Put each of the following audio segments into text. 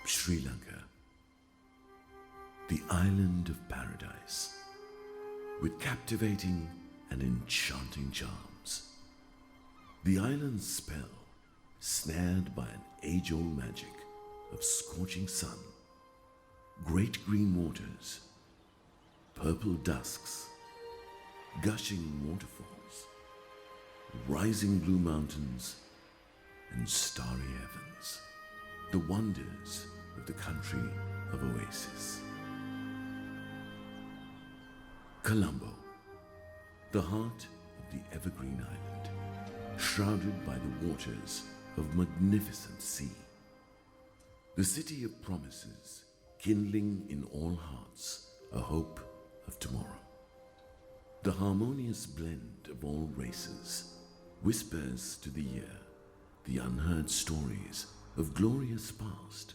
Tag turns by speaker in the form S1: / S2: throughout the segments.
S1: Sri Lanka, the island of paradise, with captivating and enchanting charms. The island's spell, snared by an age-old magic of scorching sun, great green waters, purple dusks, gushing waterfalls, rising blue mountains, and starry heavens, the wonders of the country of oasis. Colombo, the heart of the evergreen island, shrouded by the waters of magnificent sea. The city of promises, kindling in all hearts a hope of tomorrow. The harmonious blend of all races whispers to the ear the unheard stories of glorious past,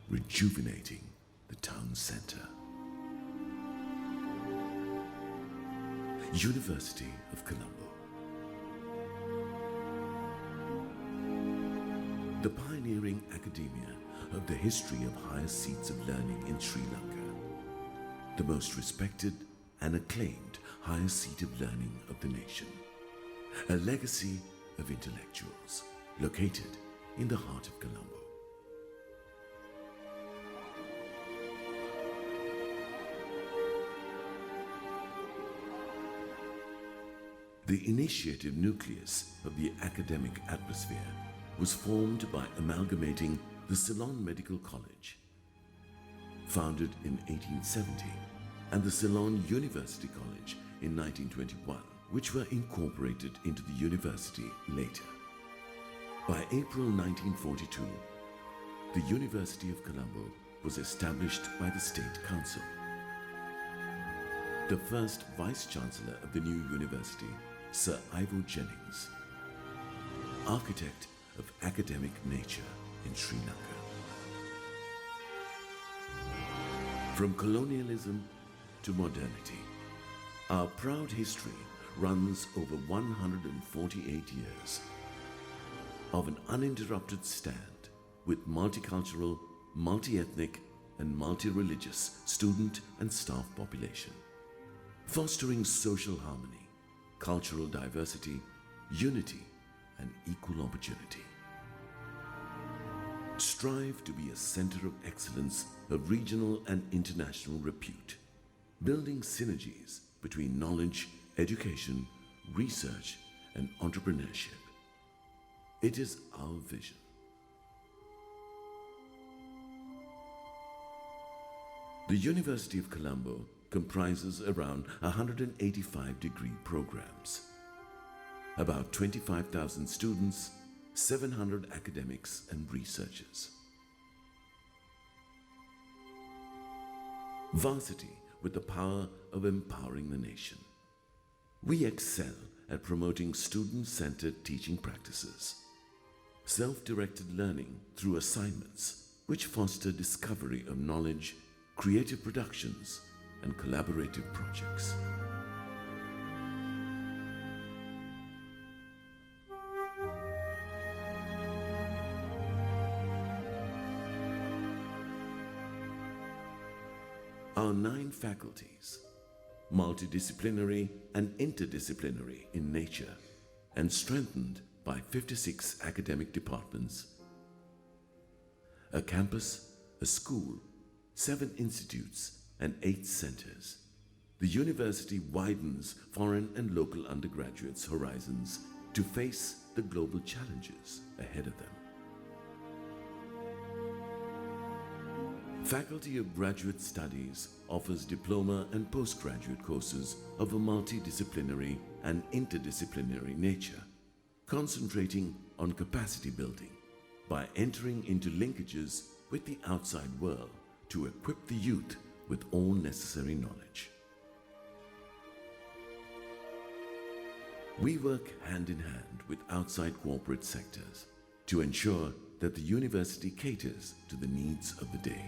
S1: rejuvenating the town center. University of Colombo. The pioneering academia of the history of higher seats of learning in Sri Lanka. The most respected and acclaimed higher seat of learning of the nation. A legacy of intellectuals located in the heart of Colombo. The initiative nucleus of the academic atmosphere was formed by amalgamating the Ceylon Medical College, founded in 1870, and the Ceylon University College in 1921, which were incorporated into the university later. By April 1942, the University of Colombo was established by the State Council. The first Vice-Chancellor of the new university, Sir Ivo Jennings, architect of academic nature in Sri Lanka. From colonialism to modernity, our proud history runs over 148 years of an uninterrupted stand with multicultural, multi-ethnic and multi-religious student and staff population, fostering social harmony, cultural diversity, unity and equal opportunity. Strive to be a center of excellence of regional and international repute, building synergies between knowledge, education, research and entrepreneurship. It is our vision. The University of Colombo comprises around 185 degree programs, about 25,000 students, 700 academics and researchers. Varsity with the power of empowering the nation. We excel at promoting student-centered teaching practices, self-directed learning through assignments which foster discovery of knowledge, creative productions, and collaborative projects. Our 9 faculties, multidisciplinary and interdisciplinary in nature, and strengthened by 56 academic departments, a campus, a school, 7 institutes, and 8 centers. The university widens foreign and local undergraduates' horizons to face the global challenges ahead of them. Faculty of Graduate Studies offers diploma and postgraduate courses of a multidisciplinary and interdisciplinary nature, concentrating on capacity building by entering into linkages with the outside world to equip the youth with all necessary knowledge. We work hand in hand with outside corporate sectors to ensure that the university caters to the needs of the day.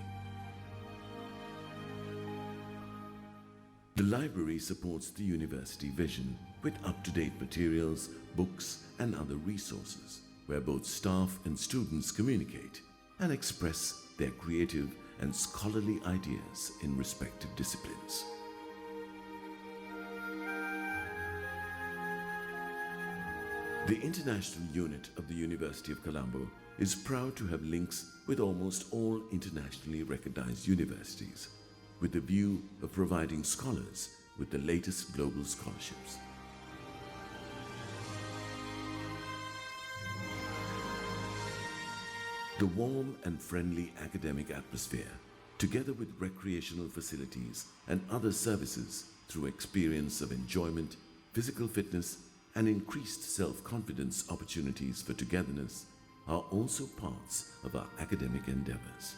S1: The library supports the university vision with up-to-date materials, books and other resources where both staff and students communicate and express their creative and scholarly ideas in respective disciplines. The international unit of the University of Colombo is proud to have links with almost all internationally recognized universities, with the view of providing scholars with the latest global scholarships. The warm and friendly academic atmosphere, together with recreational facilities and other services through experience of enjoyment, physical fitness, and increased self-confidence opportunities for togetherness, are also parts of our academic endeavors.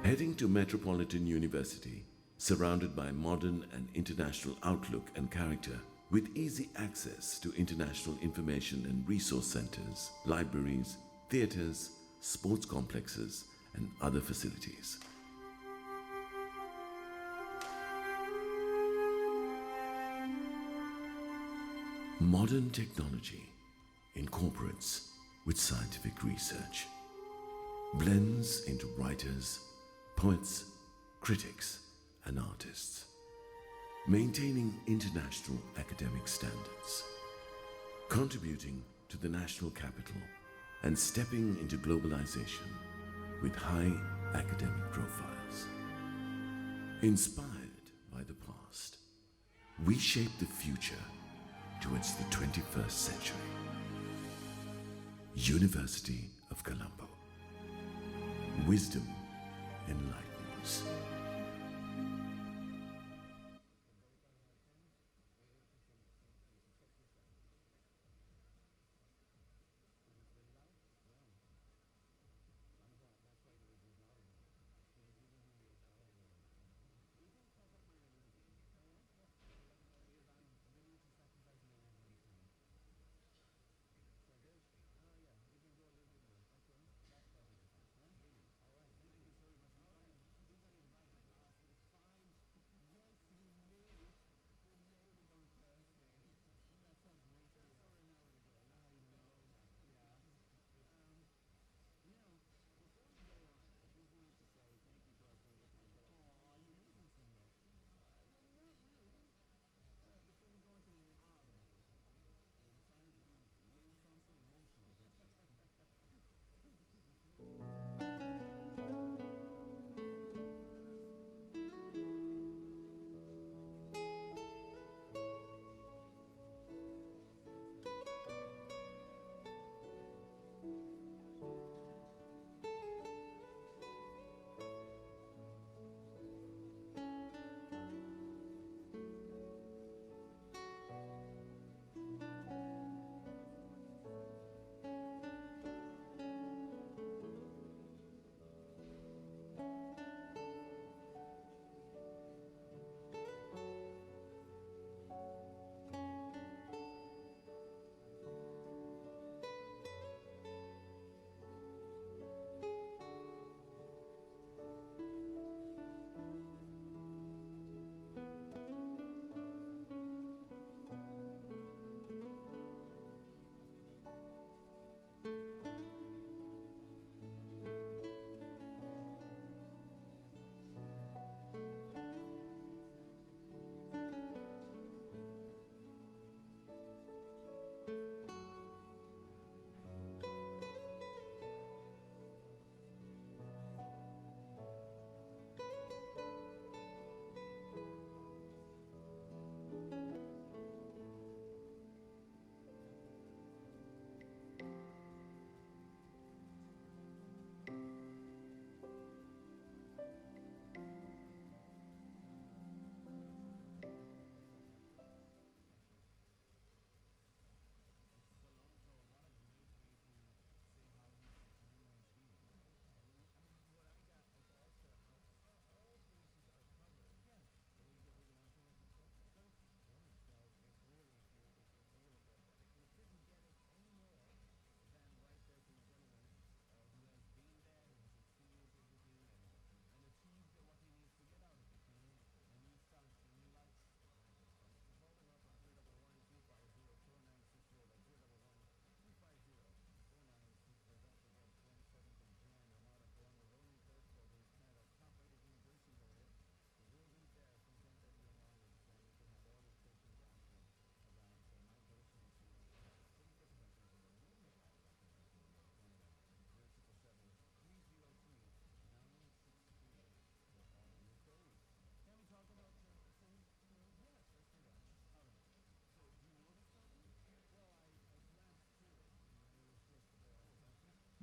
S1: Heading to Metropolitan University, surrounded by modern and international outlook and character, with easy access to international information and resource centers, libraries, theaters, sports complexes, and other facilities. Modern technology incorporates with scientific research, blends into writers, poets, critics, and artists, maintaining international academic standards, contributing to the national capital, and stepping into globalization with high academic profiles. Inspired by the past, we shape the future towards the 21st century. University of Colombo. Wisdom enlightens.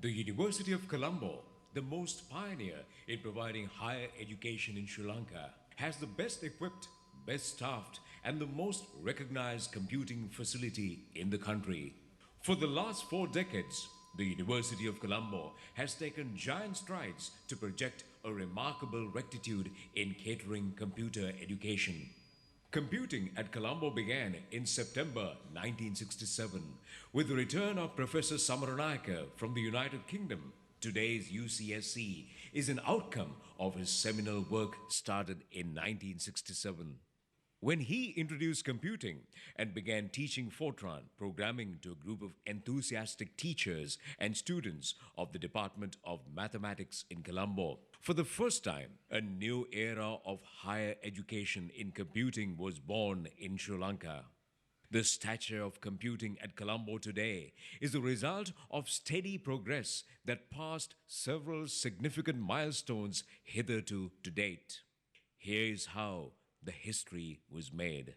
S2: The University of Colombo, the most pioneer in providing higher education in Sri Lanka, has the best equipped, best staffed, and the most recognized computing facility in the country. For the last 4 decades, the University of Colombo has taken giant strides to project a remarkable rectitude in catering computer education. Computing at Colombo began in September 1967 with the return of Professor Samaranayake from the United Kingdom. Today's UCSC is an outcome of his seminal work started in 1967. When he introduced computing and began teaching Fortran programming to a group of enthusiastic teachers and students of the Department of Mathematics in Colombo, for the first time, a new era of higher education in computing was born in Sri Lanka. The stature of computing at Colombo today is the result of steady progress that passed several significant milestones hitherto to date. Here is how the history was made.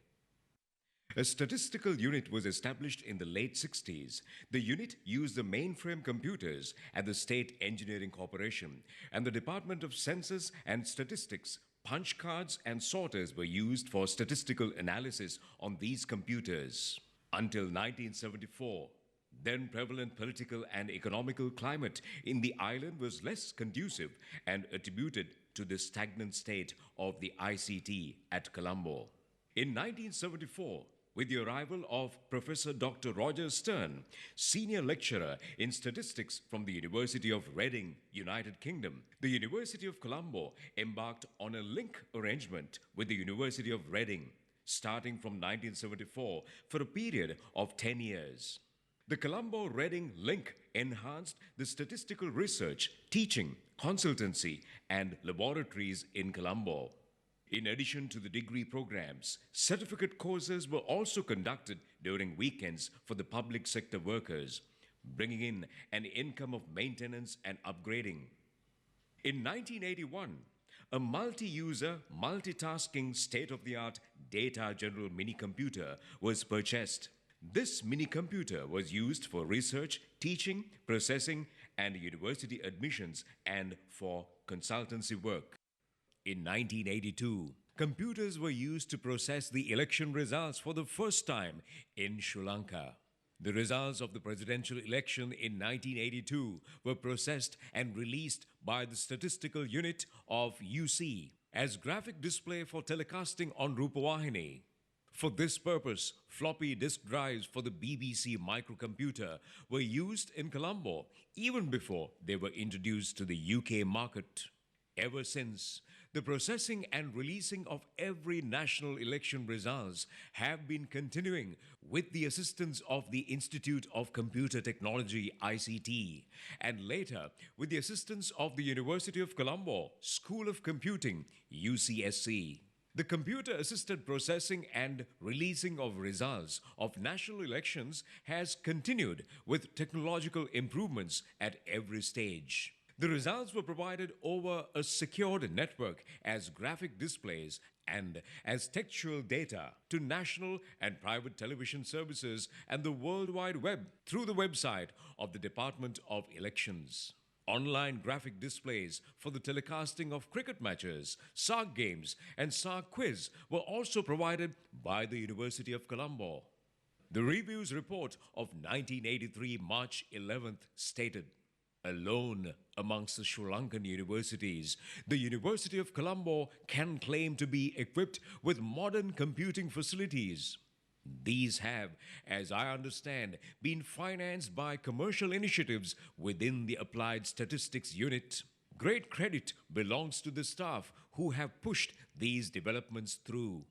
S2: A statistical unit was established in the late 60s. The unit used the mainframe computers at the State Engineering Corporation, and the Department of Census and Statistics. Punch cards and sorters were used for statistical analysis on these computers. Until 1974, then prevalent political and economical climate in the island was less conducive and attributed to the stagnant state of the ICT at Colombo. In 1974, with the arrival of Professor Dr. Roger Stern, senior lecturer in statistics from the University of Reading, United Kingdom, the University of Colombo embarked on a link arrangement with the University of Reading, starting from 1974 for a period of 10 years. The Colombo-Reading link enhanced the statistical research, teaching, consultancy, and laboratories in Colombo. In addition to the degree programs, certificate courses were also conducted during weekends for the public sector workers, bringing in an income of maintenance and upgrading. In 1981, a multi-user, multitasking, state-of-the-art data general mini-computer was purchased. This mini-computer was used for research, teaching, processing, and university admissions and for consultancy work. In 1982, computers were used to process the election results for the first time in Sri Lanka. The results of the presidential election in 1982 were processed and released by the statistical unit of UC as graphic display for telecasting on Rupavahini. For this purpose, floppy disk drives for the BBC microcomputer were used in Colombo even before they were introduced to the UK market. Ever since, the processing and releasing of every national election results have been continuing with the assistance of the Institute of Computer Technology ICT and later with the assistance of the University of Colombo School of Computing UCSC. The computer-assisted processing and releasing of results of national elections has continued with technological improvements at every stage. The results were provided over a secured network as graphic displays and as textual data to national and private television services and the World Wide Web through the website of the Department of Elections. Online graphic displays for the telecasting of cricket matches, SARC games, and SARC quiz were also provided by the University of Colombo. The review's report of 1983 March 11th stated, "Alone amongst the Sri Lankan universities, the University of Colombo can claim to be equipped with modern computing facilities. These have, as I understand, been financed by commercial initiatives within the Applied Statistics Unit. Great credit belongs to the staff who have pushed these developments through."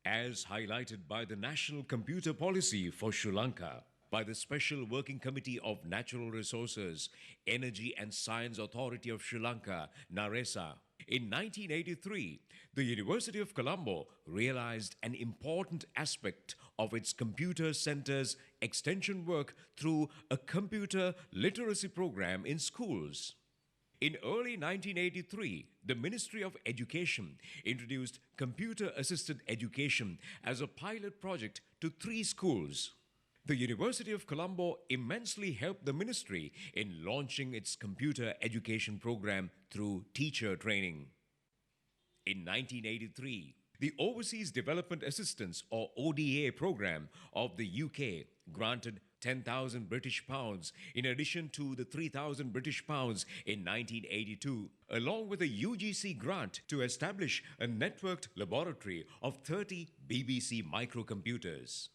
S2: As highlighted by the National Computer Policy for Sri Lanka, by the Special Working Committee of Natural Resources, Energy and Science Authority of Sri Lanka, NARESA, in 1983, the University of Colombo realized an important aspect of its computer center's extension work through a computer literacy program in schools. In early 1983, the Ministry of Education introduced computer-assisted education as a pilot project to 3 schools. The University of Colombo immensely helped the ministry in launching its computer education program through teacher training. In 1983, the Overseas Development Assistance or ODA program of the UK granted 10,000 British pounds in addition to the 3,000 British pounds in 1982, along with a UGC grant to establish a networked laboratory of 30 BBC microcomputers.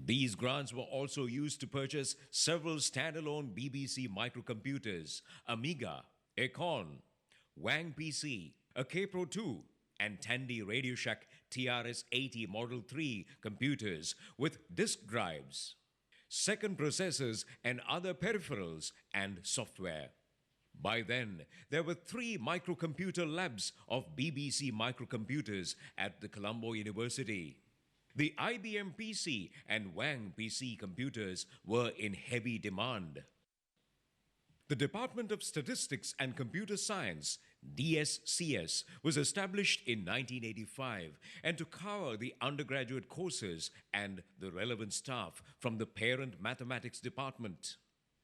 S2: These grants were also used to purchase several standalone BBC microcomputers, Amiga, Acorn, Wang PC, a K-Pro 2, and Tandy RadioShack TRS-80 Model 3 computers with disk drives, second processors, and other peripherals and software. By then, there were 3 microcomputer labs of BBC microcomputers at the Colombo University. The IBM PC and Wang PC computers were in heavy demand. The Department of Statistics and Computer Science, DSCS, was established in 1985 and to cover the undergraduate courses and the relevant staff from the parent mathematics department.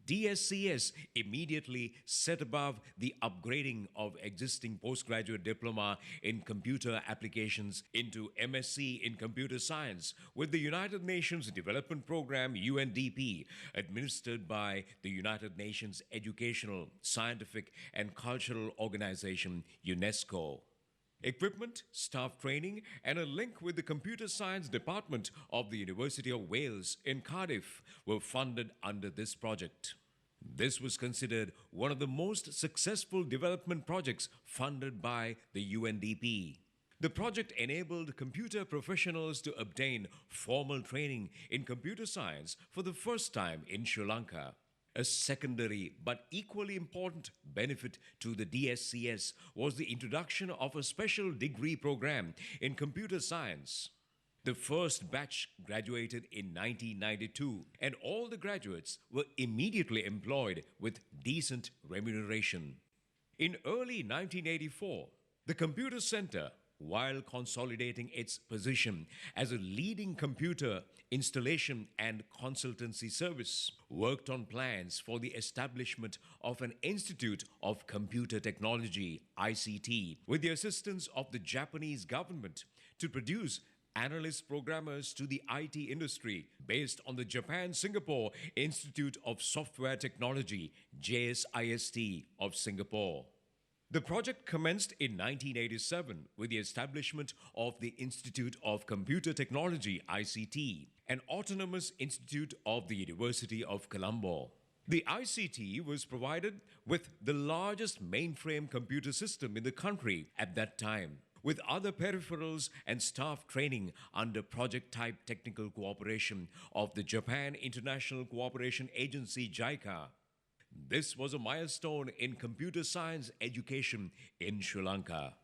S2: DSCS immediately set above the upgrading of existing postgraduate diploma in computer applications into MSc in computer science with the United Nations Development Program UNDP, administered by the United Nations Educational, Scientific and Cultural Organization UNESCO. Equipment, staff training, and a link with the Computer Science Department of the University of Wales in Cardiff were funded under this project. This was considered one of the most successful development projects funded by the UNDP. The project enabled computer professionals to obtain formal training in computer science for the first time in Sri Lanka. A secondary but equally important benefit to the DSCS was the introduction of a special degree program in computer science. The first batch graduated in 1992, and all the graduates were immediately employed with decent remuneration. In early 1984, the Computer Center, while consolidating its position as a leading computer installation and consultancy service, worked on plans for the establishment of an Institute of Computer Technology, ICT, with the assistance of the Japanese government to produce analyst programmers to the IT industry based on the Japan-Singapore Institute of Software Technology, JSIST of Singapore. The project commenced in 1987 with the establishment of the Institute of Computer Technology, ICT, an autonomous institute of the University of Colombo. The ICT was provided with the largest mainframe computer system in the country at that time, with other peripherals and staff training under project-type technical cooperation of the Japan International Cooperation Agency, JICA. This was a milestone in computer science education in Sri Lanka.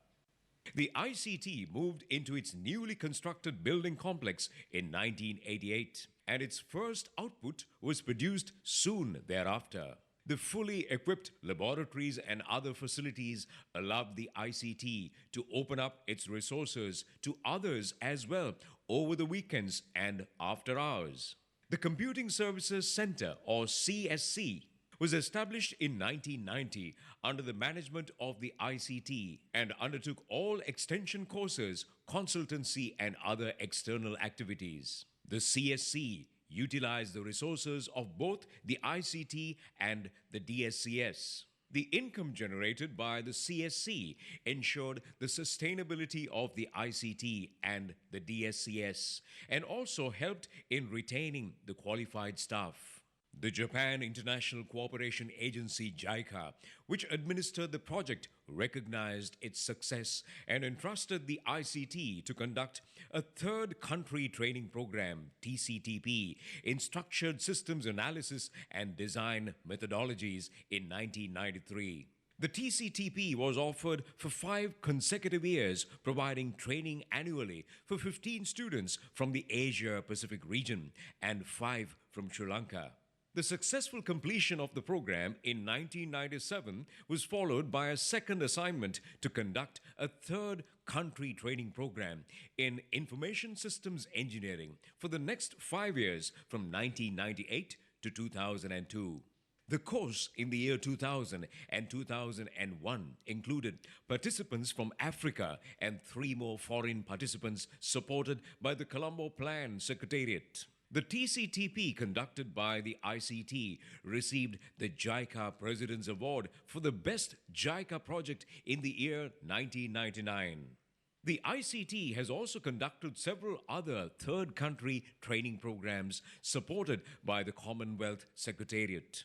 S2: The ICT moved into its newly constructed building complex in 1988, and its first output was produced soon thereafter. The fully equipped laboratories and other facilities allowed the ICT to open up its resources to others as well over the weekends and after hours. The Computing Services Center, or CSC, was established in 1990 under the management of the ICT and undertook all extension courses, consultancy, and other external activities. The CSC utilized the resources of both the ICT and the DSCS. The income generated by the CSC ensured the sustainability of the ICT and the DSCS and also helped in retaining the qualified staff. The Japan International Cooperation Agency, JICA, which administered the project, recognized its success and entrusted the ICT to conduct a third country training program, TCTP, in structured systems analysis and design methodologies in 1993. The TCTP was offered for 5 consecutive years, providing training annually for 15 students from the Asia-Pacific region and 5 from Sri Lanka. The successful completion of the program in 1997 was followed by a second assignment to conduct a third country training program in information systems engineering for the next 5 years from 1998 to 2002. The course in the year 2000 and 2001 included participants from Africa and 3 more foreign participants supported by the Colombo Plan Secretariat. The TCTP conducted by the ICT received the JICA President's Award for the best JICA project in the year 1999. The ICT has also conducted several other third country training programs supported by the Commonwealth Secretariat.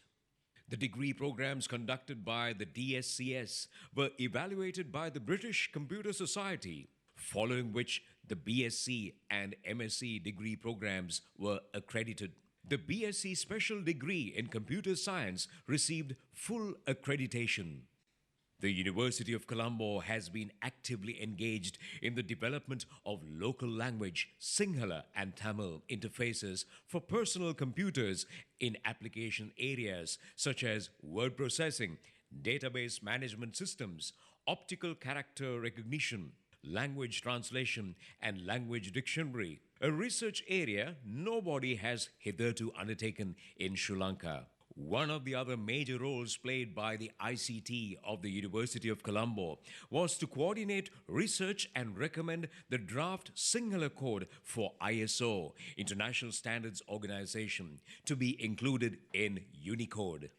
S2: The degree programs conducted by the DSCS were evaluated by the British Computer Society, following which the BSc and MSc degree programs were accredited. The BSc Special Degree in Computer Science received full accreditation. The University of Colombo has been actively engaged in the development of local language, Sinhala and Tamil interfaces for personal computers in application areas such as word processing, database management systems, optical character recognition, language translation, and language dictionary, a research area nobody has hitherto undertaken in Sri Lanka. One of the other major roles played by the ICT of the University of Colombo was to coordinate research and recommend the draft Sinhala code for ISO, International Standards Organization, to be included in Unicode.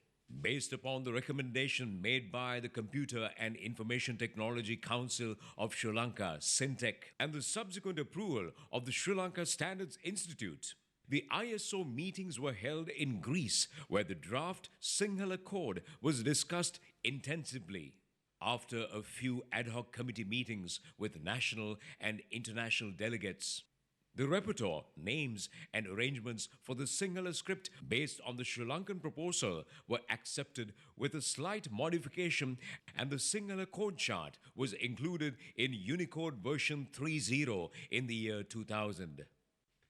S2: Based upon the recommendation made by the Computer and Information Technology Council of Sri Lanka, SINTEC, and the subsequent approval of the Sri Lanka Standards Institute, the ISO meetings were held in Greece, where the draft Sinhala code was discussed intensively. After a few ad hoc committee meetings with national and international delegates, the repertoire, names, and arrangements for the Sinhala script based on the Sri Lankan proposal were accepted with a slight modification, and the Sinhala code chart was included in Unicode version 3.0 in the year 2000.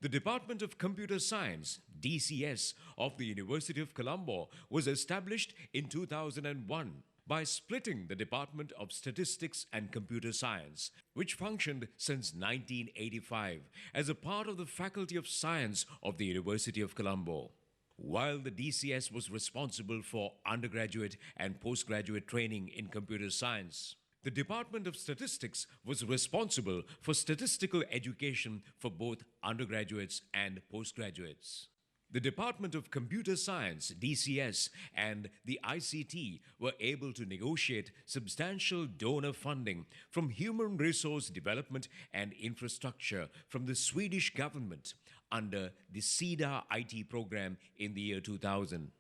S2: The Department of Computer Science, DCS, of the University of Colombo was established in 2001 by splitting the Department of Statistics and Computer Science, which functioned since 1985 as a part of the Faculty of Science of the University of Colombo. While the DCS was responsible for undergraduate and postgraduate training in computer science, the Department of Statistics was responsible for statistical education for both undergraduates and postgraduates. The Department of Computer Science, DCS, and the ICT were able to negotiate substantial donor funding from Human Resource Development and Infrastructure from the Swedish government under the SIDA IT program in the year 2000.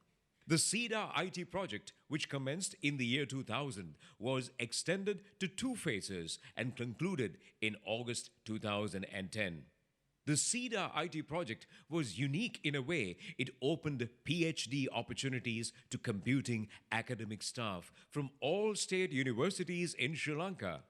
S2: The SIDA IT project, which commenced in the year 2000, was extended to 2 phases and concluded in August 2010. The SIDA IT project was unique in a way it opened PhD opportunities to computing academic staff from all state universities in Sri Lanka.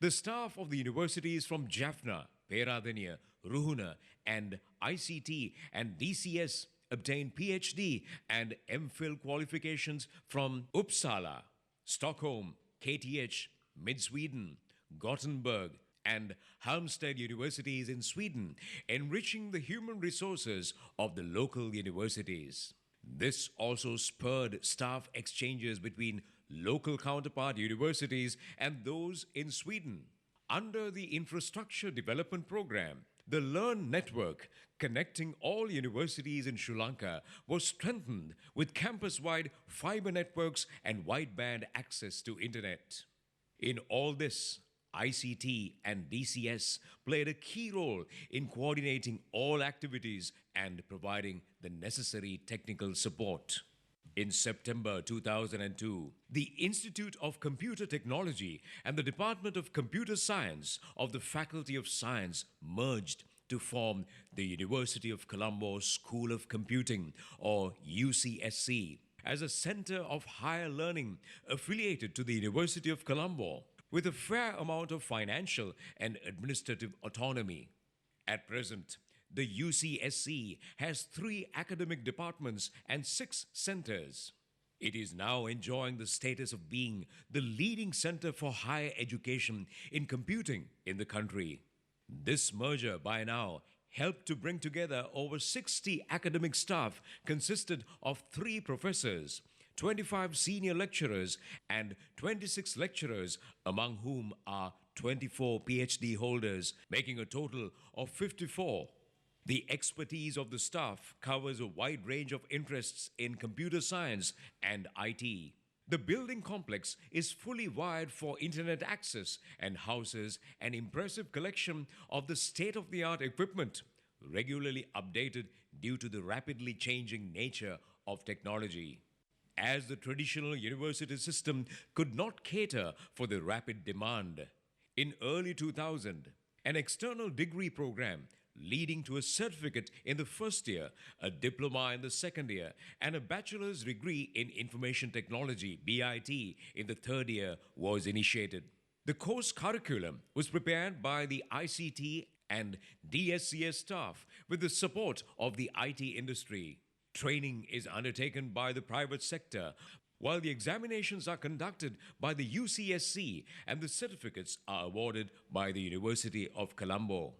S2: The staff of the universities from Jaffna, Peradeniya, Ruhuna, and ICT and DCS obtained PhD and MPhil qualifications from Uppsala, Stockholm, KTH, Mid-Sweden, Gothenburg, and Halmstad universities in Sweden, enriching the human resources of the local universities. This also spurred staff exchanges between local counterpart universities and those in Sweden. Under the Infrastructure Development Program, the LEARN network connecting all universities in Sri Lanka was strengthened with campus-wide fiber networks and wideband access to internet. In all this, ICT and DCS played a key role in coordinating all activities and providing the necessary technical support. In September 2002, the Institute of Computer Technology and the Department of Computer Science of the Faculty of Science merged to form the University of Colombo School of Computing, or UCSC, as a center of higher learning affiliated to the University of Colombo, with a fair amount of financial and administrative autonomy. At present, The UCSC has 3 academic departments and 6 centers. It is now enjoying the status of being the leading center for higher education in computing in the country. This merger by now helped to bring together over 60 academic staff consisted of 3 professors, 25 senior lecturers, and 26 lecturers, among whom are 24 PhD holders, making a total of 54. The expertise of the staff covers a wide range of interests in computer science and IT. The building complex is fully wired for internet access and houses an impressive collection of the state of the art equipment, regularly updated due to the rapidly changing nature of technology. As the traditional university system could not cater for the rapid demand, in early 2000, an external degree program leading to a certificate in the first year, a diploma in the second year, and a bachelor's degree in information technology (BIT) in the third year was initiated. The course curriculum was prepared by the ICT and DSCS staff with the support of the IT industry. Training is undertaken by the private sector, while the examinations are conducted by the UCSC and the certificates are awarded by the University of Colombo.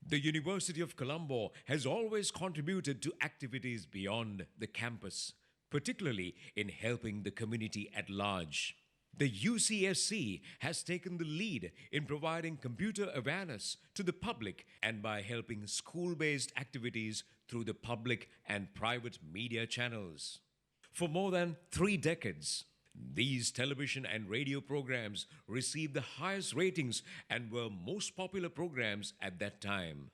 S2: The University of Colombo has always contributed to activities beyond the campus, particularly in helping the community at large. The UCSC has taken the lead in providing computer awareness to the public and by helping school based activities through the public and private media channels. For more than 3 decades, these television and radio programs received the highest ratings and were most popular programs at that time.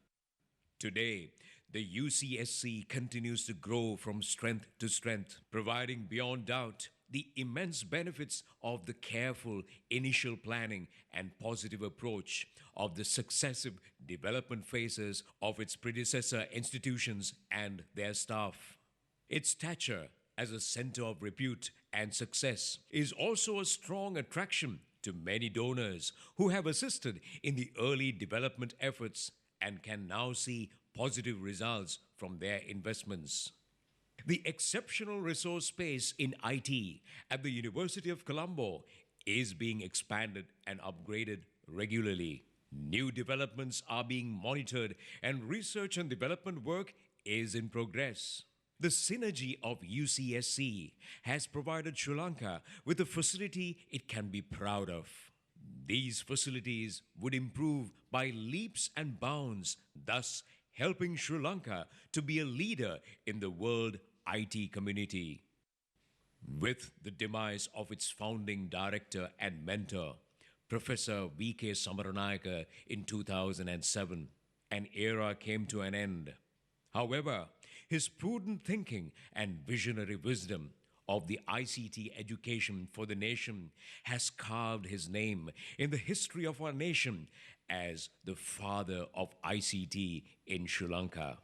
S2: Today, the UCSC continues to grow from strength to strength, providing beyond doubt the immense benefits of the careful initial planning and positive approach of the successive development phases of its predecessor institutions and their staff. Its stature as a center of repute and success is also a strong attraction to many donors who have assisted in the early development efforts and can now see positive results from their investments. The exceptional resource space in IT at the University of Colombo is being expanded and upgraded regularly. New developments are being monitored and research and development work is in progress. The synergy of UCSC has provided Sri Lanka with a facility it can be proud of. These facilities would improve by leaps and bounds, thus helping Sri Lanka to be a leader in the world IT community. With the demise of its founding director and mentor, Professor V.K. Samaranayaka in 2007, an era came to an end. However, his prudent thinking and visionary wisdom of the ICT education for the nation has carved his name in the history of our nation as the father of ICT in Sri Lanka.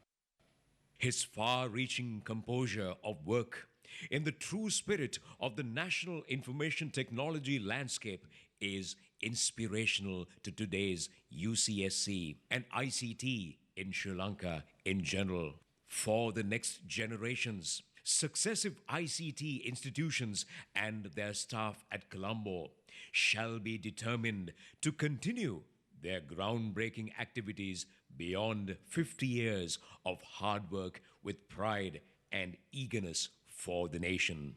S2: His far-reaching composure of work in the true spirit of the national information technology landscape is inspirational to today's UCSC and ICT in Sri Lanka in general. For the next generations, successive ICT institutions and their staff at Colombo shall be determined to continue their groundbreaking activities beyond 50 years of hard work with pride and eagerness for the nation.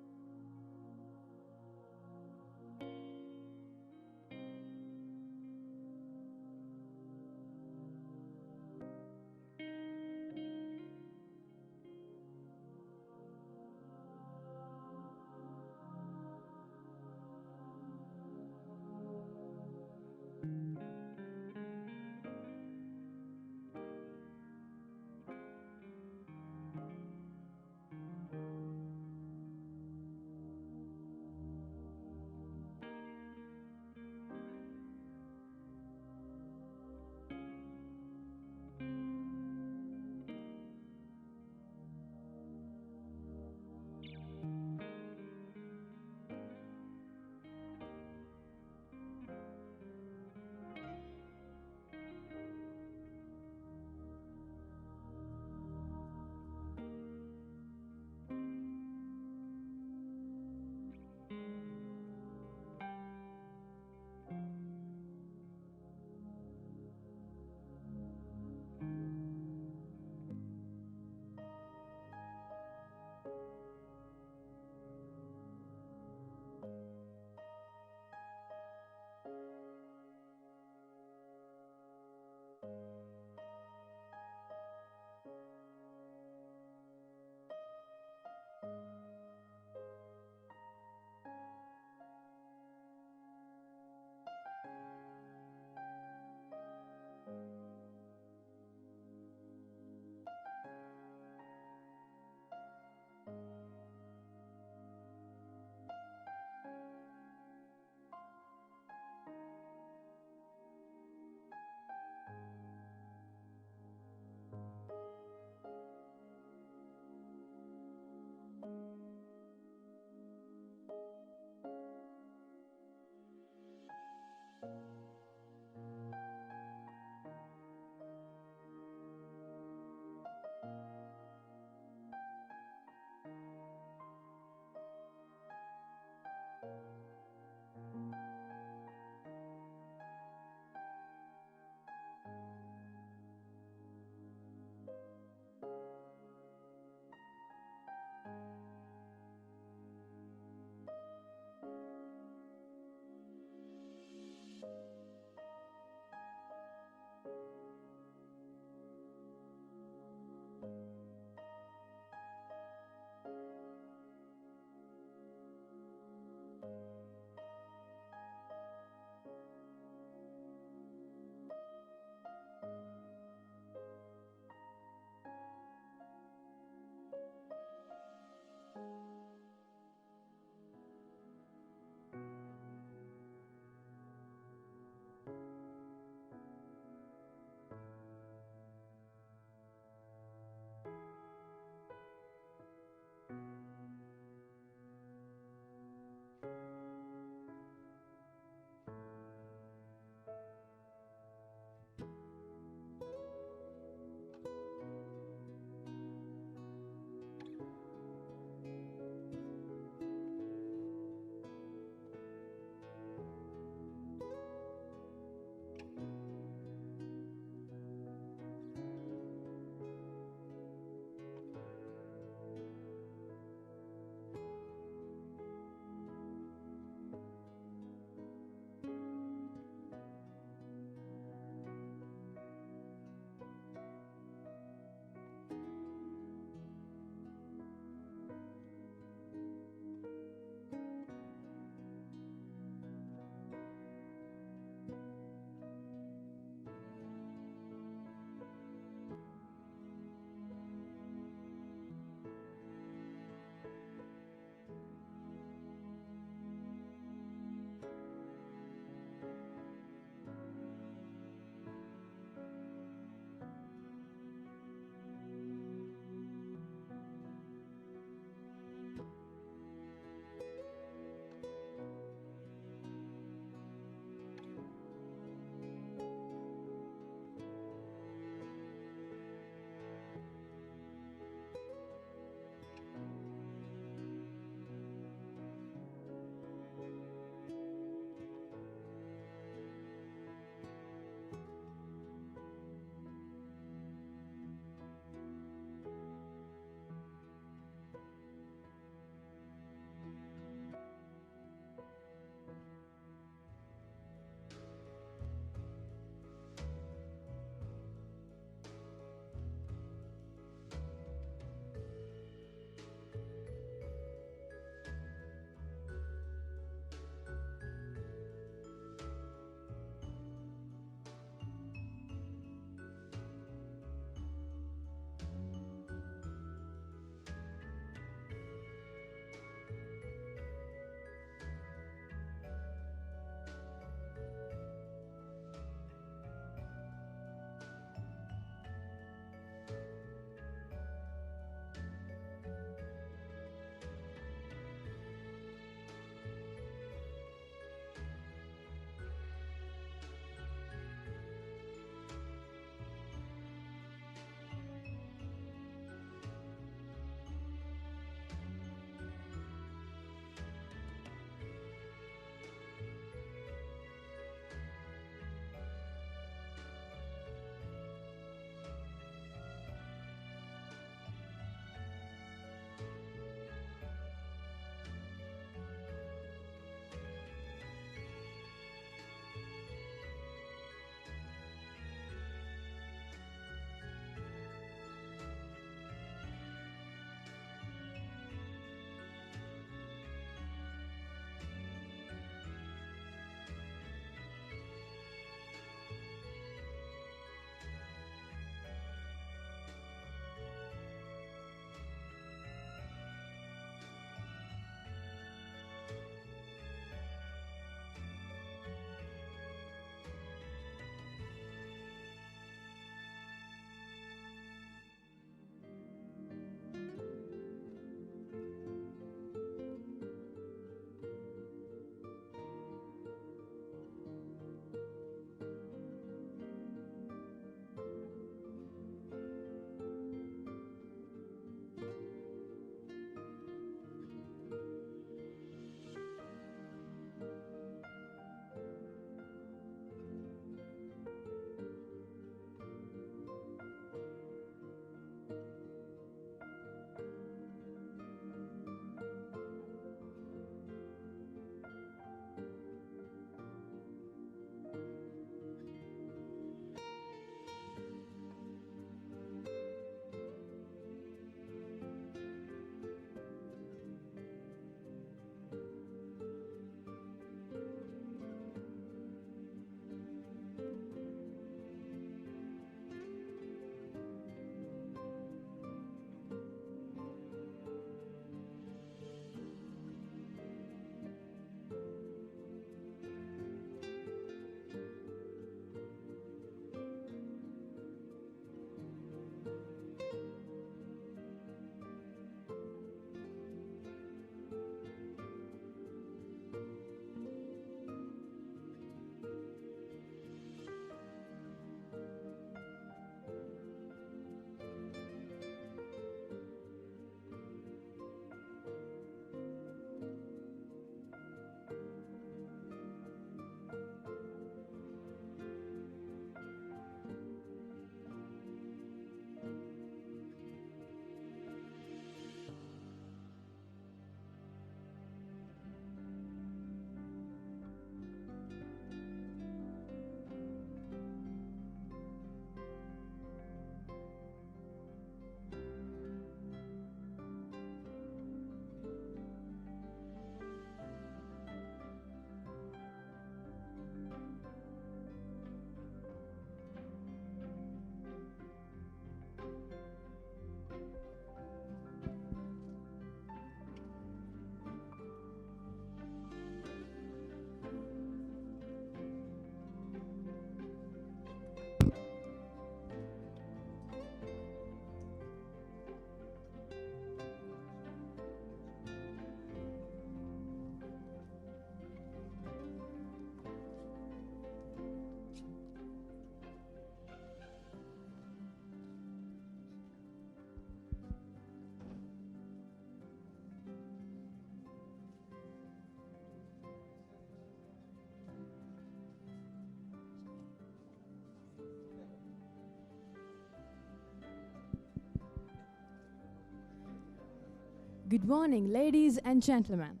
S3: Good morning, ladies and gentlemen.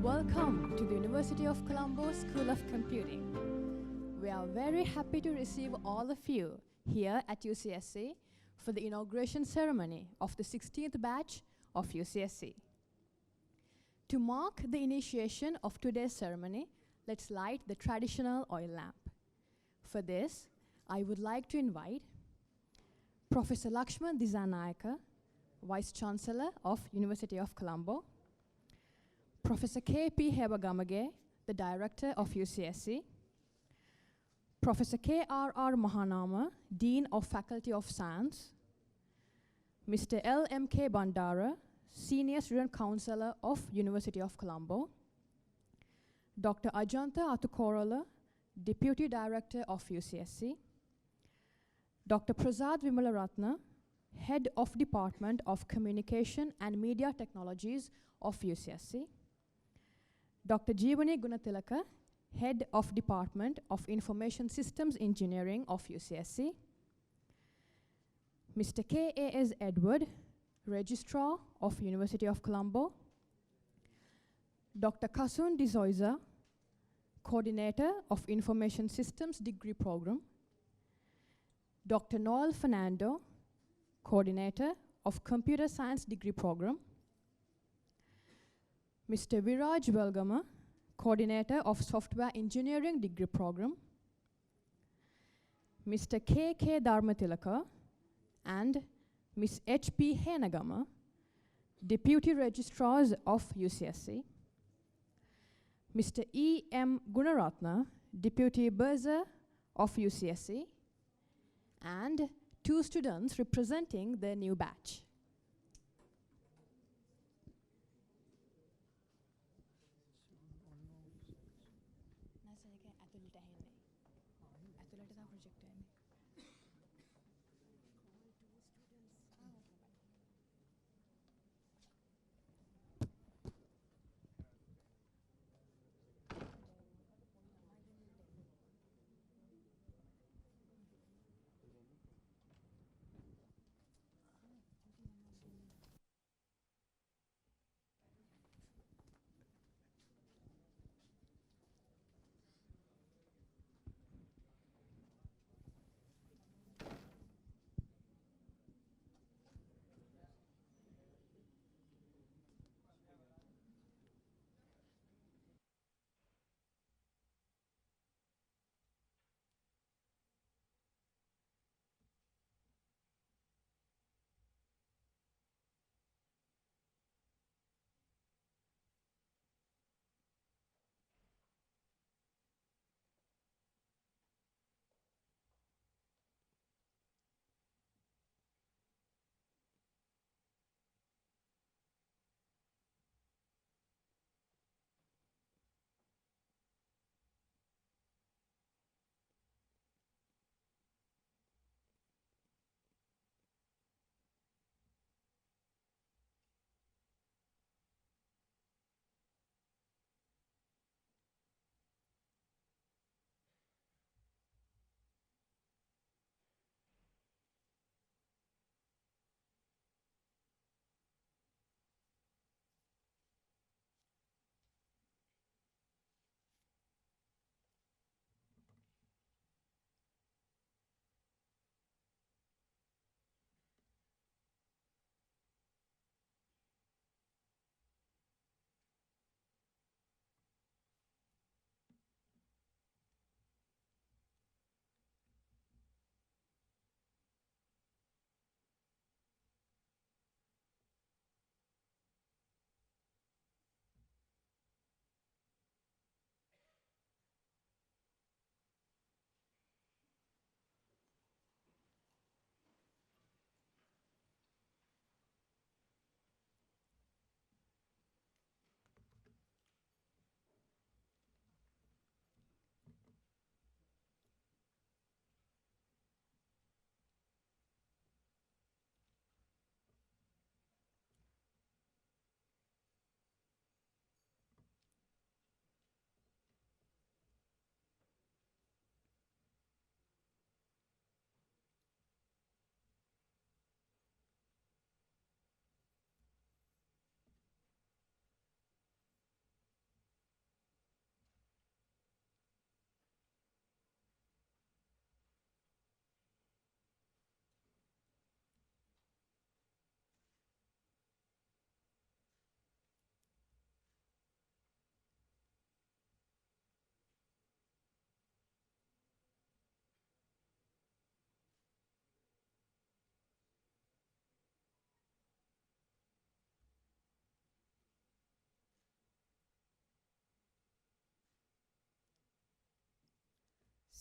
S3: Welcome to the University of Colombo School of Computing. We are very happy to receive all of you here at UCSC for the inauguration ceremony of the 16th batch of UCSC. To mark the initiation of today's ceremony, let's light the traditional oil lamp. For this, I would like to invite Professor Lakshman Disanayaka, Vice Chancellor of University of Colombo, Professor K.P. Hebagamage, the Director of UCSC, Professor K.R.R. Mahanama, Dean of Faculty of Science, Mr. L.M.K. Bandara, Senior Student Counselor of University of Colombo, Dr. Ajanta Atukorola, Deputy Director of UCSC, Dr. Prasad Vimalaratna, Head of Department of Communication and Media Technologies of UCSC, Dr. Jeevani Gunatilaka, Head of Department of Information Systems Engineering of UCSC, Mr. K.A.S. Edward, Registrar of University of Colombo, Dr. Kasun Dizoiza, Coordinator of Information Systems Degree Program, Dr. Noel Fernando, Coordinator of Computer Science Degree Program, Mr. Viraj Velgama, Coordinator of Software Engineering Degree Program, Mr. K.K. Dharmatilaka, and Ms. H.P. Henagama, Deputy Registrars of UCSC, Mr. E.M. Gunaratna, Deputy Bursar of UCSC, and 2 students representing the new batch.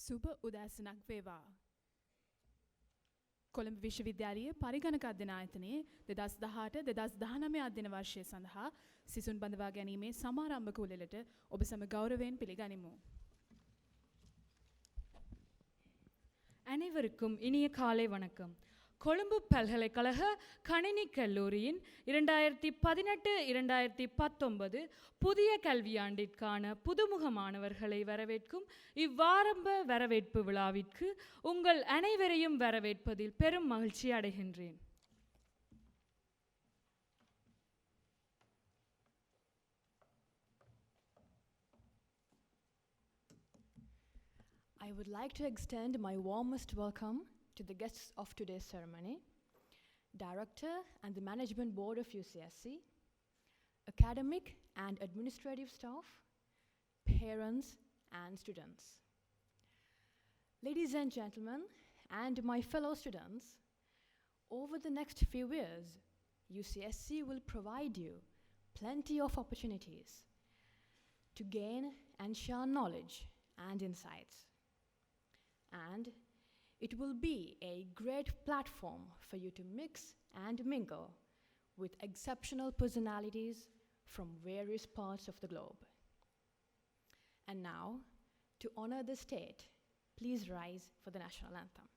S4: සුබ උදෑසනක් වේවා. කොළඹ විශ්වවිද්‍යාලයේ පරිගණක අධ්‍යයන ආයතනයේ 2018-2019 අධ්‍යයන වර්ෂය සඳහා සිසුන් බඳවා ගැනීමේ සමාරම්භක උළෙලට ඔබ සැම ගෞරවයෙන් පිළිගනිමු.
S5: அனைவருக்கும் இனிய காலை வணக்கம். கொழும்பு பல்கலைக்கழக கணினி கல்லூரியின் 2018-2019 புதிய கல்வியாண்டிற்கான புதுமுக மாணவர்களை வரவேற்கும் இவ்வாரம்ப வரவேற்பு விழாவிற்கு உங்கள் அனைவரையும் வரவேற்பதில் பெரும் மகிழ்ச்சி அடைகின்றேன்.
S3: I would like to extend my warmest welcome to the guests of today's ceremony, Director and the Management Board of UCSC, academic and administrative staff, parents and students. Ladies and gentlemen, and my fellow students, over the next few years, UCSC will provide you plenty of opportunities to gain and share knowledge and insights. And it will be a great platform for you to mix and mingle with exceptional personalities from various parts of the globe. And now, to honor the state, please rise for the national anthem.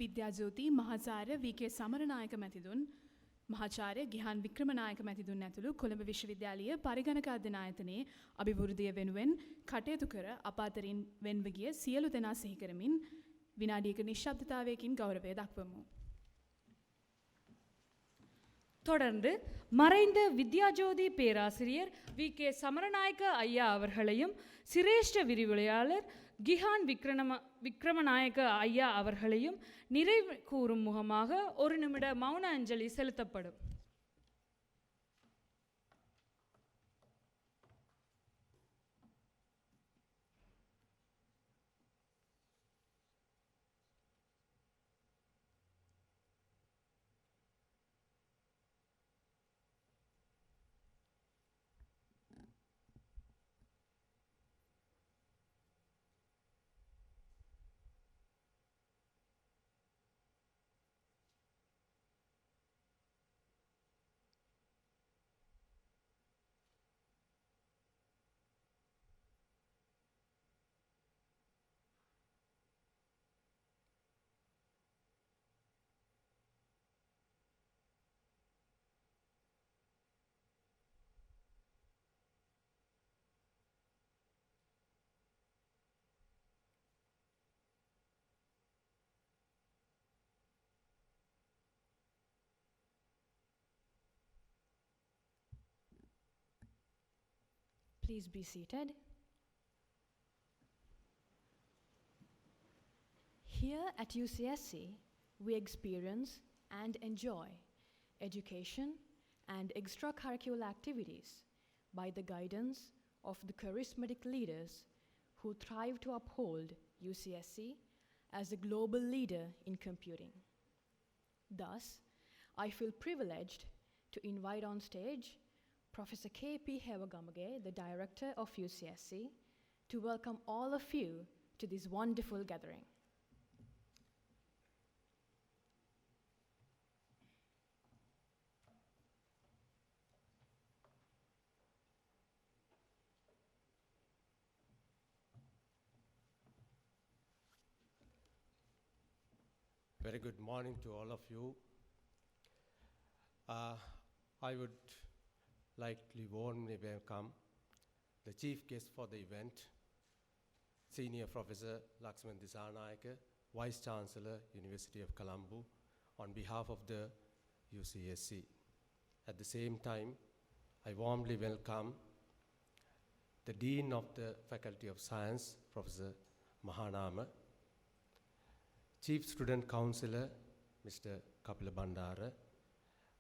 S4: විද්‍යාජෝති මහාචාර්ය වී.කේ. සමරනායක මැතිතුන් මහාචාර්ය ගිහාන් වික්‍රමනායක මැතිතුන් ඇතුළු කොළඹ විශ්වවිද්‍යාලීය පරිගණක අධ්‍යනායතනයේ අභිවෘද්ධිය වෙනුවෙන් කටයුතු කර අප අතරින් වෙන්ව ගිය සියලු දෙනා සිහි කරමින් විනාඩියක නිශ්ශබ්දතාවයකින් ගෞරවය දක්වමු.
S5: தொடர்ந்து மறைந்த வித்யாஜோதி பேராசிரியர் வி.கே. சமரநாயக்க ஐயா அவர்களையும் சிரேஷ்ட விரிவுரையாளர் கிஹான் விக்ரமநாயக்க ஐயா அவர்களையும் நிறைவு கூறும் முகமாக ஒரு நிமிட மௌன அஞ்சலி செலுத்தப்படும்.
S3: Please be seated. Here at UCSC, we experience and enjoy education and extracurricular activities by the guidance of the charismatic leaders who thrive to uphold UCSC as a global leader in computing. Thus, I feel privileged to invite on stage Professor K.P. Hewagamage, the director of UCSC, to welcome all of you to this wonderful gathering.
S6: Very good morning to all of you. I would like to warmly welcome the chief guest for the event, Senior Professor Laxman Disanayake, Vice Chancellor, University of Colombo, on behalf of the UCSC. At the same time, I warmly welcome the Dean of the Faculty of Science, Professor Mahanama, Chief Student Counselor, Mr. Kapila Bandara,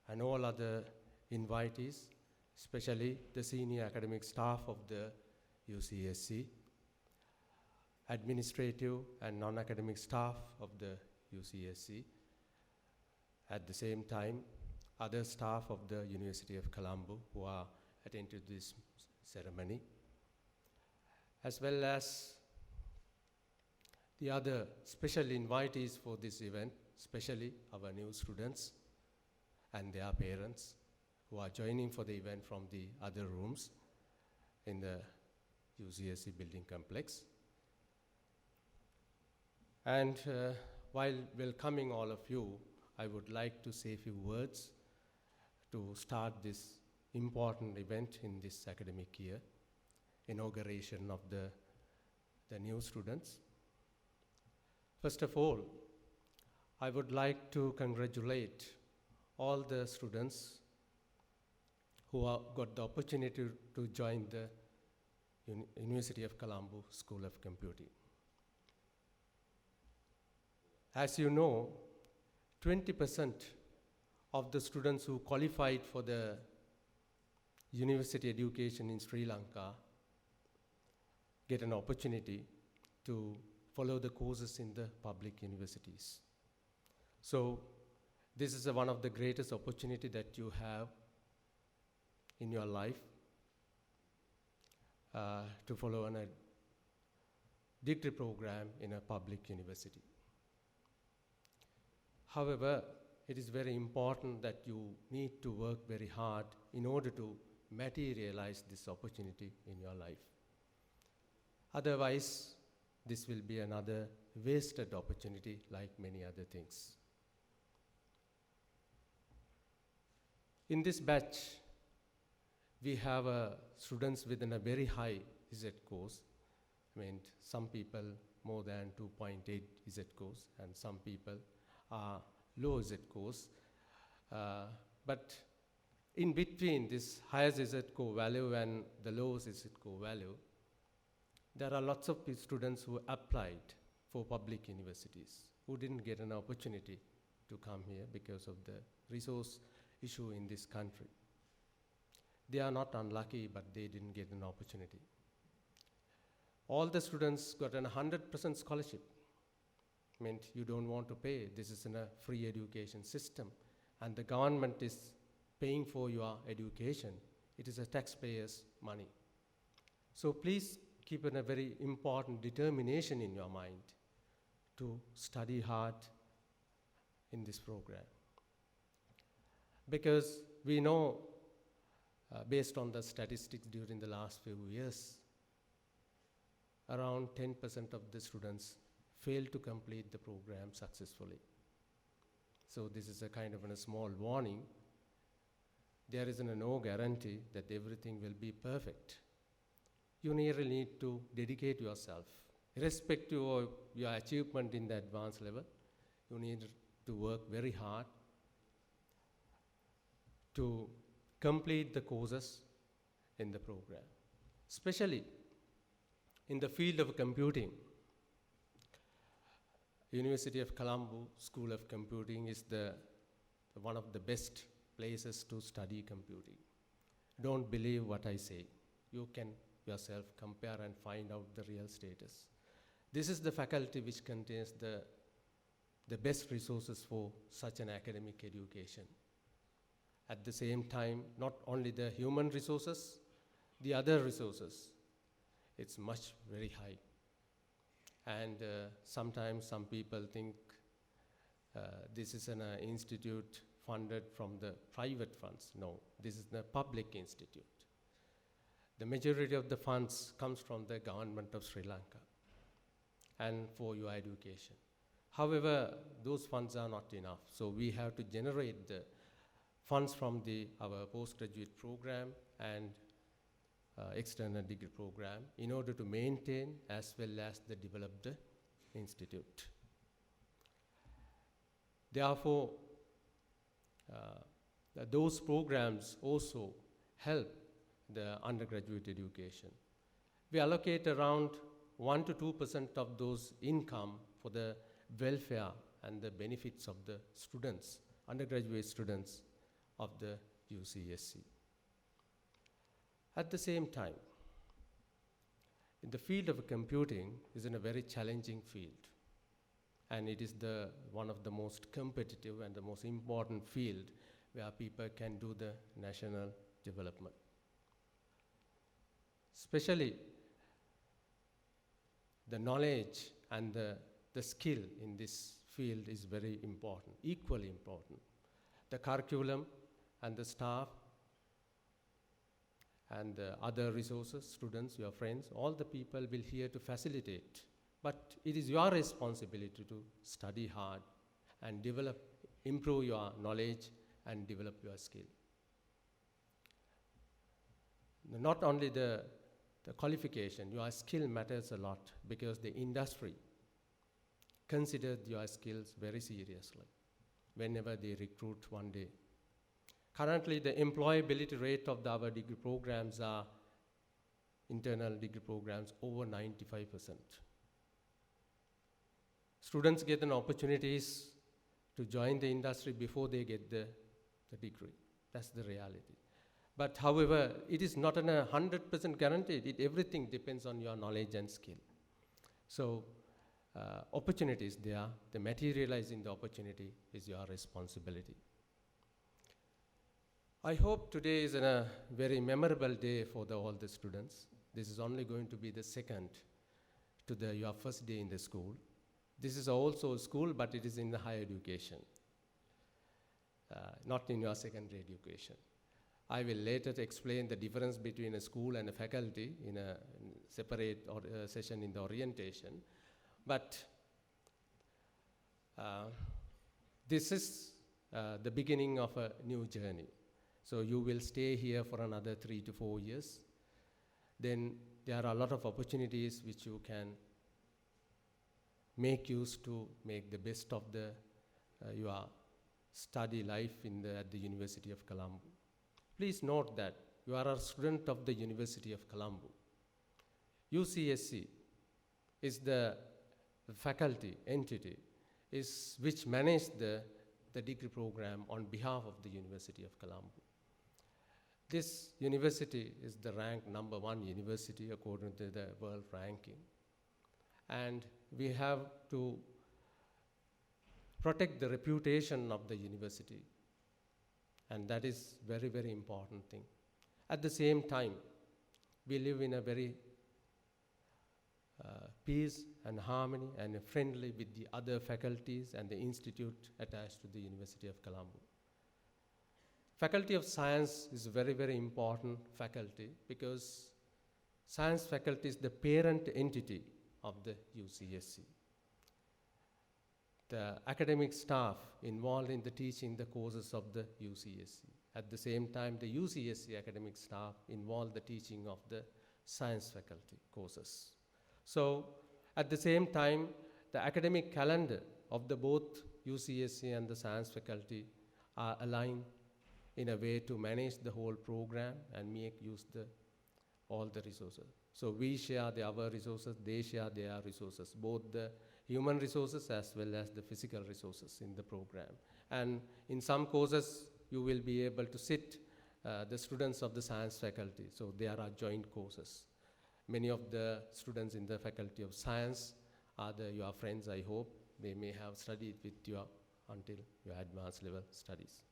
S6: and all other invitees, especially the senior academic staff of the UCSC, administrative and non-academic staff of the UCSC, at the same time, other staff of the University of Colombo who are attending to this ceremony, as well as the other special invitees for this event, especially our new students and their parents who are joining for the event from the other rooms in the UCSC building complex. And while welcoming all of you, I would like to say a few words to start this important event in this academic year, inauguration of the new students. First of all, I would like to congratulate all the students who got the opportunity to join the University of Colombo School of Computing. As you know, 20% of the students who qualified for the university education in Sri Lanka get an opportunity to follow the courses in the public universities. So this is one of the greatest opportunity that you have in your life to follow a degree program in a public university. However, it is very important that you need to work very hard in order to materialize this opportunity in your life. Otherwise, this will be another wasted opportunity like many other things. In this batch, we have students within a very high Z course. I mean, some people more than 2.8 Z course, and some people are low Z course. But in between this higher Z core value and the low Z core value, there are lots of students who applied for public universities who didn't get an opportunity to come here because of the resource issue in this country. They are not unlucky, but they didn't get an opportunity. All the students got a 100% scholarship. Meant you don't want to pay. This is in a free education system, and the government is paying for your education. It is a taxpayer's money. So please keep a very important determination in your mind to study hard in this program. Because we know, based on the statistics during the last few years, around 10% of the students fail to complete the program successfully. So this is a kind of a small warning. There is no guarantee that everything will be perfect. You really need to dedicate yourself. Irrespective of your achievement in the advanced level, you need to work very hard to complete the courses in the program. Especially in the field of computing, University of Colombo School of Computing is one of the best places to study computing. Don't believe what I say. You can yourself compare and find out the real status. This is the faculty which contains the best resources for such an academic education. At the same time, not only the human resources, the other resources, it's much very high. And sometimes some people think this is an institute funded from the private funds. No, this is the public institute. The majority of the funds comes from the government of Sri Lanka and for your education. However, those funds are not enough. So we have to generate the funds from our postgraduate program and external degree program in order to maintain as well as the develop the institute. Therefore, those programs also help the undergraduate education. We allocate around 1 to 2% of those income for the welfare and the benefits of the students, undergraduate students of the UCSC. At the same time, in the field of computing is in a very challenging field, and it is one of the most competitive and the most important field where people can do the national development. Especially the knowledge and the skill in this field is very important, equally important. The curriculum and the staff and the other resources, students, your friends, all the people will here to facilitate. But it is your responsibility to study hard and develop, improve your knowledge and develop your skill. Not only the qualification, your skill matters a lot because the industry considers your skills very seriously whenever they recruit one day. Currently, the employability rate of our degree programs are internal degree programs over 95%. Students get an opportunities to join the industry before they get the degree. That's the reality. But however, it is not 100% guaranteed. Everything depends on your knowledge and skill. So opportunities there, the materializing the opportunity is your responsibility. I hope today is a very memorable day for all the students. This is only going to be the second to your first day in the school. This is also a school, but it is in the higher education, not in your secondary education. I will later explain the difference between a school and a faculty in separate session in the orientation. But this is the beginning of a new journey. So you will stay here for another 3 to 4 years. Then there are a lot of opportunities which you can make use to make the best of your study life at the University of Colombo. Please note that you are a student of the University of Colombo. UCSC is the faculty entity which manages the degree program on behalf of the University of Colombo. This university is the ranked #1 university according to the world ranking. And we have to protect the reputation of the university. And that is very, very important thing. At the same time, we live in a very peace and harmony and friendly with the other faculties and the institute attached to the University of Colombo. Faculty of Science is a very, very important faculty because science faculty is the parent entity of the UCSC. The academic staff involved in the teaching the courses of the UCSC. At the same time, the UCSC academic staff involved the teaching of the science faculty courses. So, at the same time, the academic calendar of the both UCSC and the science faculty are aligned in a way to manage the whole program and make use all the resources. So we share our resources, they share their resources, both the human resources as well as the physical resources in the program. And in some courses, you will be able to sit the students of the science faculty. So there are joint courses. Many of the students in the Faculty of Science are your friends, I hope. They may have studied with you until your advanced level studies.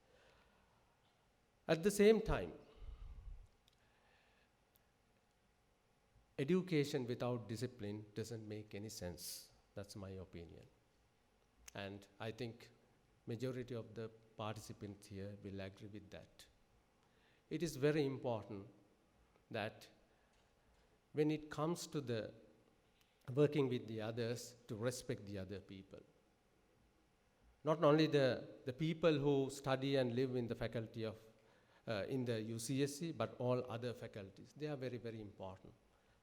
S6: At the same time, education without discipline doesn't make any sense. That's my opinion. And I think majority of the participants here will agree with that. It is very important that when it comes to the working with the others, to respect the other people. Not only the people who study and live in the faculty of in the UCSC, but all other faculties. They are very, very important.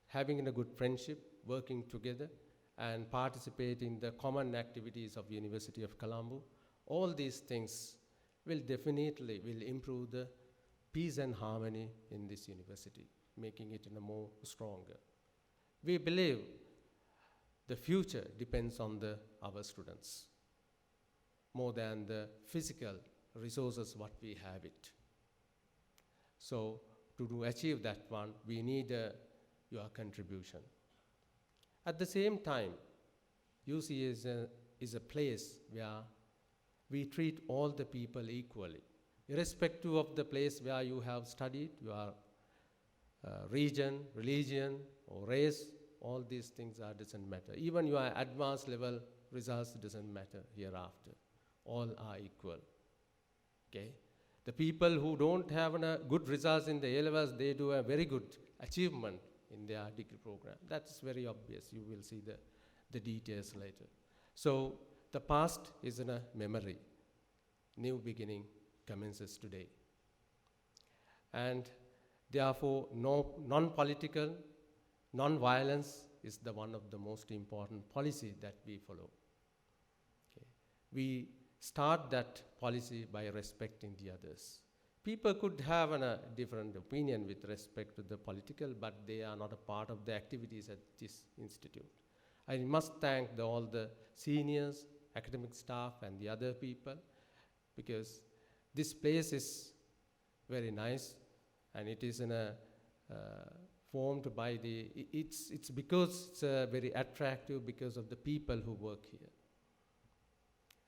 S6: Having a good friendship, working together, and participating in the common activities of University of Colombo, all these things will definitely improve the peace and harmony in this university, making it more stronger. We believe the future depends on our students, more than the physical resources what we have it. So to achieve that one, we need your contribution. At the same time, UC is a place where we treat all the people equally, irrespective of the place where you have studied, your region, religion, or race. All these things doesn't matter. Even your advanced level results doesn't matter hereafter. All are equal. Okay? The people who don't have good results in the A-levels, they do a very good achievement in their degree program. That's very obvious. You will see the details later. So the past is in a memory. New beginning commences today. And therefore, non-political, non-violence is one of the most important policy that we follow. Okay. We start that policy by respecting the others. People could have a different opinion with respect to the political, but they are not a part of the activities at this institute. I must thank all the seniors, academic staff, and the other people, because this place is very nice, and it is formed by it's because it's very attractive because of the people who work here.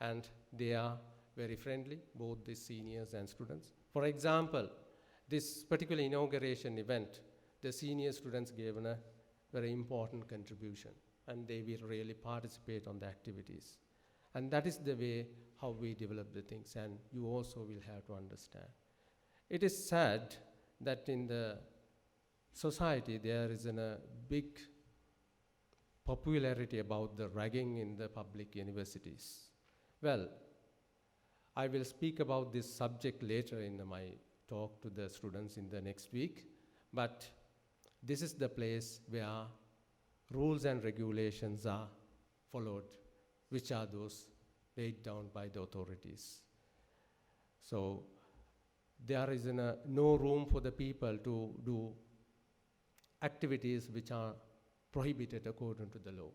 S6: And they are very friendly, both the seniors and students. For example, this particular inauguration event, the senior students gave a very important contribution, and they will really participate on the activities. And that is the way how we develop the things, and you also will have to understand. It is sad that in the society, there is a big popularity about the ragging in the public universities. Well, I will speak about this subject later in my talk to the students in the next week, but this is the place where rules and regulations are followed, which are those laid down by the authorities. So there is no room for the people to do activities which are prohibited according to the law.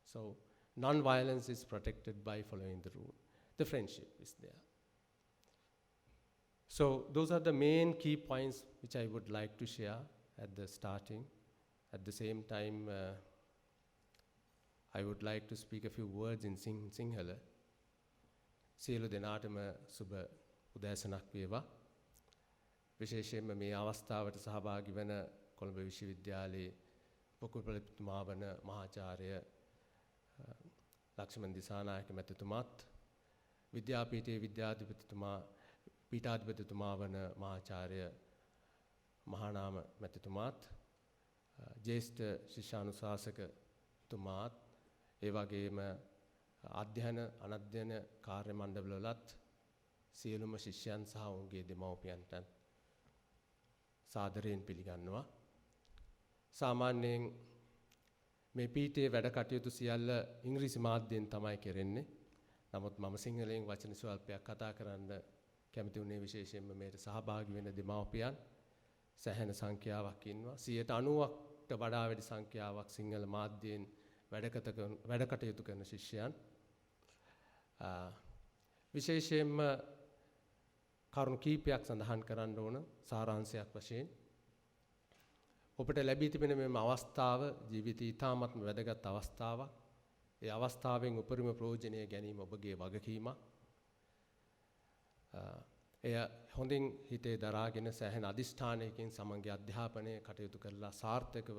S6: So non-violence is protected by following the rule. The friendship is there. So those are the main key points which I would like to share at the starting. At the same time, I would like to speak a few words in Sinhala. සියලු දෙනාටම සුබ උදෑසනක් වේවා. විශේෂයෙන්ම මේ අවස්ථාවට සහභාගී වන කොළඹ විශ්වවිද්‍යාලයේ පොකුපලතුමා වන මහාචාර්ය ලක්ෂ්මන් දිසානායක මැතිතුමාත් විද්‍යාපීඨයේ විද්‍යාධිපතිතුමා පීඨාධිපතිතුමා වන මහාචාර්ය මහානාම මැතිතුමාත් ජ්‍යෙෂ්ඨ ශිෂ්‍යානුශාසකතුමාත් ඒ වගේම අධ්‍යයන අනධ්‍යයන කාර්ය මණ්ඩලවලත් සියලුම ශිෂ්‍යයන් සහ ඔවුන්ගේ දෙමව්පියන්ට සාදරයෙන් පිළිගන්නවා. සාමාන්‍යයෙන් මේ පීඨයේ වැඩ කටයුතු සියල්ල ඉංග්‍රීසි මාධ්‍යයෙන් තමයි කෙරෙන්නේ. නමුත් මම සිංහලෙන් වචන ස්වල්පයක් කතා කරන්න කැමති වුණේ විශේෂයෙන්ම මේට සහභාගී වෙන දෙමව්පියන් සැහැණ සංඛ්‍යාවක් ඉන්නවා. 90%ට වඩා වැඩි සංඛ්‍යාවක් සිංහල මාධ්‍යයෙන් වැඩ කටයුතු කරන ශිෂ්‍යයන්. විශේෂයෙන්ම කරුණු කීපයක් සඳහන් කරන්න ඕන සාරාංශයක් වශයෙන්. ඔබට ලැබී තිබෙන මෙම අවස්ථාව ජීවිතයේ ඉතාමත්ම වැදගත් අවස්ථාවක්. ඒ අවස්ථාවෙන් උපරිම ප්‍රයෝජනය ගැනීම ඔබගේ වගකීමක්. එය හොඳින් හිතේ දරාගෙන සෑහෙන අදිෂ්ඨානයකින් සමගිය අධ්‍යාපනය කටයුතු කරලා සාර්ථකව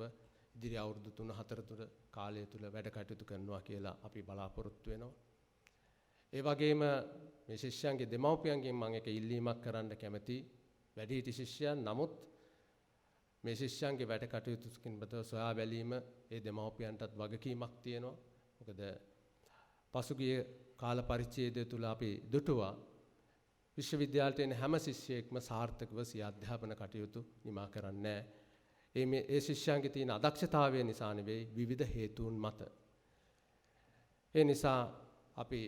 S6: ඉදිරි අවුරුදු 3-4 තුර කාලය තුල වැඩ කටයුතු කරනවා කියලා අපි බලාපොරොත්තු වෙනවා. ඒ වගේම මේ ශිෂ්‍යයන්ගේ දෙමව්පියන්ගෙන් මම එක ඉල්ලීමක් කරන්න කැමතියි. වැඩිහිටි ශිෂ්‍යයන් නමුත් මේ ශිෂ්‍යයන්ගේ වැඩ කටයුතු පිළිබඳව සොයා බැලීම ඒ දෙමව්පියන්ටත් වගකීමක් තියෙනවා. මොකද පසුගිය කාල පරිච්ඡේදය තුල අපි දුටුවා විශ්වවිද්‍යාලයට එන හැම ශිෂ්‍යයෙක්ම සාර්ථකව සිය අධ්‍යාපන කටයුතු නිමා කරන්නේ නැහැ. ඒ ශිෂ්‍යයන්ගේ තියෙන අදක්ෂතාවය නිසා නෙවෙයි විවිධ හේතුන් මත. ඒ නිසා අපි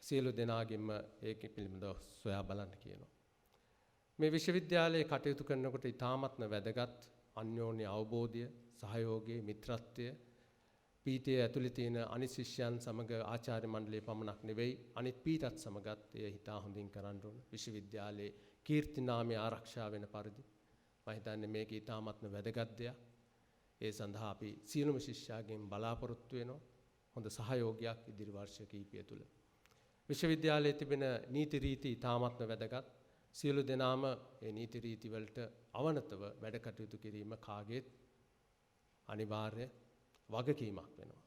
S6: සියලු දෙනාගෙම ඒක පිළිබඳව සොයා බලන්න කියනවා. මේ විශ්වවිද්‍යාලයේ කටයුතු කරනකොට ඉතාමත්ම වැදගත් අන්‍යෝන්‍ය අවබෝධය, සහයෝගය, මිත්‍රත්වය පීඨයේ ඇතුළේ තියෙන අනිත් ශිෂ්‍යයන් සමග ආචාර්ය මණ්ඩලයේ පමණක් නෙවෙයි අනිත් පීඨත් සමගත් එය හිතා හොඳින් කරන්න ඕන. විශ්වවිද්‍යාලයේ කීර්ති නාමය ආරක්ෂා වෙන පරිදි මම හිතන්නේ මේක ඉතාමත්ම වැදගත් දෙයක්. ඒ සඳහා අපි සියලුම ශිෂ්‍යයන්ගෙන් බලාපොරොත්තු වෙනවා හොඳ සහයෝගයක් ඉදිරි වර්ෂ කිහිපය තුළ. විශ්වවිද්‍යාලයේ තිබෙන නීති රීති ඉතාමත්ම වැදගත්. සියලු දෙනාම මේ නීති රීති වලට අවනතව වැඩ කටයුතු කිරීම කාගේත් අනිවාර්ය වගකීමක් වෙනවා.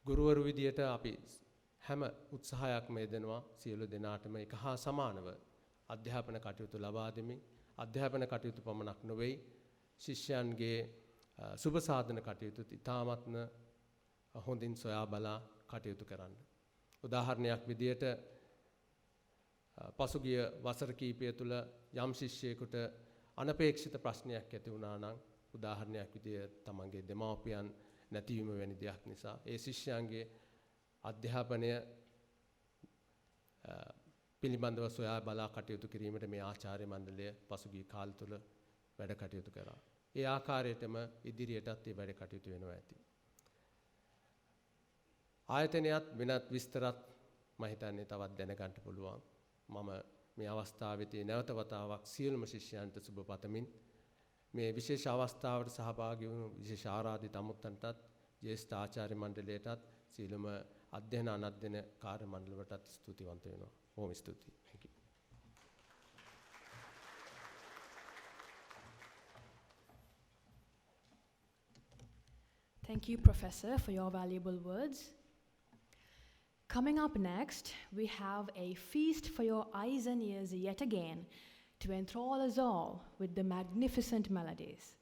S6: ගුරුවරු විදියට අපි හැම උත්සාහයක්ම යෙදෙනවා සියලු දෙනාටම එක හා සමානව අධ්‍යාපන කටයුතු ලබා දෙමින් අධ්‍යාපන කටයුතු පමණක් නොවේ ශිෂ්‍යයන්ගේ සුබ සාධන කටයුතු ඉතාමත්ම හොඳින් සොයා බලා කටයුතු කරන්න. උදාහරණයක් විදියට පසුගිය වසර කිහිපය තුළ යම් ශිෂ්‍යයෙකුට අනපේක්ෂිත ප්‍රශ්නයක් ඇති වුණා නම් උදාහරණයක් විදියට තමන්ගේ දෙමව්පියන් නැතිවීම වැනි දෙයක් නිසා ඒ ශිෂ්‍යයන්ගේ අධ්‍යාපනය පිළිබඳව සොයා බලා කටයුතු කිරීමට මේ ආචාර්ය මණ්ඩලය පසුගිය කාල තුළ වැඩ කටයුතු කරා. ඒ ආකාරයටම ඉදිරියටත් මේ වැඩ කටයුතු වෙනවා ඇති. ආයතනයත් වෙනත් විස්තරත් මම හිතන්නේ තවත් දැනගන්න පුළුවන්. මම මේ අවස්ථාවේදී නැවත වතාවක් සියලුම ශිෂ්‍යයන්ට සුබ පතමින් මේ විශේෂ අවස්ථාවට සහභාගී වුණු විශේෂ ආරාධිත අමුත්තන්ටත් ජ්‍යෙෂ්ඨ ආචාර්ය මණ්ඩලයටත් සියලුම අධ්‍යයන අනධ්‍යයන කාර්ය මණ්ඩලවලටත් ස්තුතිවන්ත වෙනවා. බොහොම ස්තුතියි. Thank you.
S3: Thank you, Professor, for your valuable words. Coming up next, we have a feast for your eyes and ears yet again to enthrall us all with the magnificent melodies.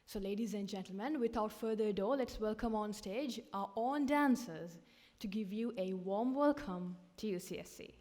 S3: So ladies and gentlemen, without further ado, let's welcome on stage our own dancers to give you a warm welcome to UCSC.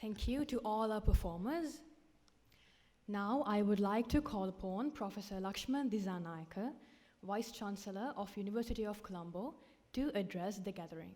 S3: Thank you to all our performers. Now I would like to call upon Professor Lakshman Dissanayake, Vice Chancellor of University of Colombo, to address the gathering.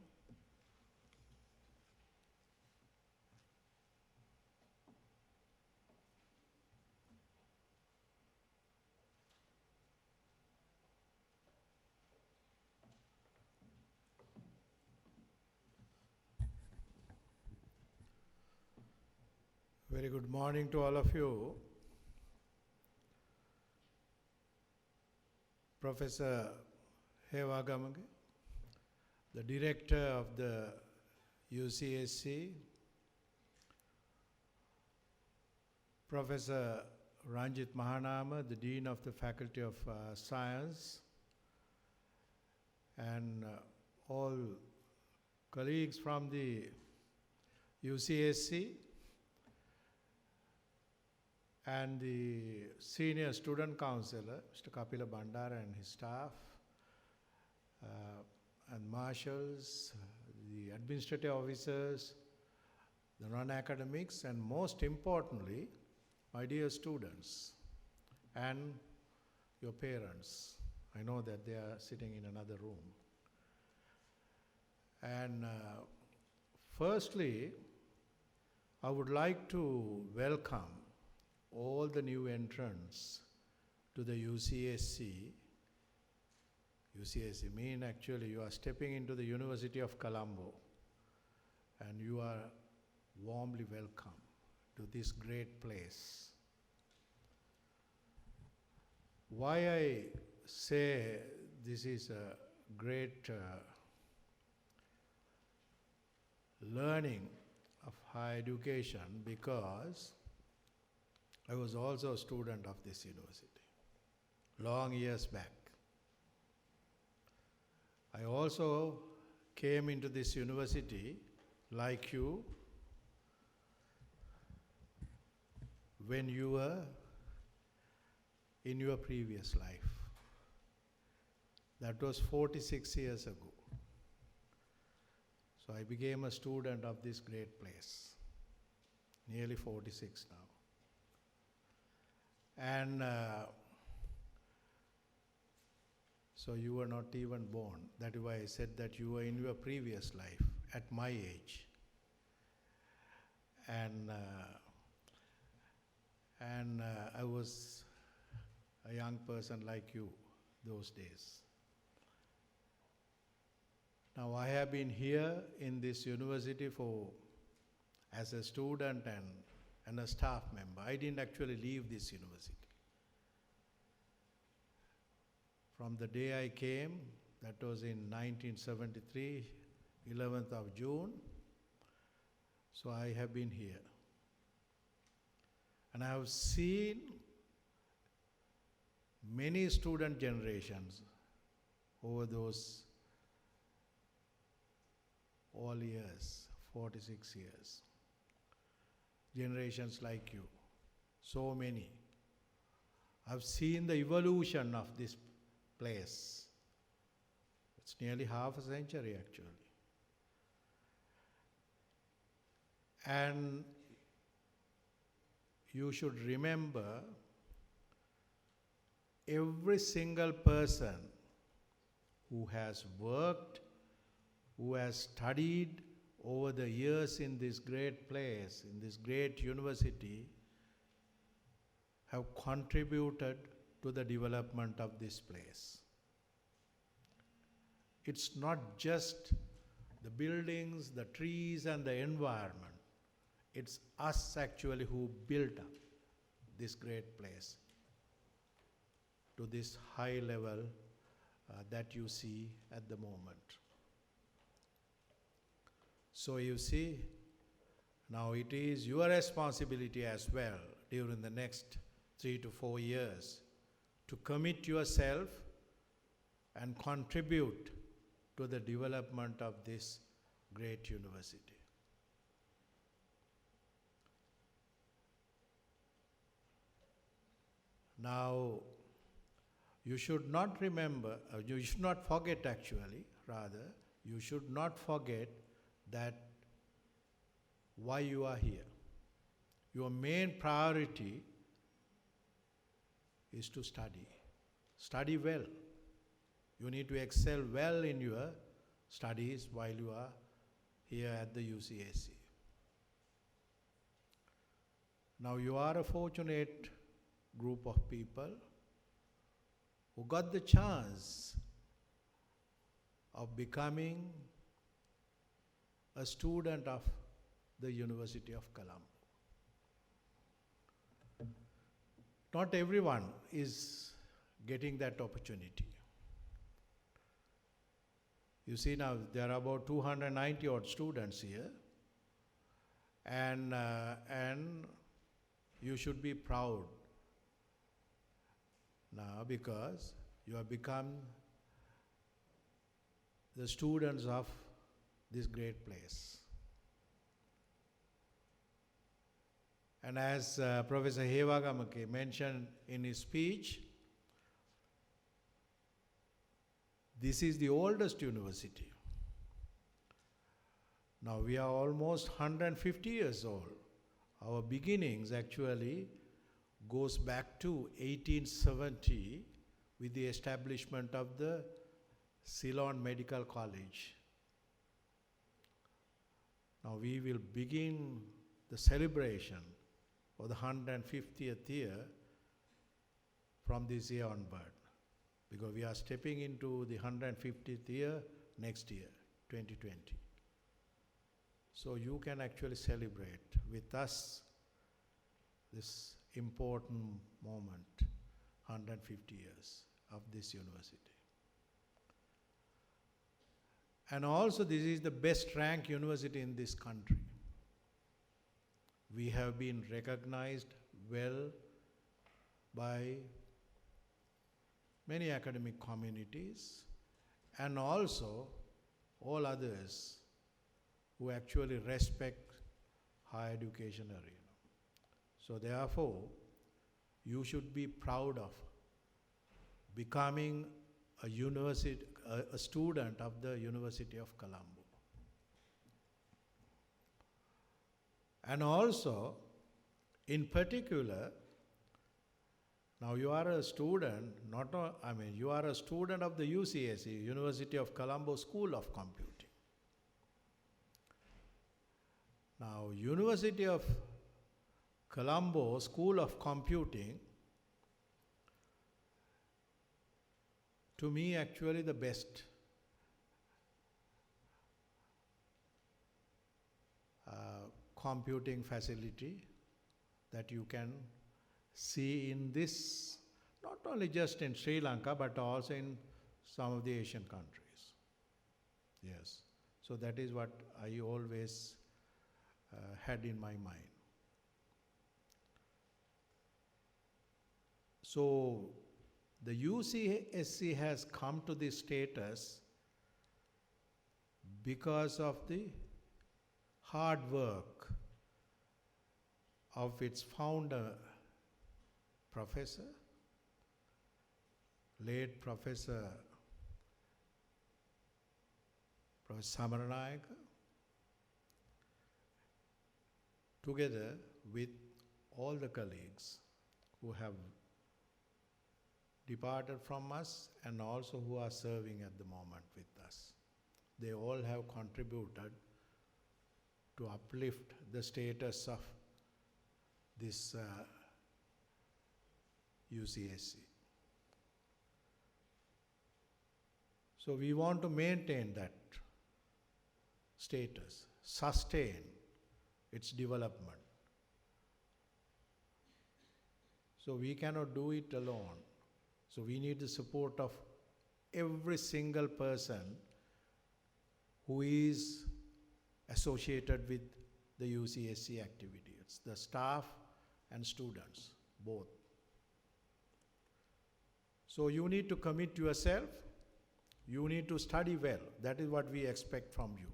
S7: Very good morning to all of you. Professor Hewagamage, the director of the UCSC, Professor Ranjit Mahanama, the Dean of the Faculty of Science, and all colleagues from the UCSC, and the senior student counselor, Mr. Kapila Bandara and his staff, and marshals, the administrative officers, the non-academics, and most importantly, my dear students and your parents. I know that they are sitting in another room. And firstly, I would like to welcome all the new entrants to the UCSC. UCSC mean actually you are stepping into the University of Colombo, and you are warmly welcome to this great place. Why I say this is a great learning of higher education, because I was also a student of this university, long years back. I also came into this university, like you, when you were in your previous life. That was 46 years ago. So I became a student of this great place, nearly 46 now. And so you were not even born. That is why I said that you were in your previous life at my age. And I was a young person like you those days. Now I have been here in this university as a student and a staff member. I didn't actually leave this university. From the day I came, that was in 1973, 11th of June, so I have been here. And I have seen many student generations over those all years, 46 years. Generations like you, so many. I've seen the evolution of this place. It's nearly half a century actually. And you should remember every single person who has worked, who has studied over the years in this great place, in this great university, have contributed to the development of this place. It's not just the buildings, the trees, and the environment. It's us actually who built up this great place to this high level that you see at the moment. So you see, now it is your responsibility as well during the next 3 to 4 years to commit yourself and contribute to the development of this great university. Now, you should not remember, you should not forget actually, you should not forget that why you are here. your main priority is to study. Study well. You need to excel well in your studies while you are here at the UCSC. Now you are a fortunate group of people who got the chance of becoming a student of the University of Colombo. Not everyone is getting that opportunity. You see now there are about 290 odd students here, and you should be proud now because you have become the students of this great place. And as Professor Hewagamake mentioned in his speech, this is the oldest university. Now we are almost 150 years old. Our beginnings actually goes back to 1870 with the establishment of the Ceylon Medical College. Now we will begin the celebration of the 150th year from this year onward, because we are stepping into the 150th year next year, 2020. So you can actually celebrate with us this important moment, 150 years of this university. And also this is the best ranked university in this country. We have been recognized well by many academic communities and also all others who actually respect higher education arena. So therefore, you should be proud of becoming a student of the University of Colombo. And also, in particular, now you are a student, you are a student of the UCSC, University of Colombo School of Computing. Now, University of Colombo School of Computing, to me actually the best computing facility that you can see in this, not only just in Sri Lanka, but also in some of the Asian countries. Yes, so that is what I always had in my mind. So the UCSC has come to this status because of the hard work of its founder, Professor, late Professor Samaranayaka, together with all the colleagues who have departed from us and also who are serving at the moment with us. They all have contributed to uplift the status of this UCSC. So we want to maintain that status, sustain its development. So we cannot do it alone. So we need the support of every single person who is associated with the UCSC activity. It's the staff and students, both. So you need to commit yourself. You need to study well. That is what we expect from you.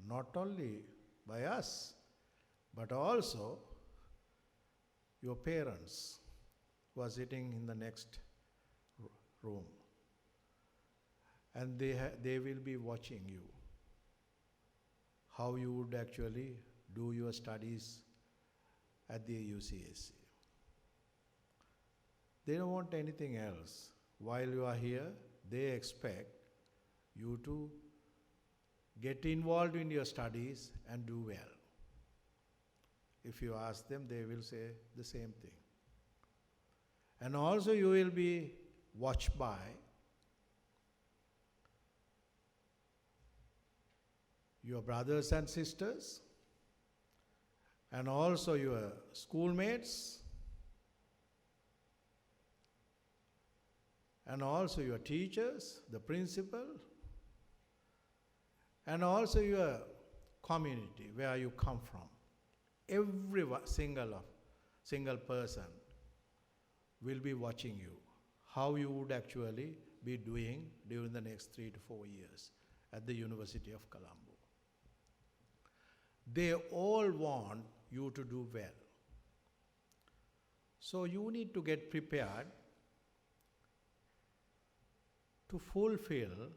S7: Not only by us, but also your parents who are sitting in the next room. And they will be watching you, how you would actually do your studies at the UCSC. They don't want anything else. While you are here, they expect you to get involved in your studies and do well. If you ask them, they will say the same thing. And also you will be watched by your brothers and sisters, and also your schoolmates, and also your teachers, the principal, and also your community where you come from. Every single person will be watching you, how you would actually be doing during the next 3 to 4 years at the University of Colombo. They all want you to do well. So you need to get prepared to fulfill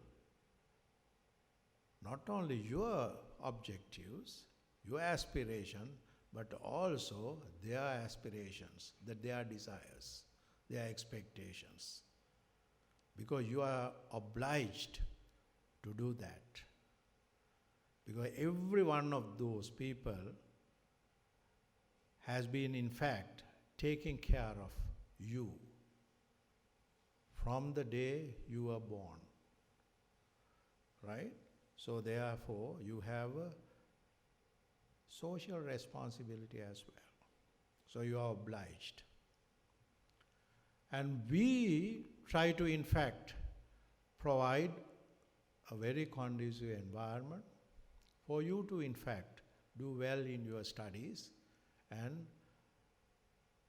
S7: not only your objectives, your aspiration, but also their aspirations, their desires, their expectations. Because you are obliged to do that. Because every one of those people has been, in fact, taking care of you from the day you were born. Right? So therefore, you have a social responsibility as well. So you are obliged. And we try to, in fact, provide a very conducive environment for you to, in fact, do well in your studies and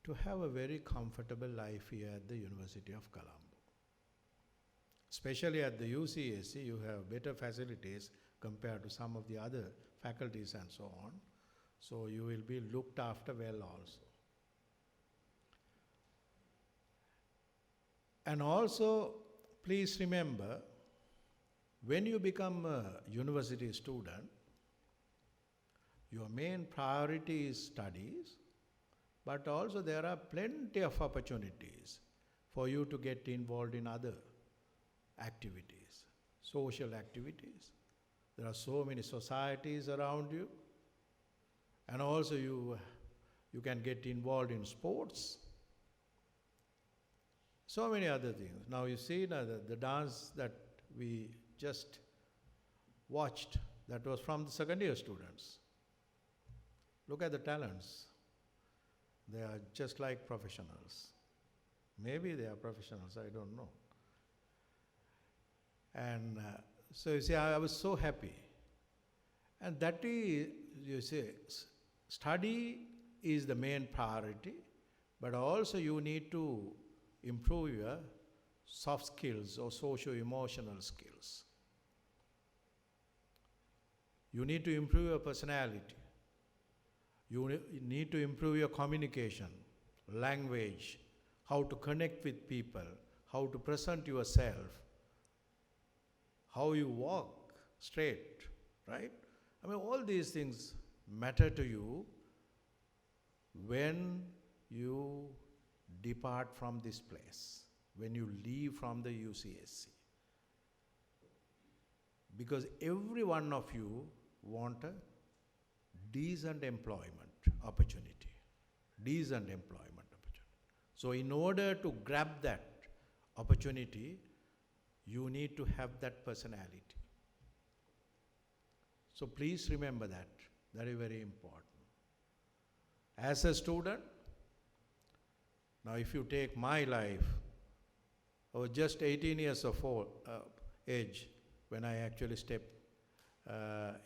S7: to have a very comfortable life here at the University of Colombo. Especially at the UCSC, you have better facilities compared to some of the other faculties and so on. So you will be looked after well also. And also, please remember, when you become a university student, your main priority is studies, but also there are plenty of opportunities for you to get involved in other activities, social activities. There are so many societies around you, and also you can get involved in sports, so many other things. Now you see the dance that we just watched, that was from the second year students. Look at the talents. They are just like professionals. Maybe they are professionals, I don't know. And so you see, I was so happy. And that is, you see, study is the main priority, but also you need to improve your soft skills or socio-emotional skills. You need to improve your personality. You need to improve your communication, language, how to connect with people, how to present yourself, how you walk straight, right? I mean, all these things matter to you when you depart from this place, when you leave from the UCSC. Because every one of you want a decent employment opportunity, decent employment opportunity. So in order to grab that opportunity, you need to have that personality. So please remember that, very, very important. As a student, now if you take my life, I was just 18 years of age when I actually stepped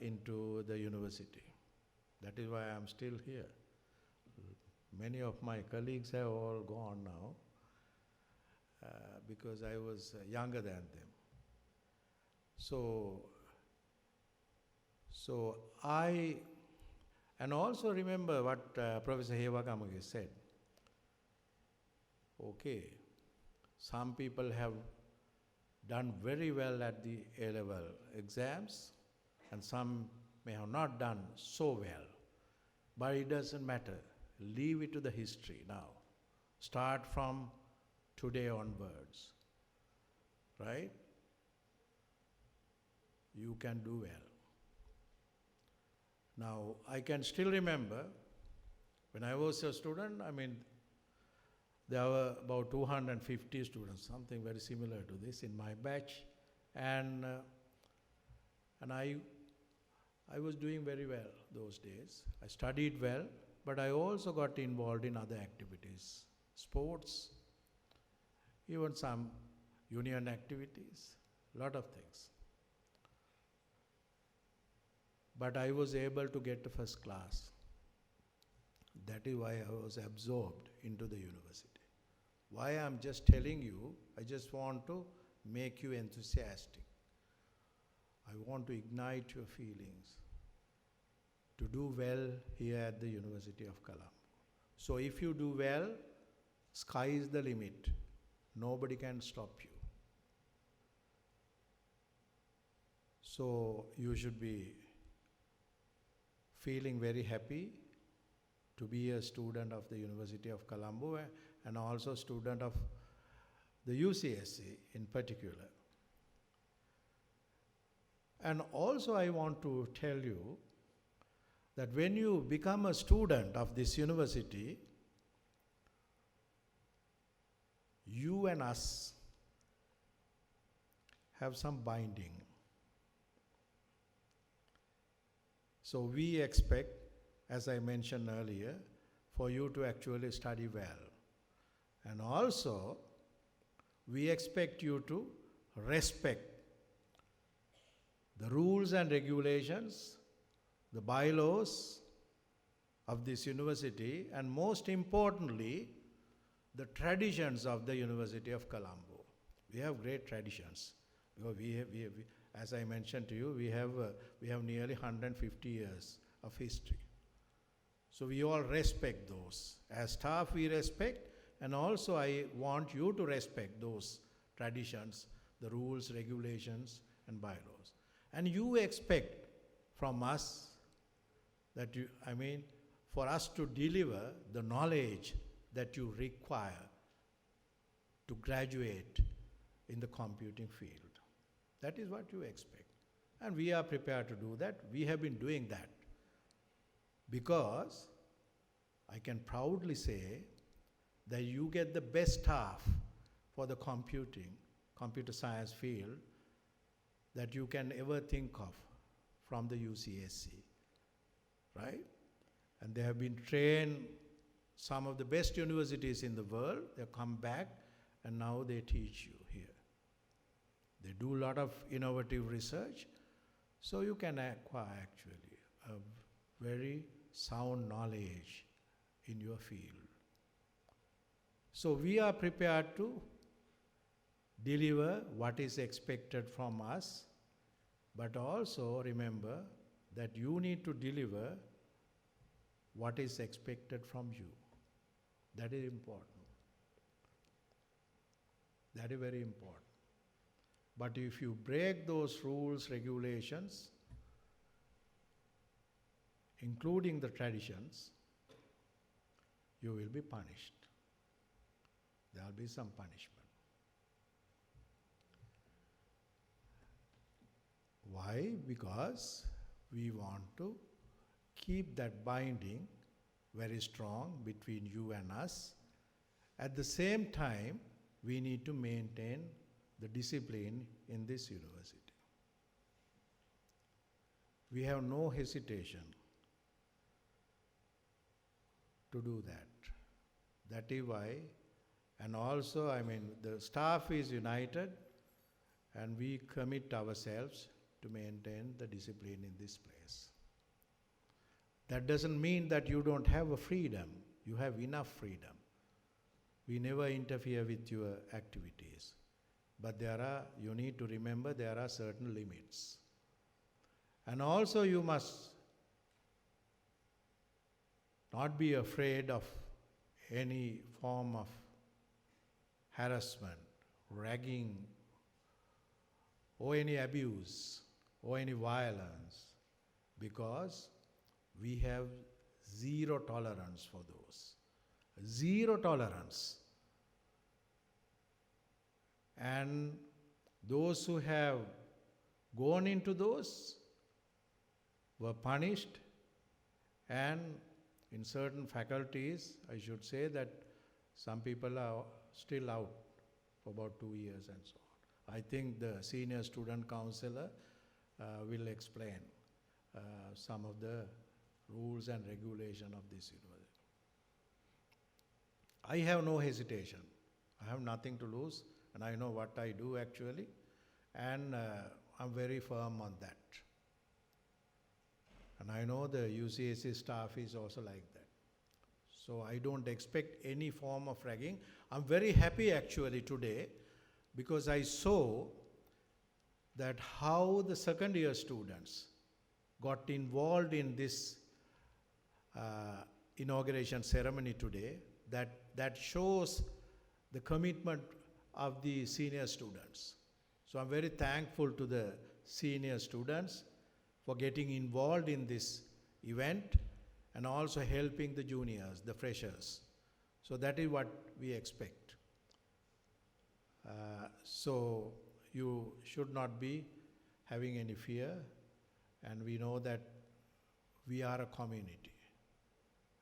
S7: into the university. That is why I'm still here. Many of my colleagues have all gone now because I was younger than them. So I, and also remember what Professor Hewagamage said. Okay, some people have done very well at the A-level exams, and some may have not done so well. But it doesn't matter. Leave it to the history now. Start from today onwards. Right? You can do well. Now, I can still remember when I was a student, there were about 250 students, something very similar to this in my batch. And I was doing very well those days. I studied well, but I also got involved in other activities, sports, even some union activities, lot of things. But I was able to get to first class. That is why I was absorbed into the university. Why I'm just telling you, I just want to make you enthusiastic. I want to ignite your feelings to do well here at the University of Colombo. So if you do well, sky is the limit. Nobody can stop you. So you should be feeling very happy to be a student of the University of Colombo and also student of the UCSC in particular. And also I want to tell you that when you become a student of this university, you and us have some binding. So we expect, as I mentioned earlier, for you to actually study well. And also, we expect you to respect the rules and regulations, the bylaws of this university, and most importantly, the traditions of the University of Colombo. We have great traditions. Because as I mentioned to you, we have nearly 150 years of history. So we all respect those. As staff, we respect, and also I want you to respect those traditions, the rules, regulations, and bylaws. And you expect from us that for us to deliver the knowledge that you require to graduate in the computing field. That is what you expect. And we are prepared to do that. We have been doing that. Because I can proudly say that you get the best staff for the computer science field that you can ever think of from the UCSC, right? And they have been trained some of the best universities in the world. They come back and now they teach you here. They do a lot of innovative research, so you can acquire actually a very sound knowledge in your field. So we are prepared to deliver what is expected from us, but also remember that you need to deliver what is expected from you. That is important. That is very important. But if you break those rules, regulations, including the traditions, you will be punished. There will be some punishment. Why? Because we want to keep that binding very strong between you and us. At the same time, we need to maintain the discipline in this university. We have no hesitation to do that. That is why, and also, the staff is united and we commit ourselves to maintain the discipline in this place. That doesn't mean that you don't have a freedom. You have enough freedom. We never interfere with your activities. But you need to remember there are certain limits. And also you must not be afraid of any form of harassment, ragging, or any abuse, or any violence, because we have zero tolerance for those. Zero tolerance. And those who have gone into those were punished, and in certain faculties, I should say that some people are still out for about 2 years and so on. I think the senior student counselor will explain some of the rules and regulation of this university. I have no hesitation. I have nothing to lose, and I know what I do actually, and I'm very firm on that. And I know the UCSC staff is also like that. So I don't expect any form of ragging. I'm very happy actually today because I saw that how the second year students got involved in this inauguration ceremony today. That shows the commitment of the senior students. So I'm very thankful to the senior students for getting involved in this event and also helping the juniors, the freshers. So that is what we expect. So you should not be having any fear, and we know that we are a community.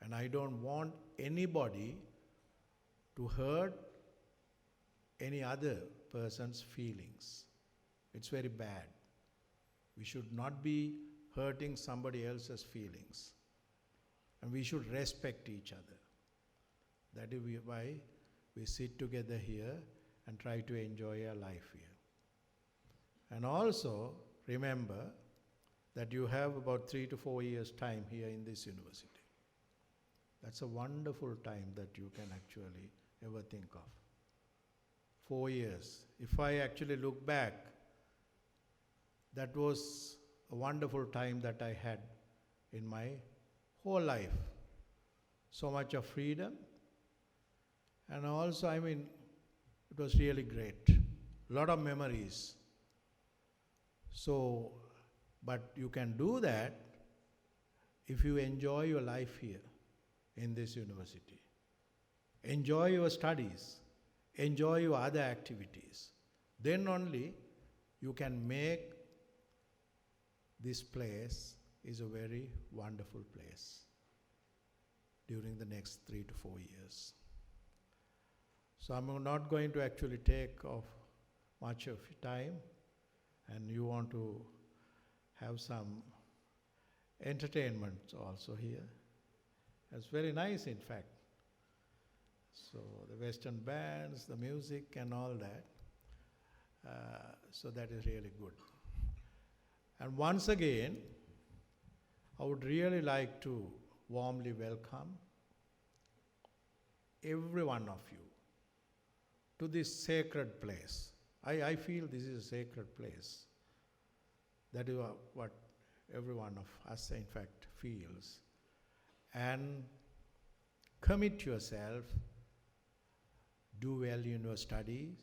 S7: And I don't want anybody to hurt any other person's feelings. It's very bad. We should not be hurting somebody else's feelings. And we should respect each other. That is why we sit together here and try to enjoy our life here. And also remember that you have about 3 to 4 years time here in this university. That's a wonderful time that you can actually ever think of. 4 years. If I actually look back, that was a wonderful time that I had in my whole life. So much of freedom. And also, it was really great. A lot of memories. So, but you can do that if you enjoy your life here in this university. Enjoy your studies. Enjoy your other activities. Then only you can make this place is a very wonderful place during the next 3 to 4 years. So I'm not going to actually take off much of your time, and you want to have some entertainment also here. It's very nice, in fact. So the Western bands, the music and all that. So that is really good. And once again, I would really like to warmly welcome every one of you to this sacred place. I feel this is a sacred place. That is what every one of us, in fact, feels. And commit yourself, do well in your studies,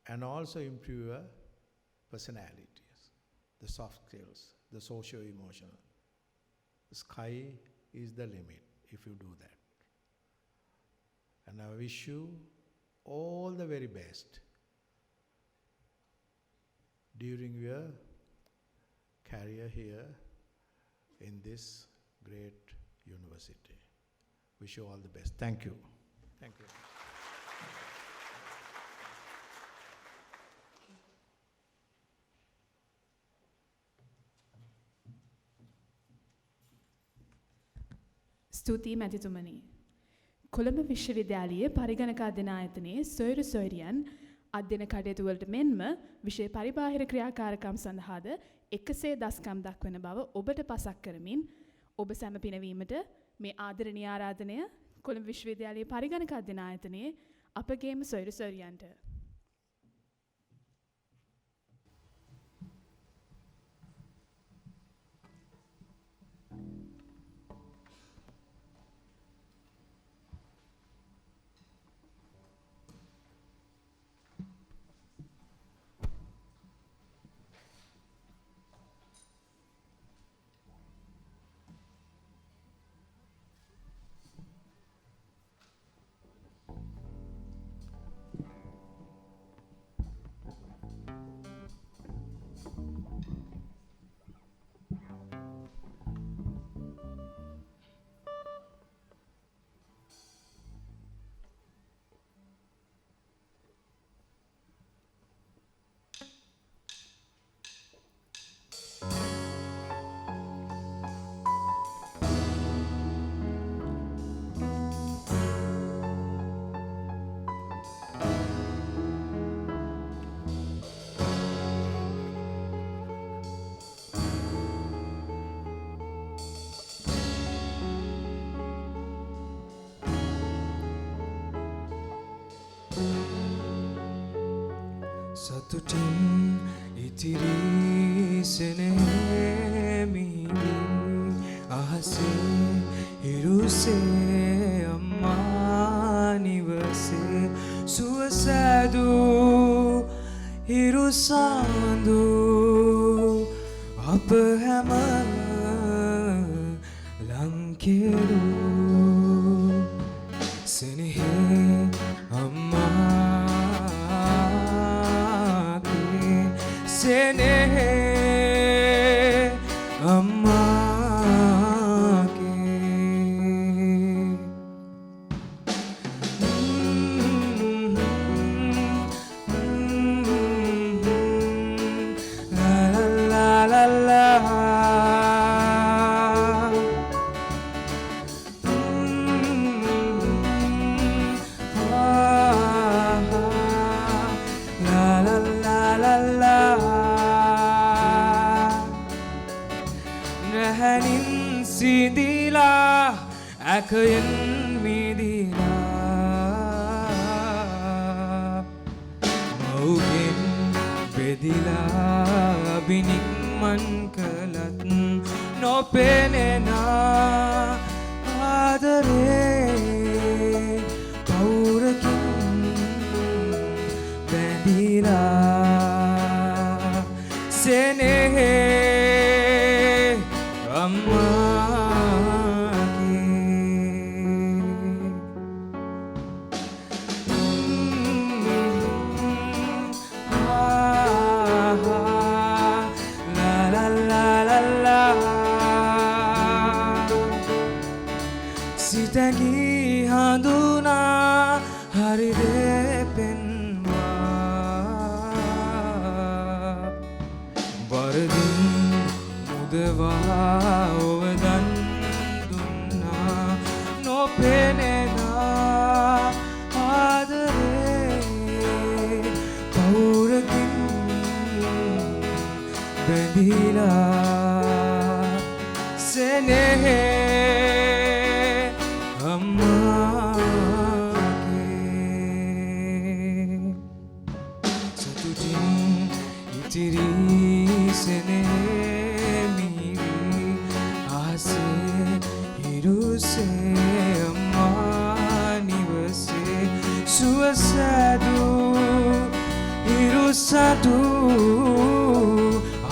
S7: and also improve your personalities, the soft skills, the socio-emotional. The sky is the limit if you do that. And I wish you all the very best during your career here in this great university. Wish you all the best. Thank you. Thank you.
S4: ස්තුතියි මැතිතුමනි. කොළඹ විශ්වවිද්‍යාලයේ පරිගණක අධ්‍යනායතනයේ සොයුරු සොයුරියන් අධ්‍යයන කටයුතු වලට මෙන්ම විෂය පරිබාහිර ක්‍රියාකාරකම් සඳහාද 100 දස්කම් දක්වන බව ඔබට පසක් කරමින් ඔබ සැම පිනවීමට මේ ආදරණීය ආරාධනය කොළඹ විශ්වවිද්‍යාලයේ පරිගණක අධ්‍යනායතනයේ අපගේම සොයුරු සොයුරියන්ට.
S8: සතුටින් ඉතිරි සෙනෙමිවි අහසේ හිරුසේ අම්මා නිවසේ සුවසැදූ හිරුසාඳු අප හැම ලංකෙරු සෙනෙහේ අම්මාගේ සෙනෙහේ අම්මාගේ la la la නැහැනින් සිඳිලා ඇකයෙන් මිදිලා මව්ගෙන් බෙදිලා බිනික්මන් කළත් නොපෙනෙන ආදරේ පෞරකින් බැඳිලා සෙනෙහේ සිතැඟී හඳුනා හරිද පෙන්වා වරදින් මුදවා ඔවදන් දුන්නා නොපෙනෙන ආදරේ පෞරකින් බැඳිලා සෙනෙහේ අම්මාගේ සතුටින් ඉතිරි සෙනෙමිවි ආසේ හිරුසේ අම්මා නිවසේ සුවසැදූ හිරුසතු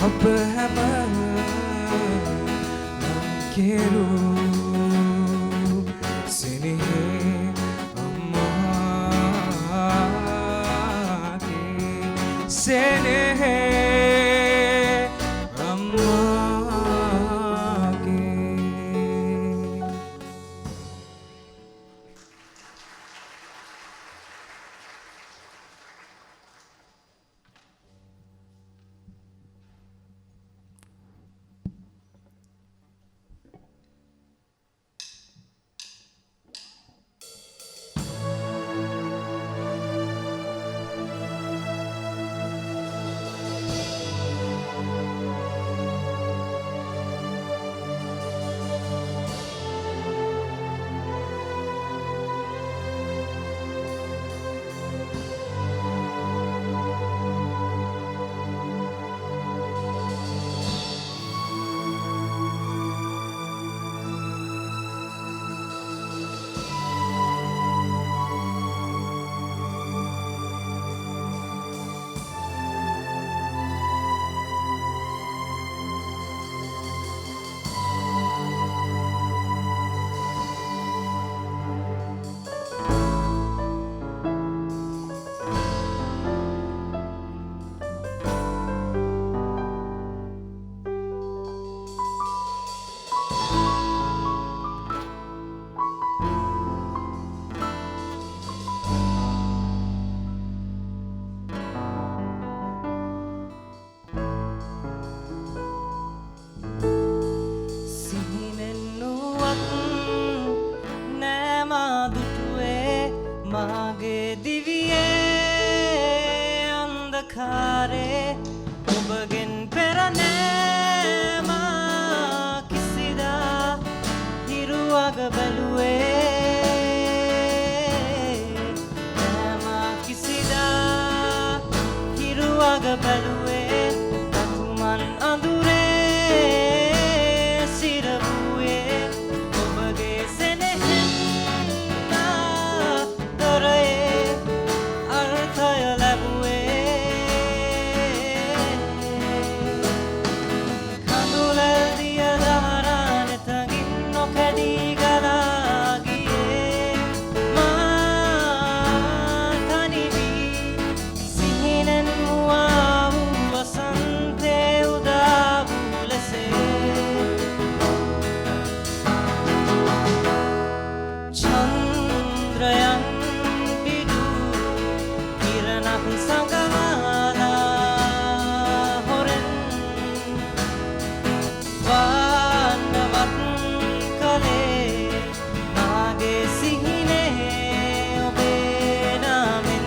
S8: අප හැම ලංකෙරු සෙනෙහේ අම්මාගේ සෙනෙහේ අම්මාගේ මාගේ දිවියේ අන්ධකාරේ ඔබගෙන් පෙර නෑම කිසිදා හිරුවග බැලුවේ නෑම බැලුවේ රතුමන් අඳුරේ සිරවුවේ ඔබගේ සෙනෙහෙන් තරයේ අර්ථය ලැබුවේ කඳුලැල් දිය දහරා නෙතකින් නොකැඩී ගලා ගියේ මා තනි වී සිහිනෙන් මුවා වූ වසන්තේ උදා වූ ලෙසේ චන්ද්‍රයන් පිදු කිරණක් සඟවාලා හොරෙන් වන්නවත් කලේ මාගේ සිහිනේ ඔබේ නාමෙන්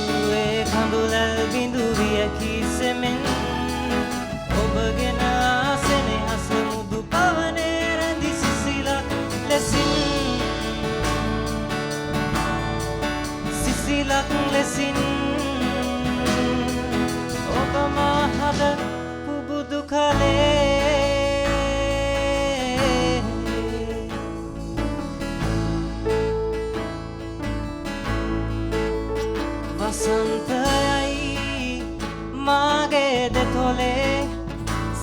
S8: උරුවේ කඳුලැල් බිඳු වියකි සෙමෙන් ඔබගෙන සෙනෙහස මුදු පවනේ රැඳි සිසිලක් ලෙසින් සිසිලක් ලෙසින් ඔබ මා හද පුබුදු කලේ වසන්තයයි මාගේ දෙතොලේ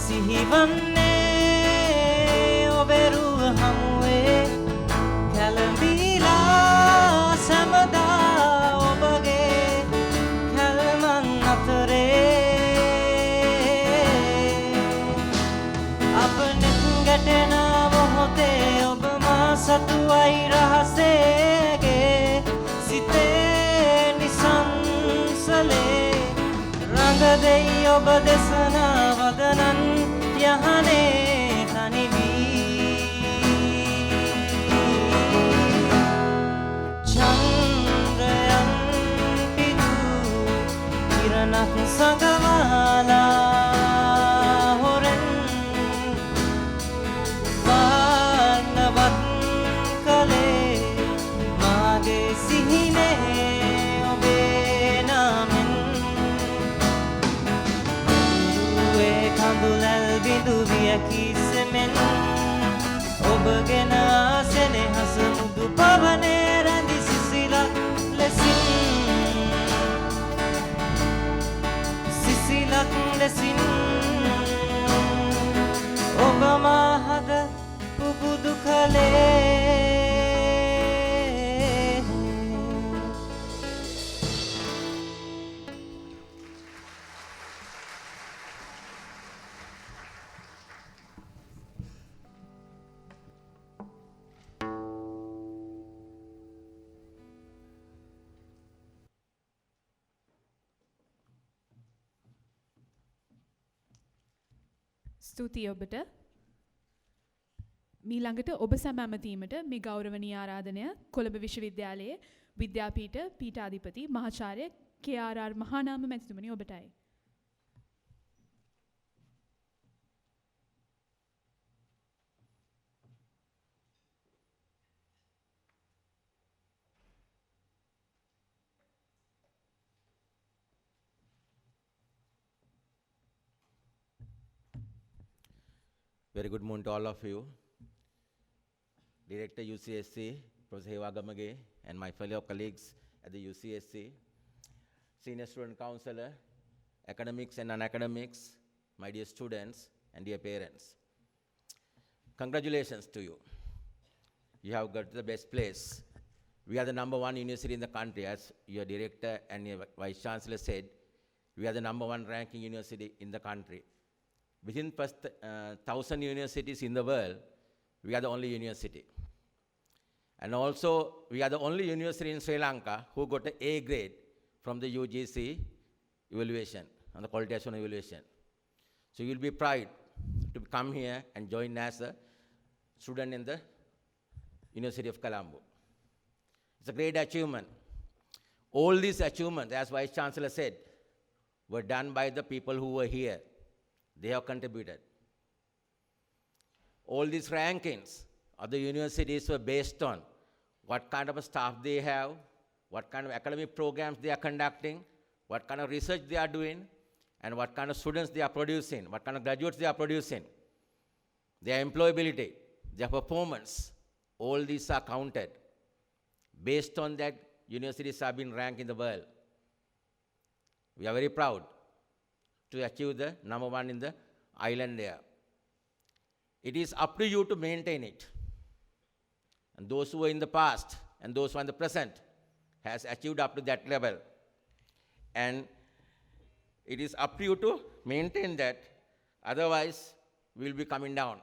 S8: සිහිවන්නේ ඔබේ රුව හමුවේ කැළඹිලා සැමදා ඔබගේ කැල්මන් අතරේ අප නෙත් ගැටෙන මොහොතේ ඔබ මා සතුවයි රහසේගේ සිතේ නිසංසලේ රඟ දෙයි ඔබ දෙසන වදනන් යහනේ තනි වී චන්ද්‍රයන් පිදු කිරණක් සඟවාලා හොරෙන් වන්නවත් කලේ මාගේ සිහිනේ ඔබේ නාමෙන් උරුවේ කඳුලැල් බිඳු වියකි සෙමෙන් ඔබගෙන සෙනෙහස මුදු පවනේ රැඳි සිසිලක් ලෙසින් සිසිලක් ලෙසින් ඔබ මා හද පුබුදු කලේ
S4: ස්තුතියි ඔබට. මීළඟට ඔබ සැම ඇමතීමට මේ ගෞරවනීය ආරාධනය කොළඹ විශ්වවිද්‍යාලයේ විද්‍යාපීඨ පීඨාධිපති මහාචාර්ය KRR Mahanama මැතිතුමනි ඔබටයි.
S9: Very good morning to all of you. Director UCSC, Professor Hewagamage, and my fellow colleagues at the UCSC, Senior Student Counselor, academics and non-academics, my dear students and dear parents. Congratulations to you. You have got the best place. We are the #1 university in the country, as your director and your vice chancellor said. We are the #1 ranking university in the country. Within first 1,000 universities in the world, we are the only university. And also, we are the only university in Sri Lanka who got an A grade from the UGC evaluation, on the quality assurance evaluation. So you will be proud to come here and join as a student in the University of Colombo. It's a great achievement. All these achievements, as Vice Chancellor said, were done by the people who were here. They have contributed. All these rankings of the universities were based on what kind of a staff they have, what kind of academic programs they are conducting, what kind of research they are doing, and what kind of students they are producing, what kind of graduates they are producing, their employability, their performance, all these are counted. Based on that, universities have been ranked in the world. We are very proud to achieve the number one in the island there. It is up to you to maintain it. And those who are in the past and those who are in the present has achieved up to that level. And it is up to you to maintain that, otherwise we will be coming down.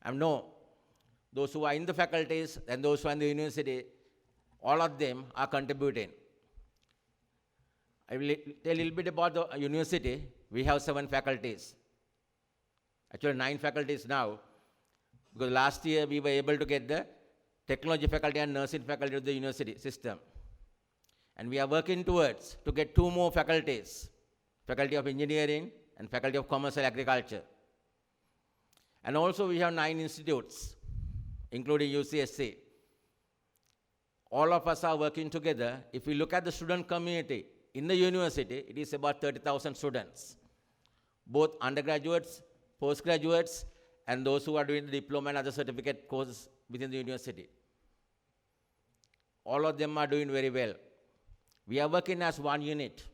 S9: And no, those who are in the faculties and those who are in the university, all of them are contributing. I will tell a little bit about the university. We have 7 faculties. Actually 9 faculties now, because last year we were able to get the technology faculty and nursing faculty of the university system. And we are working towards to get 2 more faculties, Faculty of Engineering and Faculty of Commerce and Agriculture. And also we have 9 institutes, including UCSC. All of us are working together. If we look at the student community in the university, it is about 30,000 students, both undergraduates, postgraduates, and those who are doing the diploma and other certificate courses within the university. All of them are doing very well. We are working as one unit.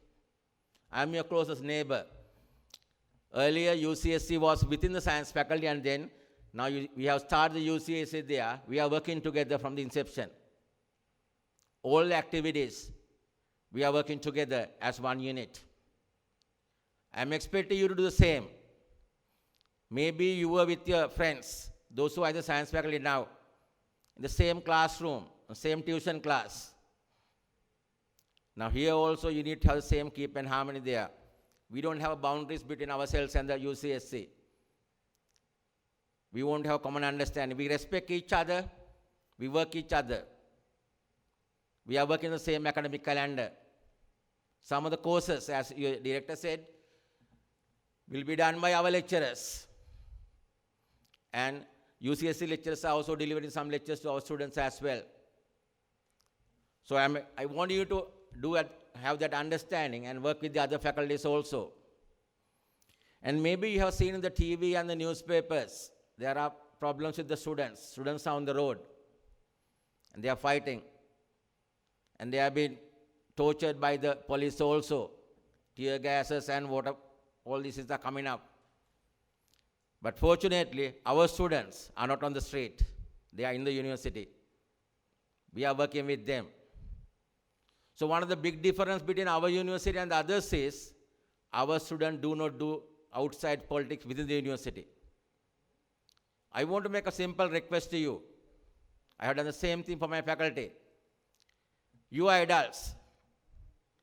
S9: I am your closest neighbor. Earlier, UCSC was within the science faculty, and then now we have started the UCSC there. We are working together from the inception. All the activities, we are working together as one unit. I am expecting you to do the same. Maybe you were with your friends, those who are in the science faculty now, in the same classroom, the same tuition class. Now here also you need to have the same keep and harmony there. We don't have boundaries between ourselves and the UCSC. We won't have common understanding. We respect each other. We work each other. We are working the same academic calendar. Some of the courses, as your director said, will be done by our lecturers. And UCSC lecturers are also delivering some lectures to our students as well. So I want you to have that understanding and work with the other faculties also. And maybe you have seen in the TV and the newspapers, there are problems with the students. Students are on the road, and they are fighting. And they have been tortured by the police also. Tear gases and water, all these are coming up. But fortunately, our students are not on the street. They are in the university. We are working with them. So one of the big difference between our university and the others is, our students do not do outside politics within the university. I want to make a simple request to you. I have done the same thing for my faculty. You are adults.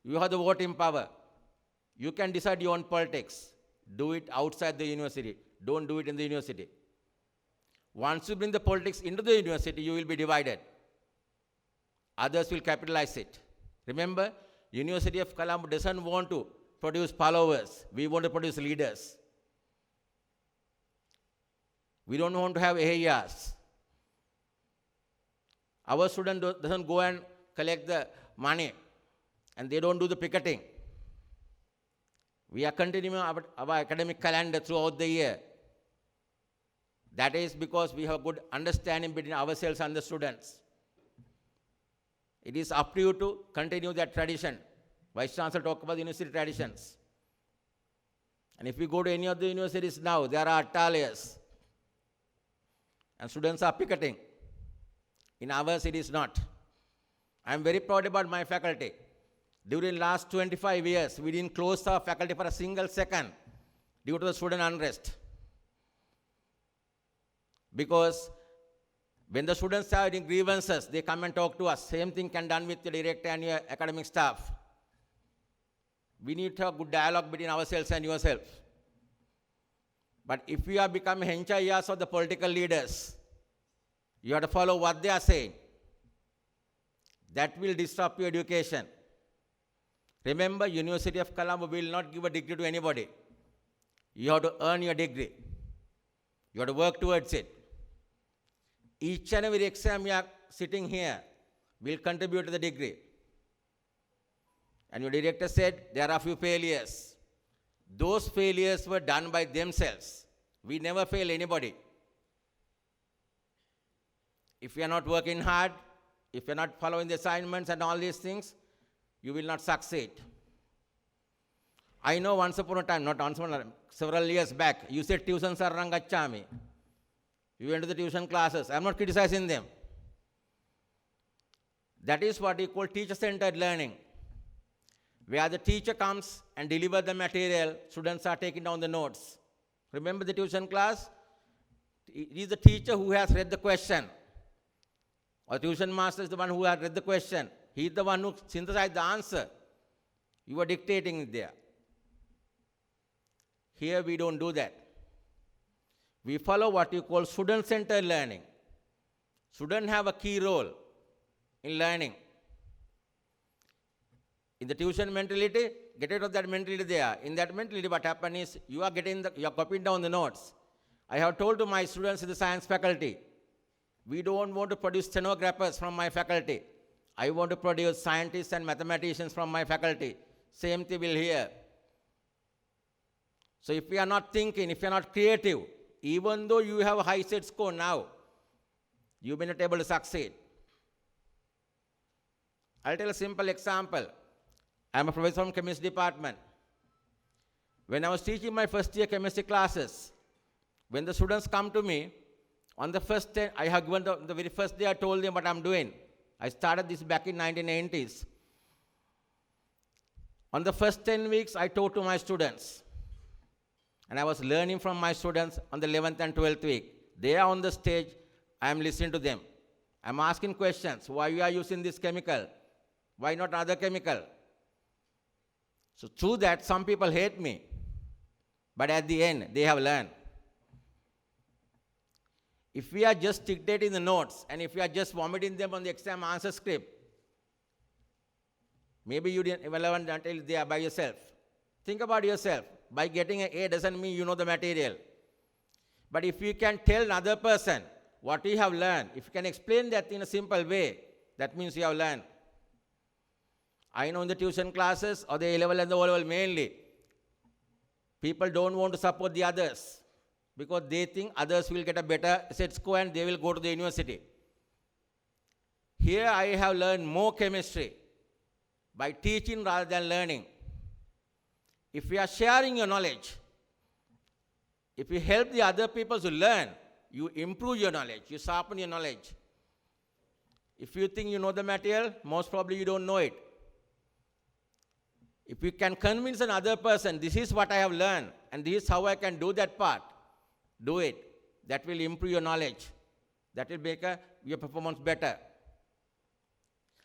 S9: You have the voting power. You can decide your own politics. Do it outside the university. Don't do it in the university. Once you bring the politics into the university, you will be divided. Others will capitalize it. Remember, University of Colombo doesn't want to produce followers. We want to produce leaders. We don't want to have AIRs. Our student doesn't go and collect the money, and they don't do the picketing. We are continuing our academic calendar throughout the year. That is because we have good understanding between ourselves and the students. It is up to you to continue that tradition. Vice Chancellor talked about the university traditions. And if we go to any of the universities now, there are attaliers. And students are picketing. In ours, it is not. I am very proud about my faculty. During last 25 years, we didn't close our faculty for a single second due to the student unrest. Because when the students are having grievances, they come and talk to us. Same thing can be done with the director and your academic staff. We need to have good dialogue between ourselves and yourself. But if we are becoming henchayas of the political leaders, you have to follow what they are saying. That will disrupt your education. Remember, University of Colombo will not give a degree to anybody. You have to earn your degree. You have to work towards it. Each and every exam you are sitting here will contribute to the degree. And your director said, there are a few failures. Those failures were done by themselves. We never fail anybody. If you are not working hard, if you are not following the assignments and all these things, you will not succeed. I know once upon a time, not once upon a time, several years back, you said tuition sarang gacchami. You went to the tuition classes. I am not criticizing them. That is what we call teacher-centered learning, where the teacher comes and delivers the material, students are taking down the notes. Remember the tuition class? It is the teacher who has read the question, or tuition master is the one who has read the question. He is the one who synthesized the answer. You are dictating it there. Here we don't do that. We follow what you call student-centered learning. Students have a key role in learning. In the tuition mentality, get rid of that mentality there. In that mentality, what happens is you are copying down the notes. I have told to my students in the science faculty, we don't want to produce stenographers from my faculty. I want to produce scientists and mathematicians from my faculty. Same thing will here. So if we are not thinking, if you are not creative, even though you have a high set score now, you may not able to succeed. I'll tell a simple example. I'm a professor from chemistry department. When I was teaching my first year chemistry classes, when the students come to me, on the first day, I have given the very first day I told them what I'm doing. I started this back in 1990s. On the first 10 weeks, I taught to my students. And I was learning from my students on the 11th and 12th week. They are on the stage, I am listening to them. I'm asking questions. Why you are using this chemical? Why not other chemical? So through that, some people hate me. But at the end, they have learned. If we are just dictating the notes, and if we are just vomiting them on the exam answer script, maybe you didn't relevant until they are by yourself. Think about yourself. By getting an A doesn't mean you know the material. But if you can tell another person what you have learned, if you can explain that in a simple way, that means you have learned. I know in the tuition classes or the A-level and the O-level mainly, people don't want to support the others because they think others will get a better set score and they will go to the university. Here I have learned more chemistry by teaching rather than learning. If we are sharing your knowledge, if you help the other people to learn, you improve your knowledge, you sharpen your knowledge. If you think you know the material, most probably you don't know it. If you can convince another person, this is what I have learned, and this is how I can do that part, do it. That will improve your knowledge. That will make your performance better.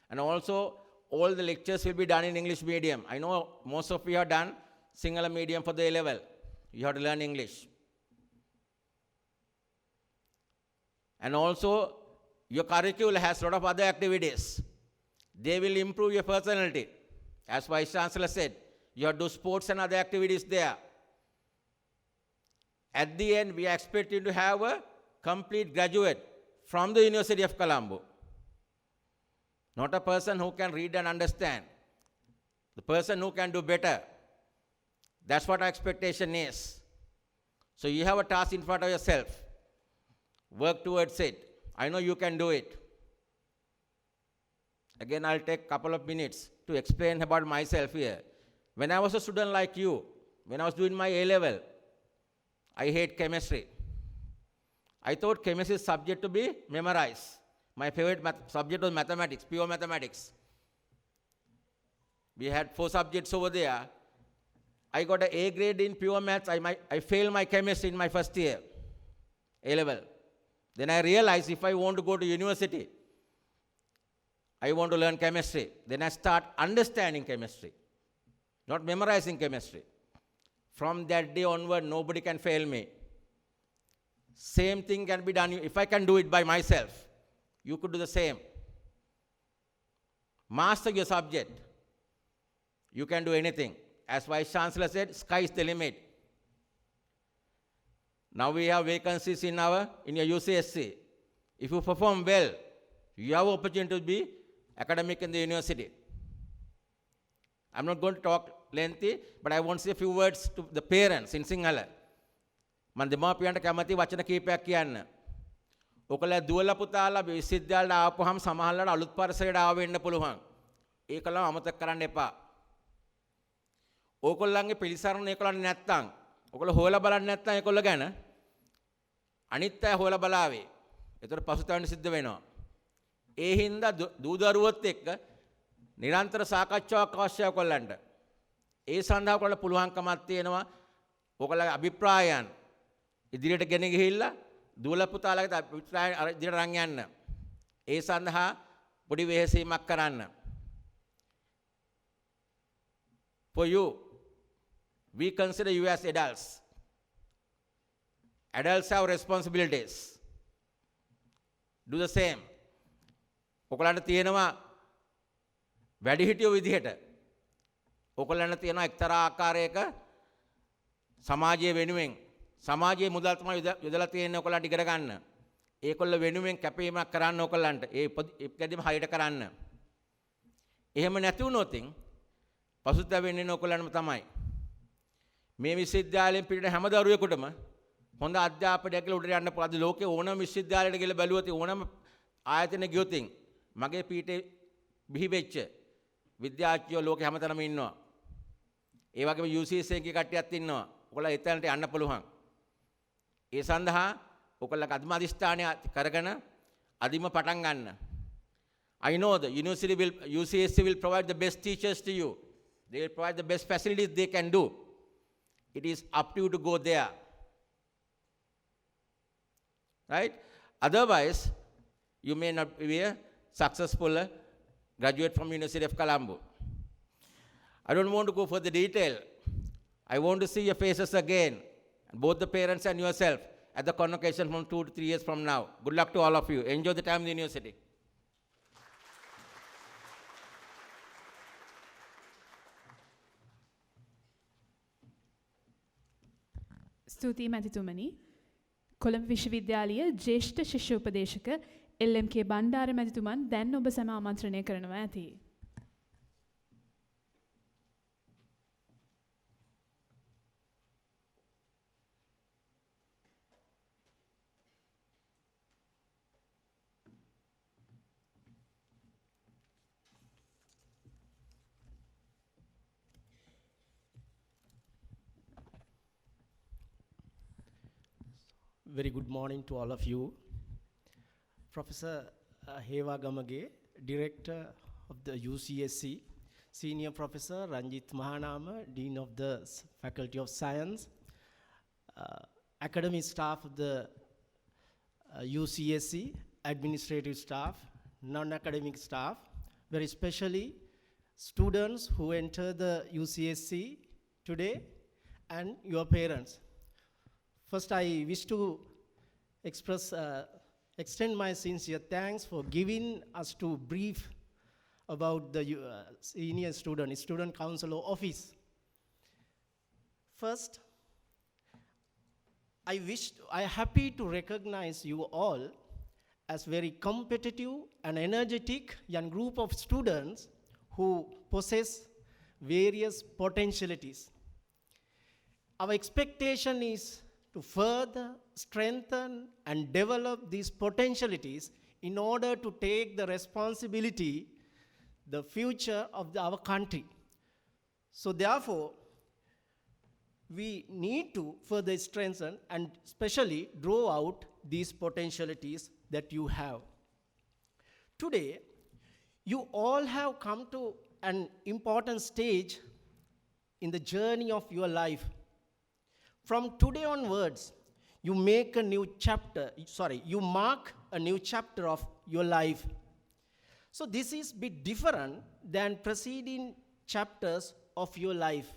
S9: And also, all the lectures will be done in English medium. I know most of you have done Sinhala medium for the A-level. You have to learn English. And also, your curriculum has a lot of other activities. They will improve your personality. As Vice Chancellor said, you have to do sports and other activities there. At the end, we are expecting to have a complete graduate from the University of Colombo. Not a person who can read and understand. The person who can do better. That's what our expectation is. So you have a task in front of yourself. Work towards it. I know you can do it. Again, I'll take a couple of minutes to explain about myself here. When I was a student like you, when I was doing my A-level, I hate chemistry. I thought chemistry is subject to be memorized. My favorite subject was mathematics, pure mathematics. We had 4 subjects over there. I got an A grade in pure maths. I failed my chemistry in my first year, A-level. Then I realized if I want to go to university, I want to learn chemistry. Then I start understanding chemistry, not memorizing chemistry. From that day onward, nobody can fail me. Same thing can be done. If I can do it by myself, you could do the same. Master your subject. You can do anything. As Vice Chancellor said, sky is the limit. Now we have vacancies in your UCSC. If you perform well, you have opportunity to be academic in the university. I'm not going to talk lengthy, but I want to say a few words to the parents in Sinhala. මම දෙමාපියන්ට කැමති වචන කීපයක් කියන්න. ඔකලා දුවලා පුතාලා විශ්වවිද්‍යාලයට ආපුවහම සමහරවල්ලාට අලුත් පරිසරයට ආව වෙන්න පුළුවන්. ඒකලම අමතක කරන්න එපා. ඕගොල්ලන්ගේ පිළිසරණ ඒගොල්ලන් නැත්තම්, ඔයගොල්ලෝ හොයලා බලන්නේ නැත්තම් ඒගොල්ලෝ ගැන අනිත් අය හොයලා බලාවේ. ඒතර පසුතැවෙන්න සිද්ධ වෙනවා. ඒ හින්දා දූ දරුවොත් එක්ක නිරන්තර සාකච්ඡාවක් අවශ්‍යයි ඔයගොල්ලන්ට. ඒ සඳහා ඔයගොල්ලන්ට පුළුවන්කමක් තියෙනවා. ඔයගොල්ලන්ගේ අභිප්‍රායයන් ඉදිරියට ගෙන ගිහිල්ලා දුවල පුතාලාගේ අභිප්‍රායන් ඉදිරියට අරන් යන්න. ඒ සඳහා පොඩි වෙහෙසීමක් කරන්න. For you, we consider you as adults. Adults have responsibilities. Do the same. ඔයගොල්ලන්ට තියෙනවා වැඩිහිටියෝ විදිහට. ඔයගොල්ලන්ට තියෙනවා එක්තරා ආකාරයක සමාජයේ වෙනුවෙන් සමාජයේ මුදල් තමයි යොදලා තියෙන්නේ ඔයගොල්ලන්ට ඉගෙන ගන්න. ඒකොල්ල වෙනුවෙන් කැපීමක් කරන්න ඔයගොල්ලන්ට. ඒ ඉපදීම හරියට කරන්න. එහෙම නැති වුණොත් පසුතැවෙන්නේ ඔයගොල්ලන්ම තමයි. මේ විශ්වවිද්‍යාලයෙන් පිටට හැම දරුවෙකුටම හොඳ අධ්‍යාපනයක් කියලා උඩට යන්න පුළුවන්. අද ලෝකේ ඕනම විශ්වවිද්‍යාලයකට ගිහලා බැලුවොත් ඕනම ආයතන ගියොත් මගේ පීඨේ බිහි වෙච්ච විද්‍යාඥයෝ ලෝකේ හැමතැනම ඉන්නවා. ඒ වගේම UCS එකේ කට්ටියත් ඉන්නවා. ඔයගොල්ලෝ එතනට යන්න පුළුවන්. ඒ සඳහා ඔයගොල්ලෝ අදිම අධිෂ්ඨානය කරගෙන අදිම පටන් ගන්න. I know the UCSC will provide the best teachers to you. They will provide the best facilities they can do. It is up to you to go there. Right? Otherwise, you may not be a successful graduate from University of Colombo. I don't want to go for the detail. I want to see your faces again, both the parents and yourself, at the convocation from 2 to 3 years from now. Good luck to all of you. Enjoy the time in the university.
S4: ස්තුතියි මැතිතුමනි. කොළඹ විශ්වවිද්‍යාලීය ජ්‍යෙෂ්ඨ ශිෂ්‍ය උපදේශක එල්.එම්.කේ බණ්ඩාර මැතිතුමන් දැන් ඔබ සැම ආමන්ත්‍රණය කරනවා ඇති.
S10: Very good morning to all of you. Professor Hewa Gamage, Director of the UCSC, Senior Professor Ranjit Mahanama, Dean of the Faculty of Science, academic staff of the UCSC, administrative staff, non-academic staff, very especially students who enter the UCSC today, and your parents. First, I wish to extend my sincere thanks for giving us to brief about the senior student council office. First, I am happy to recognize you all as very competitive and energetic young group of students who possess various potentialities. Our expectation is to further strengthen and develop these potentialities in order to take the responsibility, the future of our country. So therefore, we need to further strengthen and especially draw out these potentialities that you have. Today, you all have come to an important stage in the journey of your life. From today onwards, you mark a new chapter of your life. So this is a bit different than preceding chapters of your life.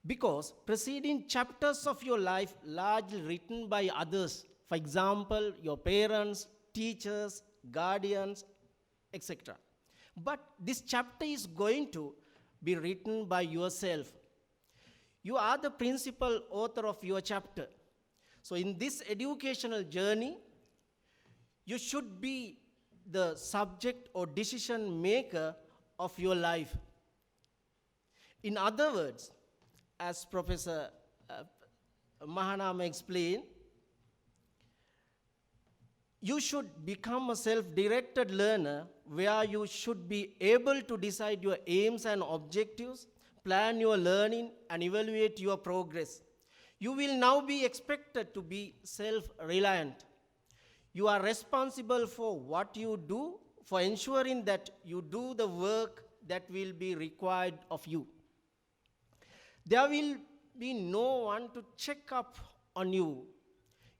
S10: Because preceding chapters of your life largely written by others, for example, your parents, teachers, guardians, etc. But this chapter is going to be written by yourself. You are the principal author of your chapter. So in this educational journey, you should be the subject or decision maker of your life. In other words, as Professor Mahanama explained, you should become a self-directed learner where you should be able to decide your aims and objectives, plan your learning, and evaluate your progress. You will now be expected to be self-reliant. You are responsible for what you do, for ensuring that you do the work that will be required of you. There will be no one to check up on you.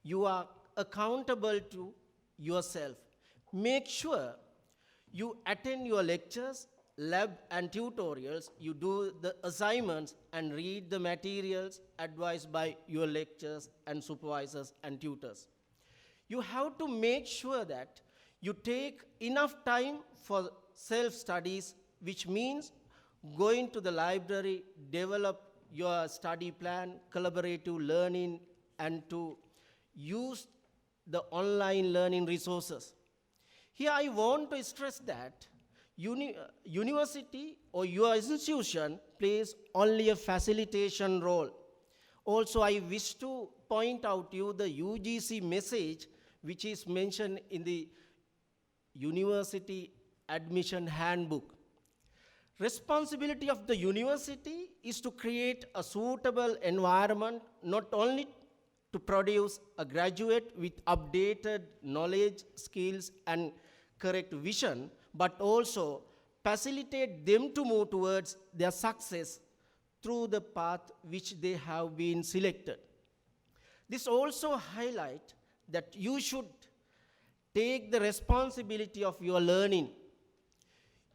S10: You are accountable to yourself. Make sure you attend your lectures, lab and tutorials, you do the assignments and read the materials advised by your lecturers and supervisors and tutors. You have to make sure that you take enough time for self-studies, which means going to the library, develop your study plan, collaborative learning, and to use the online learning resources. Here I want to stress that university or your institution plays only a facilitation role. Also, I wish to point out you the UGC message which is mentioned in the University Admission Handbook. Responsibility of the university is to create a suitable environment not only to produce a graduate with updated knowledge, skills, and correct vision, but also facilitate them to move towards their success through the path which they have been selected. This also highlights that you should take the responsibility of your learning.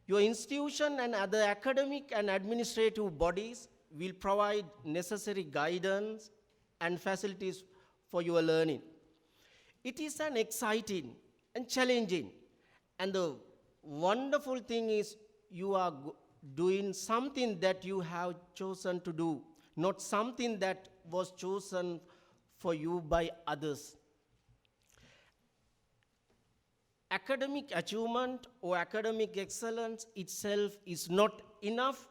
S10: Your institution and other academic and administrative bodies will provide necessary guidance and facilities for your learning. It is an exciting and challenging, and the wonderful thing is you are doing something that you have chosen to do, not something that was chosen for you by others. Academic achievement or academic excellence itself is not enough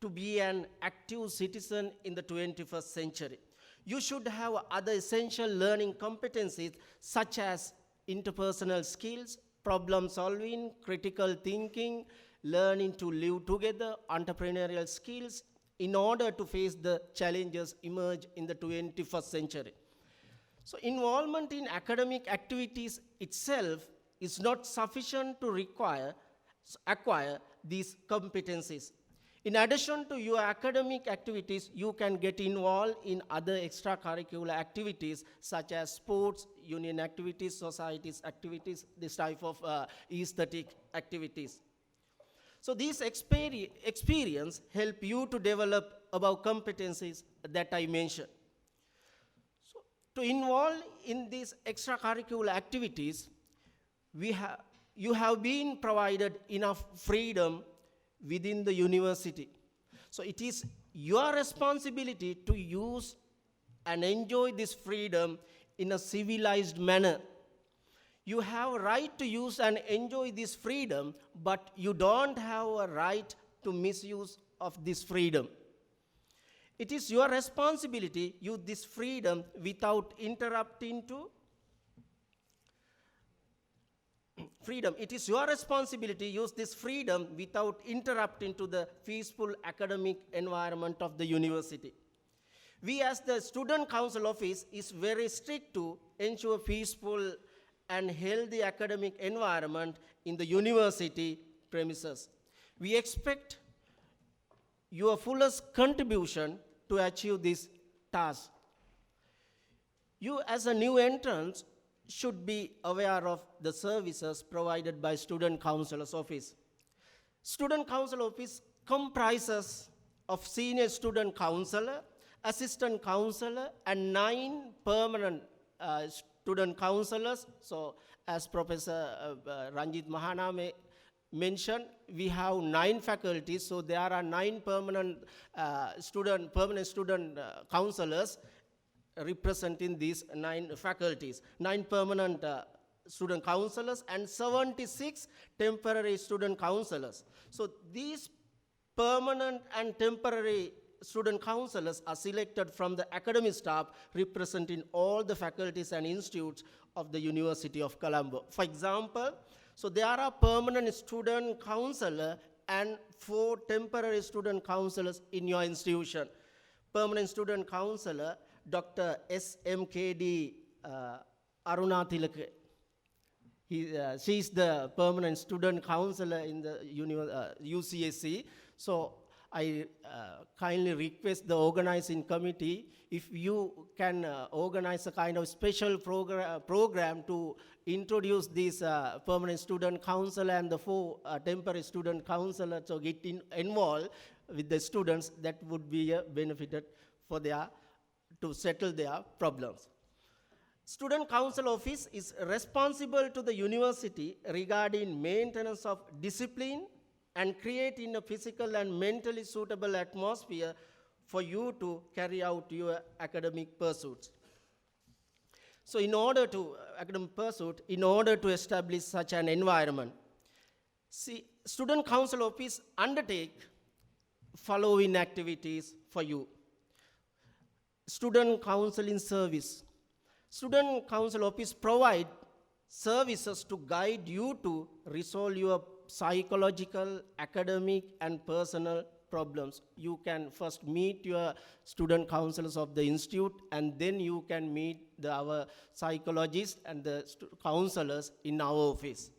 S10: to be an active citizen in the 21st century. You should have other essential learning competencies such as interpersonal skills, problem solving, critical thinking, learning to live together, entrepreneurial skills in order to face the challenges emerge in the 21st century. So involvement in academic activities itself is not sufficient to acquire these competencies. In addition to your academic activities, you can get involved in other extracurricular activities such as sports, union activities, societies activities, this type of aesthetic activities. So these experience help you to develop above competencies that I mentioned. So to involve in these extracurricular activities, you have been provided enough freedom within the university. So it is your responsibility to use and enjoy this freedom in a civilized manner. You have a right to use and enjoy this freedom, but you don't have a right to misuse of this freedom. It is your responsibility to use this freedom without interrupting to freedom. It is your responsibility to use this freedom without interrupting to the peaceful academic environment of the university. We as the Student Council Office is very strict to ensure peaceful and healthy academic environment in the university premises. We expect your fullest contribution to achieve this task. You as a new entrant should be aware of the services provided by Student Council's Office. Student Council Office comprises of senior student counselor, assistant counselor, and 9 permanent student counselors. So as Professor Ranjit Mahaname mentioned, we have 9 faculties, so there are 9 permanent student counselors representing these 9 faculties, 9 permanent student counselors and 76 temporary student counselors. So these Permanent and temporary student counselors are selected from the academic staff representing all the faculties and institutes of the University of Colombo. For example, so there are permanent student counselor and 4 temporary student counselors in your institution. Permanent student counselor, Dr. SMKD Aruna Tilake. She is the permanent student counselor in the UCSC. So I kindly request the organizing committee if you can organize a kind of special program to introduce this permanent student counselor and the 4 temporary student counselors to get involved with the students. That would be a benefit for to settle their problems. Student Council Office is responsible to the university regarding maintenance of discipline and creating a physical and mentally suitable atmosphere for you to carry out your academic pursuits. So in order to establish such an environment, Student Council Office undertake following activities for you. Student Counseling Service. Student Council Office provide services to guide you to resolve your psychological, academic, and personal problems. You can first meet your student counselors of the institute, and then you can meet our psychologists and the counselors in our office.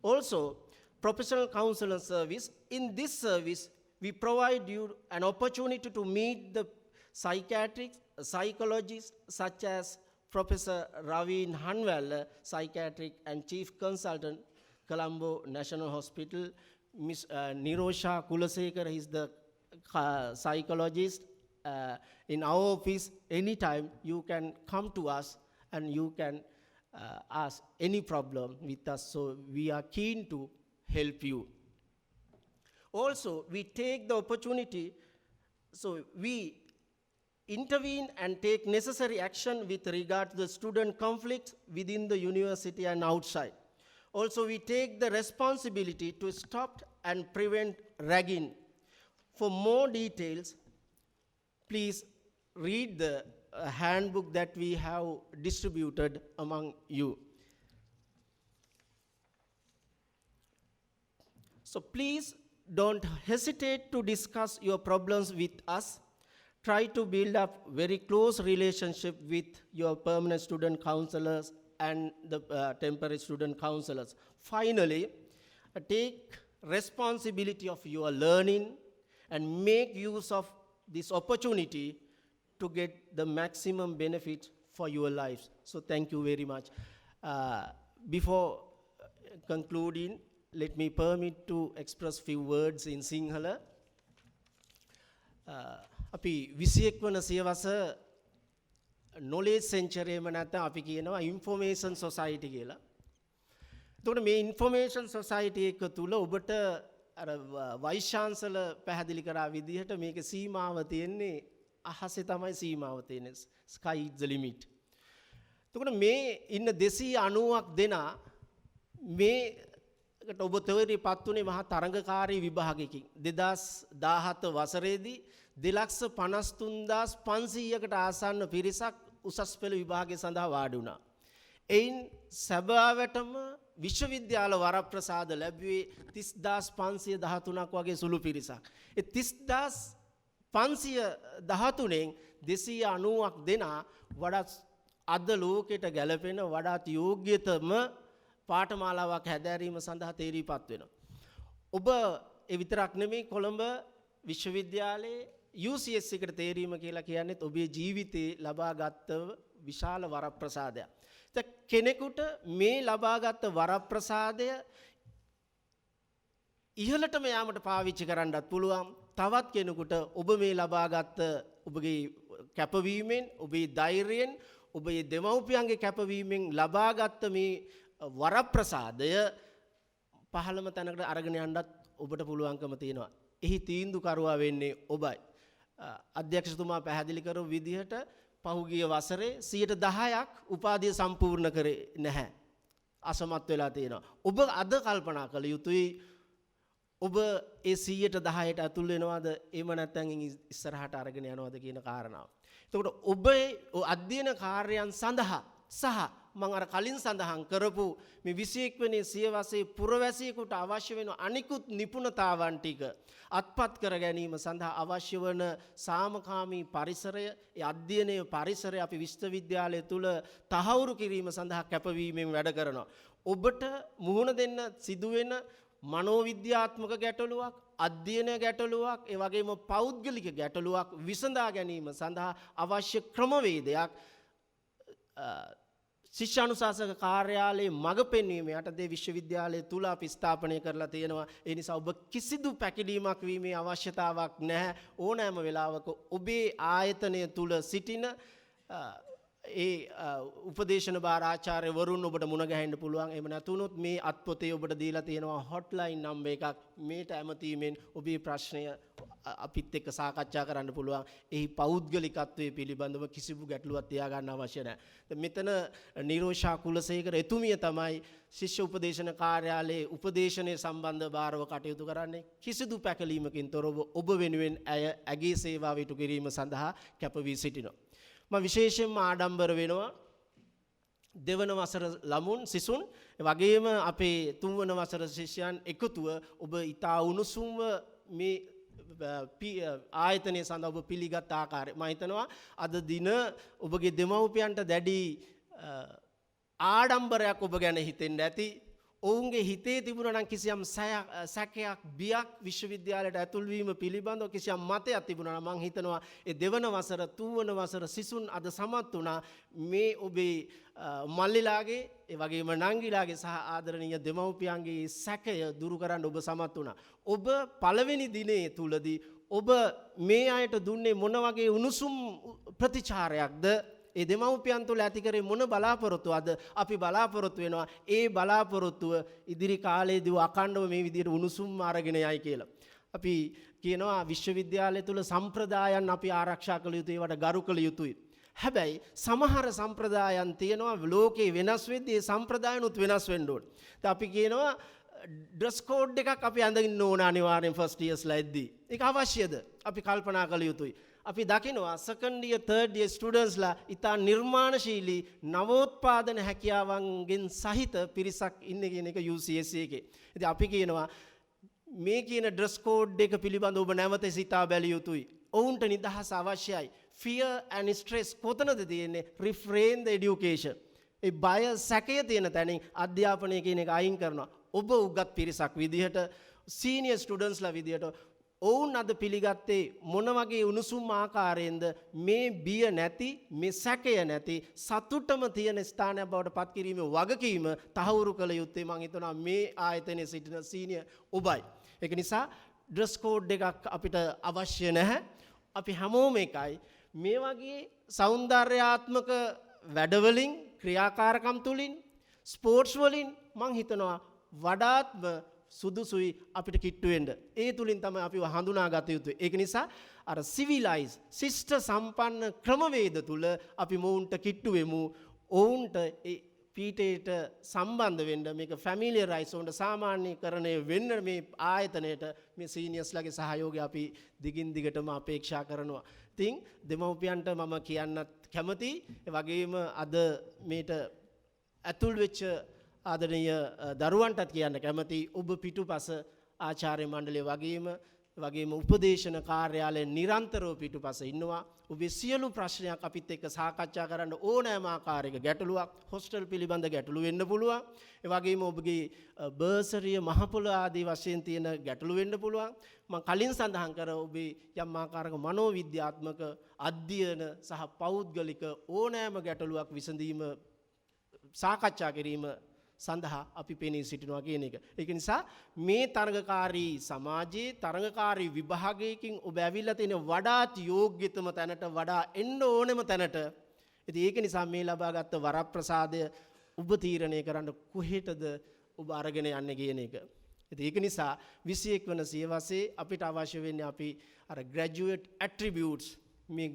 S10: Also, professional counselor service. In this service, we provide you an opportunity to meet the psychiatrists, psychologists such as Professor Ravin Hanwell, psychiatric and chief consultant, Colombo National Hospital. Ms. Nirosha Kulasekar is the psychologist. In our office, anytime you can come to us and you can ask any problem with us. So we are keen to help you. Also, we take the opportunity, so we intervene and take necessary action with regard to the student conflicts within the university and outside. Also, we take the responsibility to stop and prevent ragging. For more details, please read the handbook that we have distributed among you. So please don't hesitate to discuss your problems with us. Try to build up very close relationship with your permanent student counselors and the temporary student counselors. Finally, take responsibility of your learning and make use of this opportunity to get the maximum benefit for your lives. So thank you very much. Before concluding, let me permit to express few words in Sinhala. අපි 21 වන සියවස knowledge century එම නැත්නම් අපි කියනවා information society කියලා. එතකොට මේ information society එක තුල ඔබට අර vice chancellor පැහැදිලි කරා විදිහට මේකේ සීමාව තියෙන්නේ අහසේ තමයි සීමාව තියෙන්නේ. Sky is the limit. එතකොට මේ ඉන්න 290ක් දෙනා මේකට ඔබ තේරිපත් උනේ මහා තරඟකාරී විභාගයකින් 2017 වසරේදී 2,53,500කට ආසන්න පිරිසක් උසස් පෙළ විභාගය සඳහා වාඩි වුණා. එයින් සැබෑවටම විශ්වවිද්‍යාල වරප්‍රසාද ලැබුවේ 30,513ක් වගේ සුළු පිරිසක්. ඒ 30,513න් 290ක් දෙනා වඩාත් අද ලෝකයට ගැලපෙන වඩාත් යෝග්‍යතම පාඨමාලාවක් හැදෑරීම සඳහා තේරීපත් වෙනවා. ඔබ ඒ විතරක් නෙමෙයි කොළඹ විශ්වවිද්‍යාලයේ UCS එකට තේරීම කියලා කියන්නේ ඔබේ ජීවිතේ ලබාගත් විශාල වරප්‍රසාදයක්. දැන් කෙනෙකුට මේ ලබාගත් වරප්‍රසාදය ඉහළටම යාමට පාවිච්චි කරන්නත් පුළුවන්. තවත් කෙනෙකුට ඔබ මේ ලබාගත් ඔබගේ කැපවීමෙන්, ඔබේ ධෛර්යයෙන්, ඔබේ දෙමව්පියන්ගේ කැපවීමෙන් ලබාගත් මේ වරප්‍රසාදය පහළම තැනකට අරගෙන යන්නත් ඔබට පුළුවන්කම තියෙනවා. එහි තීන්දුවකරුවා වෙන්නේ ඔබයි. අධ්‍යක්ෂතුමා පැහැදිලි කරපු විදිහට පහුගිය වසරේ 10%ක් උපාධිය සම්පූර්ණ කරේ නැහැ. අසමත් වෙලා තියෙනවා. ඔබ අද කල්පනා කළ යුතුයි ඔබ ඒ 110ට අතුල් වෙනවද එහෙම නැත්නම් ඉස්සරහට අරගෙන යනවද කියන කාරණාව. එතකොට ඔබේ අධ්‍යයන කාර්යයන් සඳහා සහ මම අර කලින් සඳහන් කරපු මේ 21 වෙනි සියවසේ පුරවැසියෙකුට අවශ්‍ය වෙන අනිකුත් නිපුණතාවන් ටික අත්පත් කර ගැනීම සඳහා අවශ්‍ය වන සාමකාමී පරිසරය, ඒ අධ්‍යයනයේ පරිසරය අපි විශ්වවිද්‍යාලය තුල තහවුරු කිරීම සඳහා කැපවීමෙන් වැඩ කරනවා. ඔබට මුහුණ දෙන්න සිදුවෙන මනෝවිද්‍යාත්මක ගැටලුවක්, අධ්‍යයන ගැටලුවක්, ඒ වගේම පෞද්ගලික ගැටලුවක් විසඳා ගැනීම සඳහා අවශ්‍ය ක්‍රමවේදයක් ශිෂ්‍යානුශාසක කාර්යාලයේ මඟ පෙන්වීම යටතේ විශ්වවිද්‍යාලය තුල අපි ස්ථාපනය කරලා තියෙනවා. ඒ නිසා ඔබ කිසිදු පැකිලීමක් වීමේ අවශ්‍යතාවක් නැහැ. ඕනෑම වෙලාවක ඔබේ ආයතනය තුල සිටින ඒ උපදේශන භාර ආචාර්යවරුන් ඔබට මුණ ගැහෙන්න පුළුවන්. එහෙම නැතුනොත් මේ අත්පොතේ ඔබට දීලා තියෙනවා හොට්ලයින් නම්බර් එකක්. මේට ඇමතීමෙන් ඔබේ ප්‍රශ්නය අපිත් එක්ක සාකච්ඡා කරන්න පුළුවන්. එහි පෞද්ගලිකත්වයේ පිළිබඳව කිසිදු ගැටලුවක් තියාගන්න අවශ්‍ය නැහැ. මෙතන නිරෝෂා කුලසේකර එතුමිය තමයි ශිෂ්‍ය උපදේශන කාර්යාලයේ උපදේශනයේ සම්බන්ධ භාරව කටයුතු කරන්නේ. කිසිදු පැකලීමකින් තොරව ඔබ වෙනුවෙන් ඇගේ සේවාව ඉටු කිරීම සඳහා කැප වී සිටිනවා. මම විශේෂයෙන්ම ආඩම්බර වෙනවා දෙවන වසර ළමුන් සිසුන් වගේම අපේ තුන්වන වසර ශිෂ්‍යයන් එකතුව ඔබ ඉතා උණුසුම්ව මේ ආයතනයේ සඳහා ඔබ පිළිගත් ආකාරය මම හිතනවා අද දින ඔබගේ දෙමව්පියන්ට දැඩි ආඩම්බරයක් ඔබ ගැන හිතෙන්න ඇති. ඔවුන්ගේ හිතේ තිබුණා නම් කිසියම් සැකයක් බියක් විශ්වවිද්‍යාලයට ඇතුල් වීම පිළිබඳව කිසියම් මතයක් තිබුණා නම් මම හිතනවා ඒ දෙවන වසර තුන්වන වසර සිසුන් අද සමත් වුණා මේ ඔබේ මල්ලිලාගේ ඒ වගේම නංගිලාගේ සහ ආදරණීය දෙමව්පියන්ගේ සැකය දුරු කරන්න ඔබ සමත් වුණා. ඔබ පළවෙනි දිනේ තුලදී ඔබ මේ අයට දුන්නේ මොන වගේ උණුසුම් ප්‍රතිචාරයක්ද? ඒ දෙමව්පියන් තුළ ඇති කරේ මොන බලාපොරොත්තුවද? අපි බලාපොරොත්තු වෙනවා ඒ බලාපොරොත්තුව ඉදිරි කාලයේදී අඛණ්ඩව මේ විදිහට උණුසුම් අරගෙන යයි කියලා. අපි කියනවා විශ්වවිද්‍යාලය තුළ සම්ප්‍රදායන් අපි ආරක්ෂා කළ යුතුයි, ඒවට ගරු කළ යුතුයි. හැබැයි සමහර සම්ප්‍රදායන් තියෙනවා ලෝකේ වෙනස් වෙද්දී ඒ සම්ප්‍රදායනුත් වෙනස් වෙන්න ඕනේ. අපි කියනවා ඩ්‍රෙස් කෝඩ් එකක් අපි අඳින්න ඕන අනිවාර්යෙන් ෆස්ට් ඉයර්ස්ලා එද්දී. ඒක අවශ්‍යද? අපි කල්පනා කළ යුතුයි. අපි දකිනවා සෙකන්ඩ් ඉයර් තර්ඩ් ඉයර් ස්ටුඩන්ට්ස්ලා ඉතා නිර්මාණශීලී නවෝත්පාදන හැකියාවන්ගෙන් සහිත පිරිසක් ඉන්නේ කියන එක UCSC එකේ. ඉතින් අපි කියනවා මේ කියන ඩ්‍රෙස් කෝඩ් එක පිළිබඳව ඔබ නැවත සිතා බැලිය යුතුයි. ඔවුන්ට නිදහස අවශ්‍යයි. fear and stress කොතනද තියෙන්නේ? refrain the education. ඒ බය සැකය තියෙන තැනින් අධ්‍යාපනය කියන එක අයින් කරනවා. ඔබ උගත් පිරිසක් විදිහට සීනියර් ස්ටුඩන්ට්ස්ලා විදිහට ඔවුන් අද පිළිගත්තේ මොන වගේ උණුසුම් ආකාරයෙන්ද මේ බිය නැති මේ සැකය නැති සතුටම තියෙන ස්ථානයක් බවට පත් කිරීමේ වගකීම තහවුරු කළ යුත්තේ මම හිතනවා මේ ආයතනයේ සිටින සීනියර් ඔබයි. ඒක නිසා ඩ්‍රෙස් කෝඩ් එකක් අපිට අවශ්‍ය නැහැ. අපි හැමෝම එකයි. මේ වගේ සෞන්දර්යාත්මක වැඩවලින් ක්‍රියාකාරකම් තුලින් ස්පෝර්ට්ස් වලින් මම හිතනවා වඩාත්ම සුදුසුයි අපිට කිට්ටු වෙන්න. ඒ තුලින් තමයි අපිව හඳුනාගත යුතුයි. ඒක නිසා අර සිවිලයිස් ශිෂ්ට සම්පන්න ක්‍රමවේද තුල අපි මොවුන්ට කිට්ටු වෙමු. ඔවුන්ට ඒ පීඨයට සම්බන්ධ වෙන්න මේක ෆැමිලියරයිස් වුණ සාමාන්‍යකරණය වෙන්න මේ ආයතනයට මේ සීනියර්ස්ලාගේ සහයෝගය අපි දිගින් දිගටම අපේක්ෂා කරනවා. ඉතින් දෙමව්පියන්ට මම කියන්නත් කැමතියි. ඒ වගේම අද මේට ඇතුල් වෙච්ච ආදරණීය දරුවන්ටත් කියන්න කැමති ඔබ පිටුපස ආචාර්ය මණ්ඩලය වගේම උපදේශන කාර්යාලය නිරන්තරව පිටුපස ඉන්නවා. ඔබේ සියලු ප්‍රශ්නයක් අපිත් එක්ක සාකච්ඡා කරන්න ඕනෑම ආකාරයක ගැටලුවක් හොස්ටල් පිළිබඳ ගැටලු වෙන්න පුළුවන්. ඒ වගේම ඔබගේ බර්සරිය මහපොළ ආදී වශයෙන් තියෙන ගැටලු වෙන්න පුළුවන්. මම කලින් සඳහන් කර ඔබේ යම් ආකාරයක මනෝවිද්‍යාත්මක අධ්‍යයන සහ පෞද්ගලික ඕනෑම ගැටලුවක් විසඳීම සාකච්ඡා කිරීම සඳහා අපි පෙනී සිටිනවා කියන එක. ඒක නිසා මේ තරඟකාරී සමාජයේ තරඟකාරී විභාගයකින් ඔබ ඇවිල්ලා තියෙන වඩාත් යෝග්‍යතම තැනට වඩා එන්න ඕනෙම තැනට. ඉතින් ඒක නිසා මේ ලබාගත් වරප්‍රසාදය ඔබ තීරණය කරන්න කොහෙටද ඔබ අරගෙන යන්නේ කියන එක. ඉතින් ඒක නිසා 21 වන සියවසේ අපිට අවශ්‍ය වෙන්නේ අපි අර graduate attributes මේ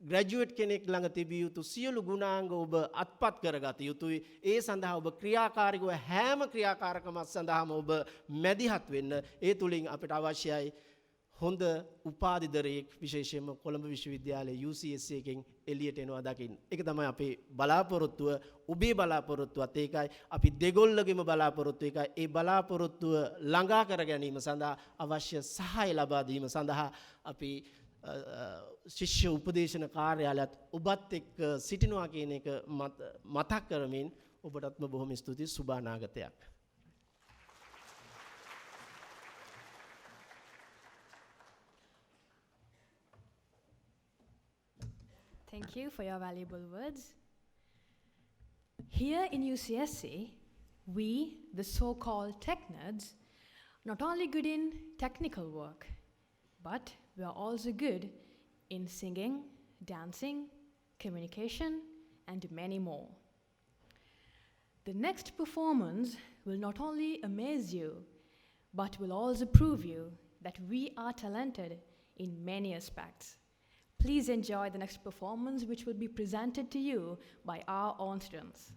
S10: ග්‍රැජුවට් කෙනෙක් ළඟ තිබිය යුතු සියලු ගුණාංග ඔබ අත්පත් කරගත යුතුයි. ඒ සඳහා ඔබ ක්‍රියාකාරීව හැම ක්‍රියාකාරකමක් සඳහාම ඔබ මැදිහත් වෙන්න. ඒ තුලින් අපිට අවශ්‍යයි හොඳ උපාධිදරයෙක් විශේෂයෙන්ම කොළඹ විශ්වවිද්‍යාලයේ UCSC එකෙන් එළියට එනවා දකින්න. ඒක තමයි අපේ බලාපොරොත්තුව. ඔබේ බලාපොරොත්තුවත් ඒකයි. අපි දෙගොල්ලගෙම බලාපොරොත්තු ඒකයි. ඒ බලාපොරොත්තුව ළඟා කර ගැනීම සඳහා අවශ්‍ය සහාය ලබා දීම සඳහා අපි ශිෂ්‍ය උපදේශන කාර්යාලයත් ඔබත් එක්ක සිටිනවා කියන එක මතක් කරමින් ඔබටත්ම බොහොම ස්තුතියි. සුබ අනාගතයක්.
S3: Thank you for your valuable words. Here in UCSC, we, the so-called tech nerds, not only good in technical work, but we are also good in singing, dancing, communication, and many more. The next performance will not only amaze you, but will also prove you that we are talented in many aspects. Please enjoy the next performance, which will be presented to you by our own students.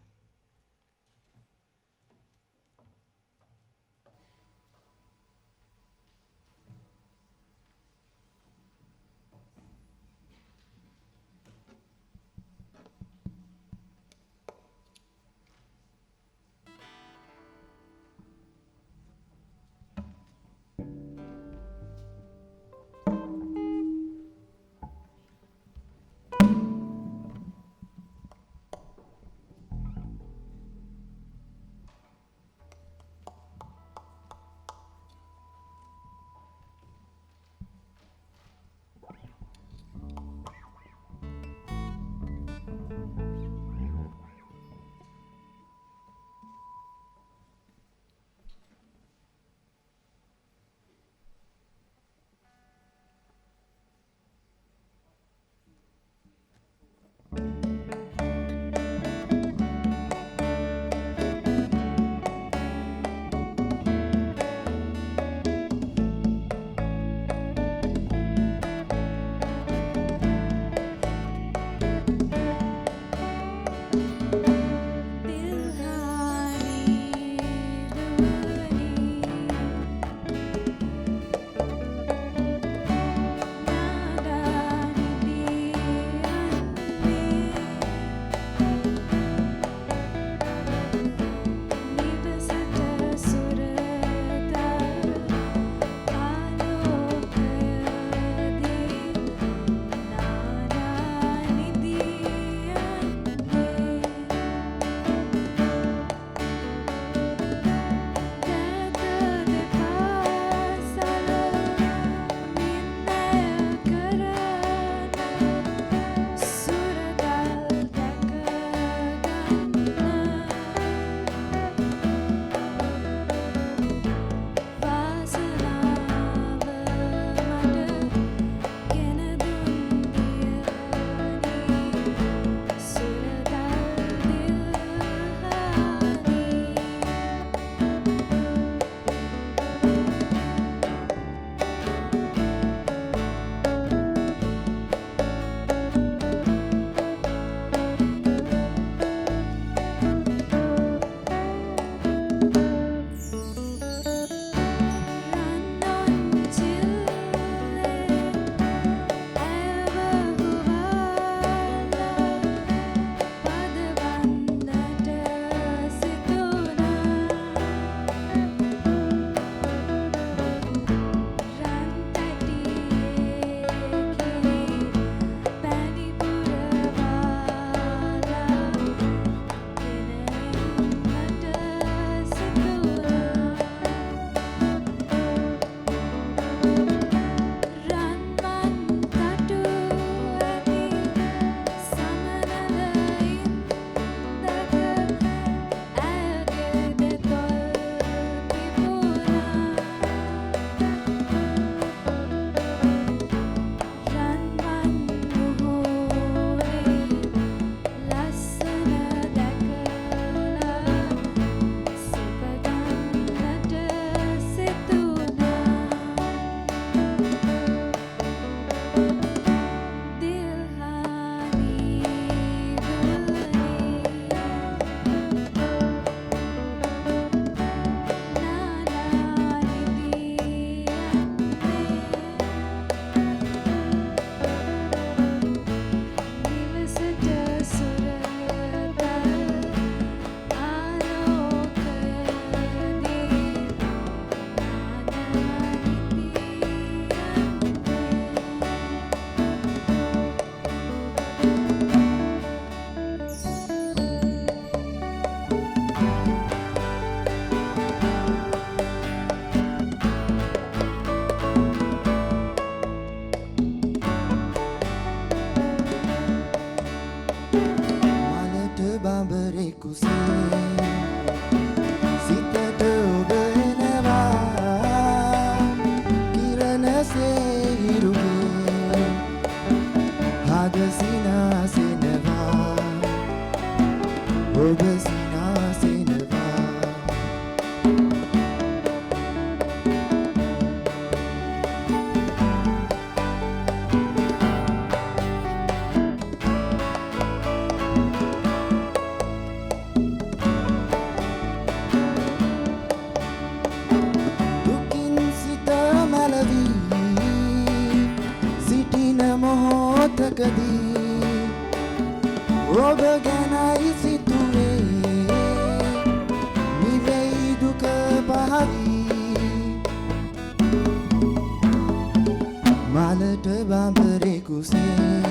S11: මලට බඹරෙකුසේ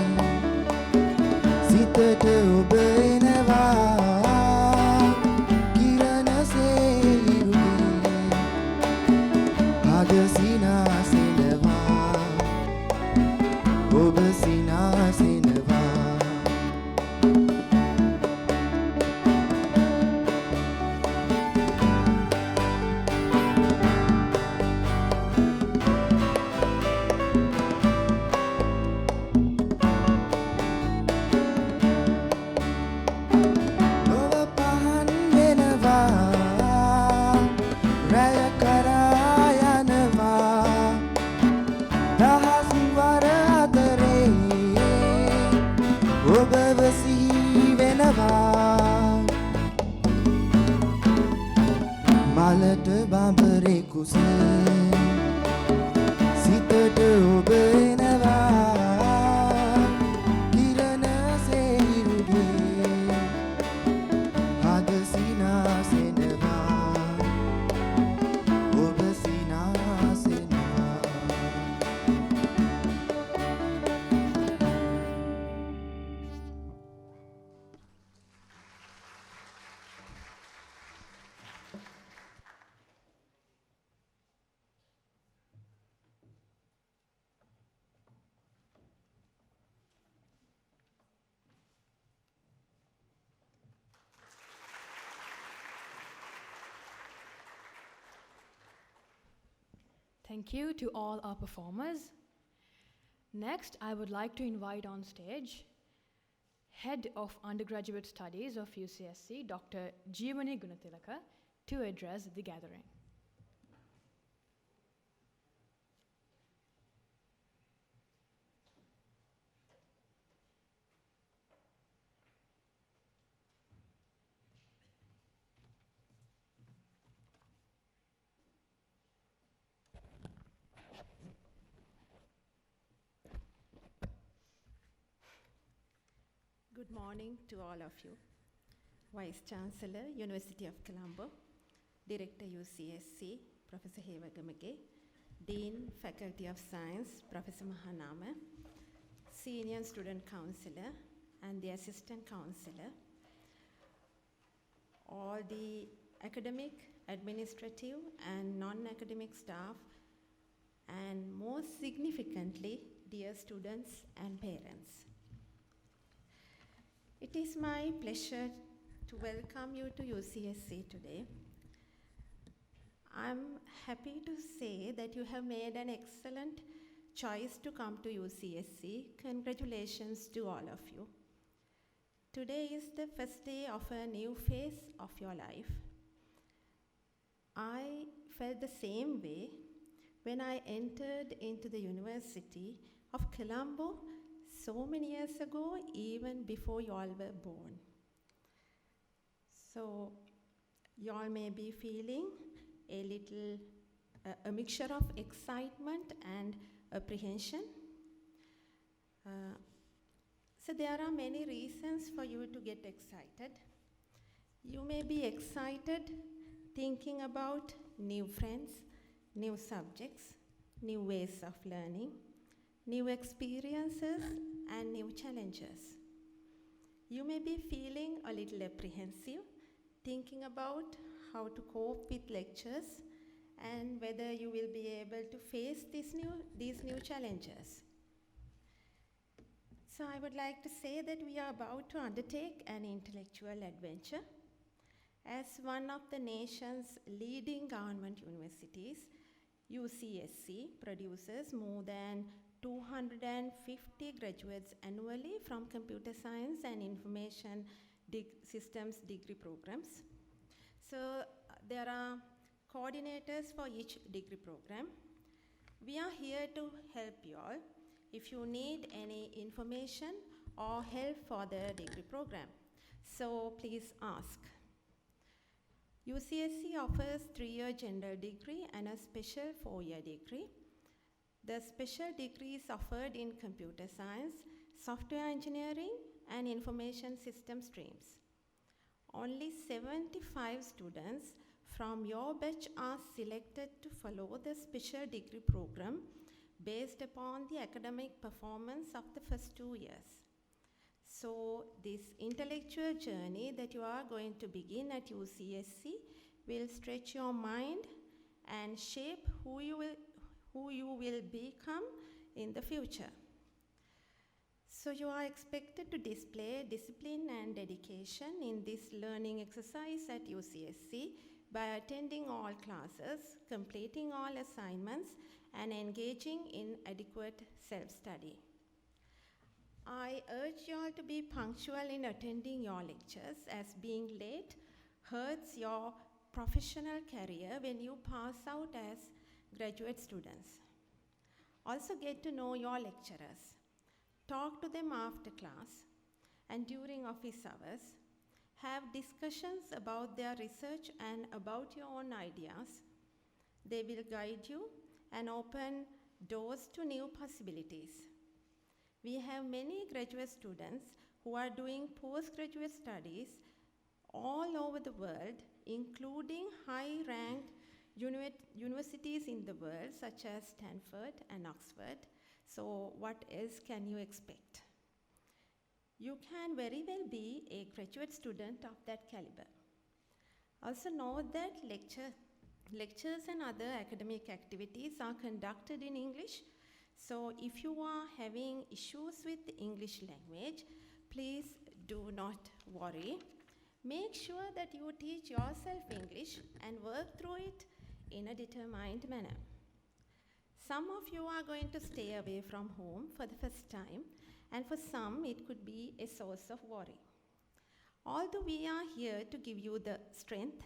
S11: සිතට ඔබ එනවා කිරණසේ ඉරුගේ හද සිනාසෙනවා ඔබ සිනාසෙනවා මලට බඹරෙකුසේ සිතට ඔබ එනවා කිරණසේ ඉරුගේ හද සිනාසෙනවා ඔබ සිනාසෙනවා
S3: Thank you to all our performers. Next, I would like to invite on stage Head of Undergraduate Studies of UCSC, Dr. Jeevani Gunatilaka, to address the gathering.
S12: Good morning to all of you. Vice Chancellor, University of Colombo, Director UCSC, Professor Hewagamage, Dean, Faculty of Science, Professor Mahanama, Senior Student Counselor, and the Assistant Counselor, all the academic, administrative, and non-academic staff, and most significantly, dear students and parents. It is my pleasure to welcome you to UCSC today. I'm happy to say that you have made an excellent choice to come to UCSC. Congratulations to all of you. Today is the first day of a new phase of your life. I felt the same way when I entered into the University of Colombo so many years ago, even before you all were born. So you all may be feeling a little, a mixture of excitement and apprehension. So there are many reasons for you to get excited. You may be excited thinking about new friends, new subjects, new ways of learning, new experiences, and new challenges. You may be feeling a little apprehensive, thinking about how to cope with lectures and whether you will be able to face these new challenges. So I would like to say that we are about to undertake an intellectual adventure. As one of the nation's leading government universities, UCSC produces more than 250 graduates annually from computer science and information systems degree programs. So there are coordinators for each degree program. We are here to help you all if you need any information or help for the degree program. So please ask. UCSC offers 3-year general degree and a special 4-year degree. The special degree is offered in computer science, software engineering, and information system streams. Only 75 students from your batch are selected to follow the special degree program based upon the academic performance of the first 2 years. So this intellectual journey that you are going to begin at UCSC will stretch your mind and shape who you will become in the future. So you are expected to display discipline and dedication in this learning exercise at UCSC by attending all classes, completing all assignments, and engaging in adequate self-study. I urge you all to be punctual in attending your lectures, as being late hurts your professional career when you pass out as graduate students. Also get to know your lecturers. Talk to them after class and during office hours. Have discussions about their research and about your own ideas. They will guide you and open doors to new possibilities. We have many graduate students who are doing postgraduate studies all over the world, including high-ranked universities in the world, such as Stanford and Oxford. So what else can you expect? You can very well be a graduate student of that caliber. Also note that lectures and other academic activities are conducted in English. So if you are having issues with the English language, please do not worry. Make sure that you teach yourself English and work through it in a determined manner. Some of you are going to stay away from home for the first time, and for some it could be a source of worry. Although we are here to give you the strength,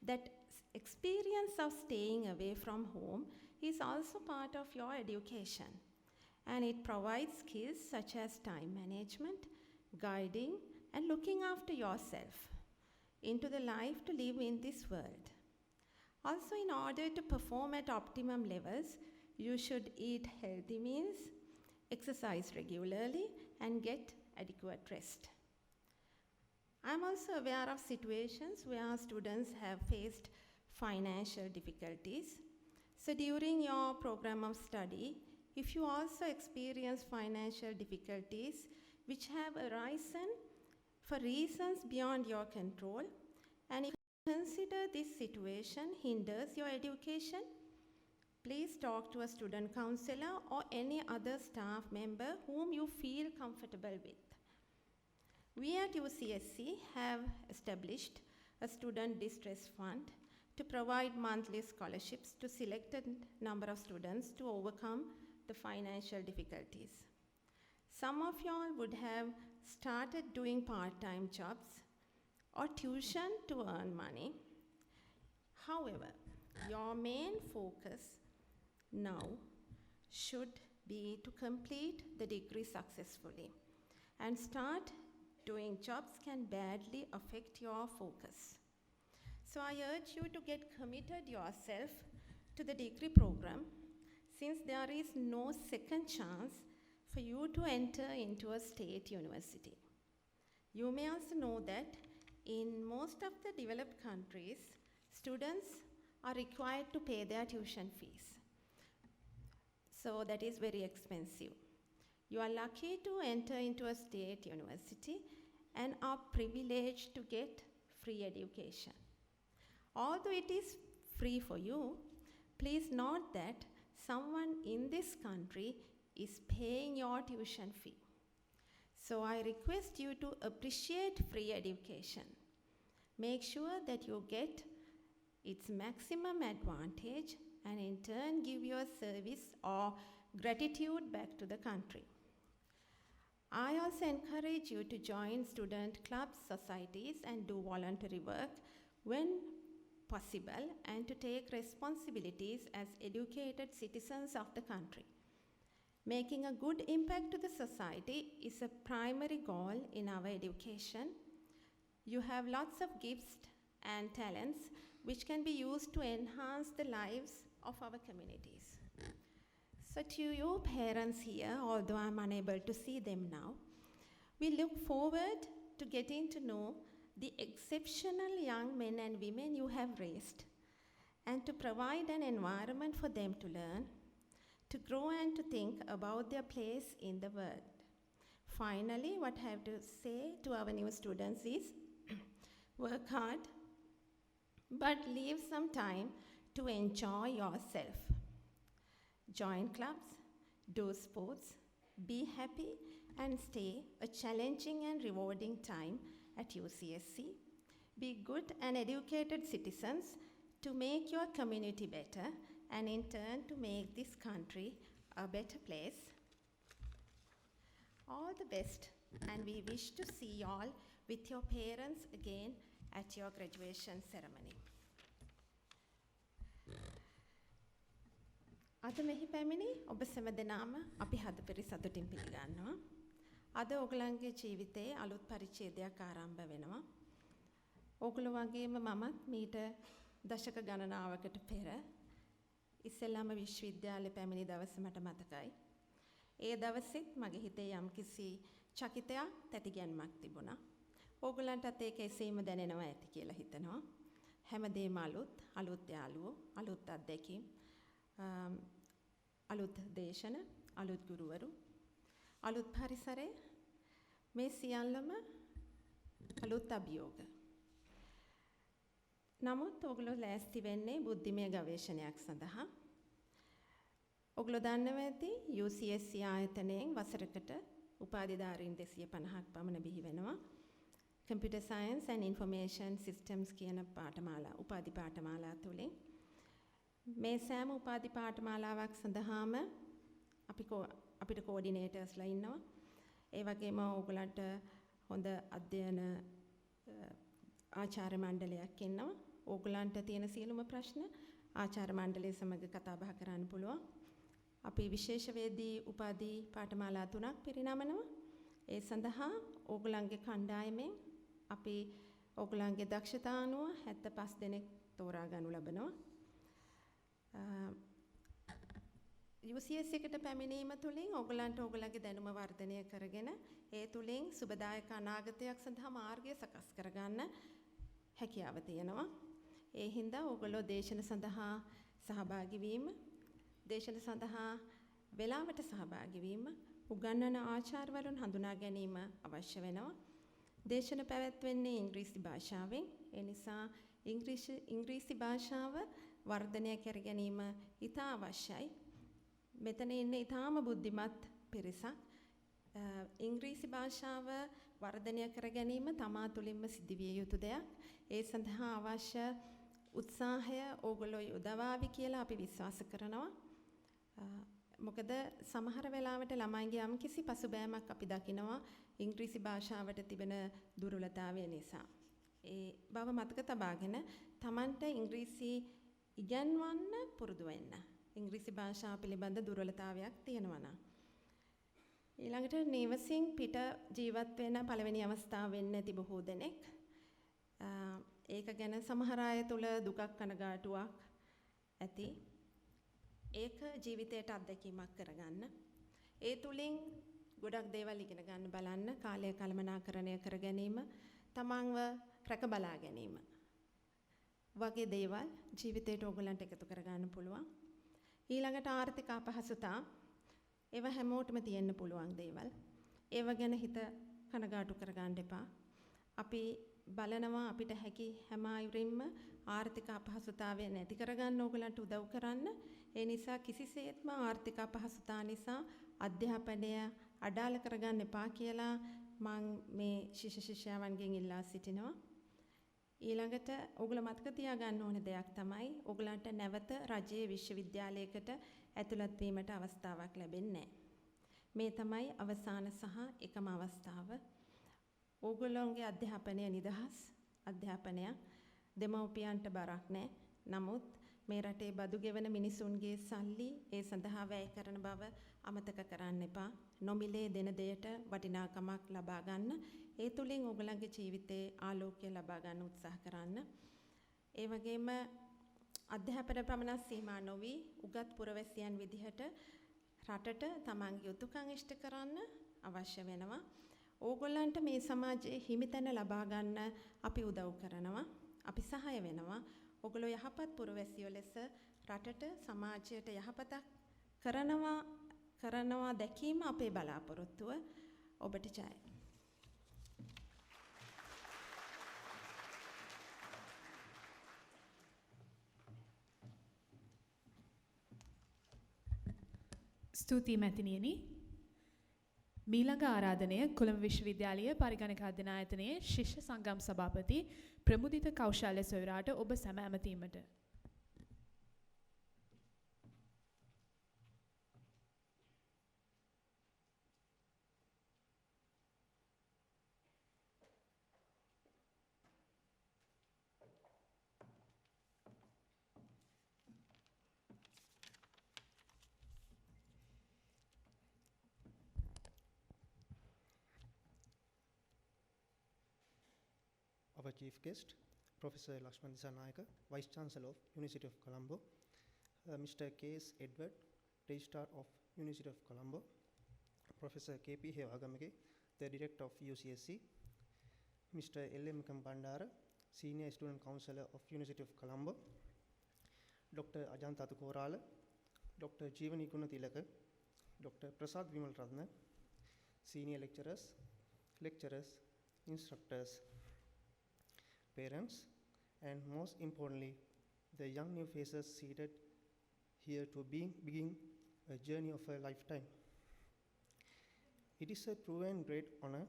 S12: that experience of staying away from home is also part of your education, and it provides skills such as time management, guiding, and looking after yourself into the life to live in this world. Also, in order to perform at optimum levels, you should eat healthy meals, exercise regularly, and get adequate rest. I'm also aware of situations where students have faced financial difficulties. So during your program of study, if you also experience financial difficulties which have arisen for reasons beyond your control, and if you consider this situation hinders your education, please talk to a student counselor or any other staff member whom you feel comfortable with. We at UCSC have established a student distress fund to provide monthly scholarships to selected number of students to overcome the financial difficulties. Some of y'all would have started doing part-time jobs or tuition to earn money. However, your main focus now should be to complete the degree successfully, and start doing jobs can badly affect your focus. So I urge you to get committed yourself to the degree program, since there is no second chance for you to enter into a state university. You may also know that in most of the developed countries, students are required to pay their tuition fees. So that is very expensive. You are lucky to enter into a state university and are privileged to get free education. Although it is free for you, please note that someone in this country is paying your tuition fee. So I request you to appreciate free education. Make sure that you get its maximum advantage, and in turn give your service or gratitude back to the country. I also encourage you to join student clubs, societies, and do voluntary work when possible, and to take responsibilities as educated citizens of the country. Making a good impact to the society is a primary goal in our education. You have lots of gifts and talents which can be used to enhance the lives of our communities. So to you parents here, although I'm unable to see them now, we look forward to getting to know the exceptional young men and women you have raised, and to provide an environment for them to learn, to grow and to think about their place in the world. Finally, what I have to say to our new students is work hard, but leave some time to enjoy yourself. Join clubs, do sports, be happy, and stay a challenging and rewarding time at UCSC. Be good and educated citizens to make your community better and in turn to make this country a better place. All the best, and we wish to see you all with your parents again at your graduation ceremony. අද මෙහි පැමිණි ඔබ සැම දෙනාම අපි හදපිරි සතුටින් පිළිගන්නවා. අද ඔයගලන්ගේ ජීවිතයේ අලුත් පරිච්ඡේදයක් ආරම්භ වෙනවා. ඔයගොල්ලෝ වගේම මමත් මීට දශක ගණනාවකට පෙර ඉස්සෙල්ලාම විශ්වවිද්‍යාලේ පැමිණි දවස මට මතකයි. ඒ දවසෙත් මගේ හිතේ යම්කිසි චකිතයක් තැතිගැන්මක් තිබුණා. ඕගලන්ටත් ඒක එසේම දැනෙනවා ඇති කියලා හිතනවා. හැමදේම අලුත් යාළුවෝ, අලුත් අත්දැකීම්, අලුත් දේශන, අලුත් ගුරුවරු, අලුත් පරිසරය, මේ සියල්ලම අලුත් අභියෝග. නමුත් ඔයගොල්ලෝ ලෑස්ති වෙන්නේ බුද්ධිමය ගවේෂණයක් සඳහා. ඔයගොල්ලෝ දන්නවා ඇති UCSC ආයතනයෙන් වසරකට උපාධිධාරීන් 250ක් පමණ බිහි වෙනවා. Computer Science and Information Systems කියන පාඨමාලා උපාධි පාඨමාලා තුලින් මේ සෑම උපාධි පාඨමාලාවක් සඳහාම අපිට කෝඩිනේටර්ස්ලා ඉන්නවා. ඒ වගේම ඕගලන්ට හොඳ අධ්‍යයන ආචාර්ය මණ්ඩලයක් ඉන්නවා. ඕගලන්ට තියෙන සියලුම ප්‍රශ්න ආචාර්ය මණ්ඩලය සමග කතා බහ කරන්න පුළුවන්. අපි විශේෂවේදී උපාධි පාඨමාලා 3ක් පිරිනමනවා. ඒ සඳහා ඕගලන්ගේ කණ්ඩායමෙන් අපි ඕගලන්ගේ දක්ෂතා අනුව 75 දෙනෙක් තෝරා ගනු ලබනවා. UCS එකට පැමිණීම තුළින් ඕගලන්ට ඕගලගේ දැනුම වර්ධනය කරගෙන ඒ තුළින් සුබදායක අනාගතයක් සඳහා මාර්ගය සකස් කරගන්න හැකියාව තියෙනවා. ඒ හින්දා ඕගොල්ලෝ දේශන සඳහා සහභාගී වීම, දේශන සඳහා වේලාවට සහභාගී වීම, උගන්වන ආචාර්යවරුන් හඳුනා ගැනීම අවශ්‍ය වෙනවා. දේශන පැවැත්වෙන්නේ ඉංග්‍රීසි භාෂාවෙන්. ඒ නිසා ඉංග්‍රීසි භාෂාව වර්ධනය කර ගැනීම ඉතා අවශ්‍යයි. මෙතන ඉන්නේ ඉතාම බුද්ධිමත් පිරිසක්. ඉංග්‍රීසි භාෂාව වර්ධනය කර ගැනීම තමා තුළින්ම සිදුවිය යුතු දෙයක්. ඒ සඳහා අවශ්‍ය උත්සාහය ඕගොල්ලෝ යොදවාවි කියලා අපි විශ්වාස කරනවා. මොකද සමහර වෙලාවට ළමයින්ගේ යම්කිසි පසුබෑමක් අපි දකිනවා ඉංග්‍රීසි භාෂාවට තිබෙන දුර්වලතාවය නිසා. ඒ බව මතක තබාගෙන Tamanට ඉංග්‍රීසි ඉගෙනවන්න පුරුදු වෙන්න. ඉංග්‍රීසි භාෂාව පිළිබඳ දුර්වලතාවයක් තියෙනවා නම්. ඊළඟට නිවසින් පිට ජීවත් වෙන පළවෙනි අවස්ථාව වෙන්නේ නැති බොහෝ දෙනෙක්. ඒක ගැන සමහර අය තුල දුකක් කනගාටුවක් ඇති. ඒක ජීවිතයට අත්දැකීමක් කරගන්න. ඒ තුලින් ගොඩක් දේවල් ඉගෙන ගන්න බලන්න, කාලය කළමනාකරණය කර ගැනීම, තමන්ව රැක බලා ගැනීම වගේ දේවල් ජීවිතයට ඕගලන්ට එකතු කරගන්න පුළුවන්. ඊළඟට ආර්ථික අපහසුතා, ඒව හැමෝටම තියෙන්න පුළුවන් දේවල්. ඒව ගැන හිත කනගාටු කරගන්න එපා. අපි බලනවා අපිට හැකි හැම අයුරින්ම ආර්ථික අපහසුතාවය නැති කරගන්න ඕගලන්ට උදව් කරන්න. ඒ නිසා කිසිසේත්ම ආර්ථික අපහසුතා නිසා අධ්‍යාපනය අඩාල කරගන්න එපා කියලා මම මේ ශිෂ්‍ය ශිෂ්‍යාවන්ගෙන් ඉල්ලා සිටිනවා. ඊළඟට ඕගොල්ලෝ මතක තියාගන්න ඕන දෙයක් තමයි ඕගලන්ට නැවත රජයේ විශ්වවිද්‍යාලයකට ඇතුළත් වීමට අවස්ථාවක් ලැබෙන්නේ නැහැ. මේ තමයි අවසාන සහ එකම අවස්ථාව. ඕගොල්ලෝගේ අධ්‍යාපනය නිදහස් අධ්‍යාපනයක්, දෙමව්පියන්ට බරක් නැහැ. නමුත් මේ රටේ බදු ගෙවන මිනිසුන්ගේ සල්ලි ඒ සඳහා වැය කරන බව අමතක කරන්න එපා. නොමිලේ දෙන දෙයට වටිනාකමක් ලබා ගන්න. ඒ තුලින් ඕගලන්ගේ ජීවිතේ ආලෝකය ලබා ගන්න උත්සාහ කරන්න. ඒ වගේම අධ්‍යාපන පමණක් සීමා නොවි උගත් පුරවැසියන් විදිහට රටට තමන්ගේ යුතුයකම් ඉෂ්ට කරන්න අවශ්‍ය වෙනවා. ඕගොල්ලන්ට මේ සමාජයේ හිමිතැන ලබා ගන්න අපි උදව් කරනවා. අපි සහාය වෙනවා. ඔගොල්ලෝ යහපත් පුරවැසියෝ ලෙස රටට සමාජයට යහපතක් කරනවා දැකීම අපේ බලාපොරොත්තුව. ඔබට ජය.
S4: ස්තුතියි මැතිනියනි. මීළඟ ආරාධනය කොළඹ විශ්වවිද්‍යාලය පරිගණක අධ්‍යනායතනයේ ශිෂ්‍ය සංගම් සභාපති ප්‍රමුදිත කෞශල්‍ය සොයුරාට ඔබ සැම ඇමතීමට.
S13: Our chief guest, Professor Lakshman Disanayaka, Vice Chancellor of University of Colombo, Mr. K.S. Edward, Registrar of University of Colombo, Professor K.P. Hewagamage, the Director of UCSC, Mr. L.M. Kampandara, Senior Student Counselor of University of Colombo, Dr. Ajanta Korala, Dr. Jeevani Gunatilaka, Dr. Prasad Vimal Radna, Senior Lecturers, instructors, parents, and most importantly, the young new faces seated here to begin a journey of a lifetime. It is a true and great honor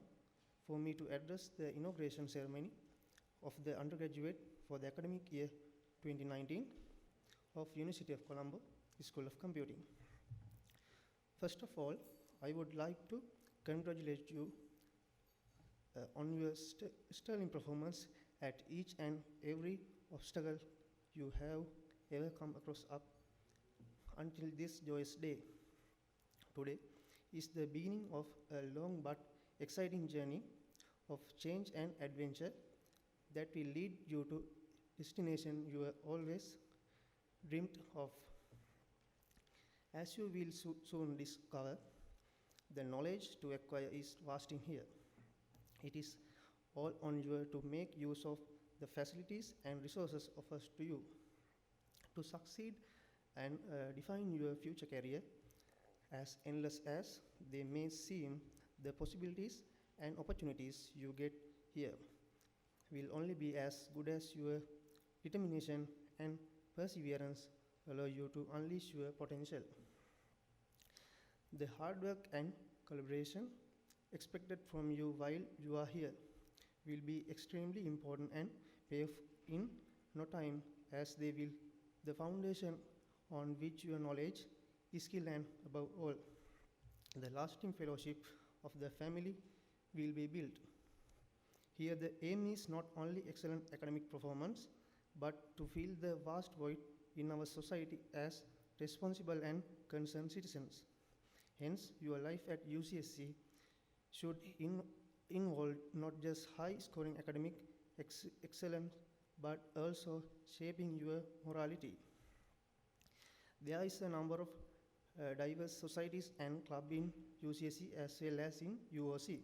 S13: for me to address the inauguration ceremony of the undergraduate for the academic year 2019 of University of Colombo School of Computing. First of all, I would like to congratulate you on your sterling performance at each and every obstacle you have ever come across up until this joyous day. Today is the beginning of a long but exciting journey of change and adventure that will lead you to destination you have always dreamed of. As you will soon discover, the knowledge to acquire is vast in here. It is all on you to make use of the facilities and resources offered to you. To succeed and define your future career, as endless as they may seem, the possibilities and opportunities you get here will only be as good as your determination and perseverance allow you to unleash your potential. The hard work and collaboration expected from you while you are here will be extremely important and pay off in no time, as they will the foundation on which your knowledge, skill, and above all, the lasting fellowship of the family will be built. Here the aim is not only excellent academic performance, but to fill the vast void in our society as responsible and concerned citizens. Hence, your life at UCSC should involve not just high-scoring academic excellence, but also shaping your morality. There is a number of diverse societies and clubs in UCSC as well as in UOC.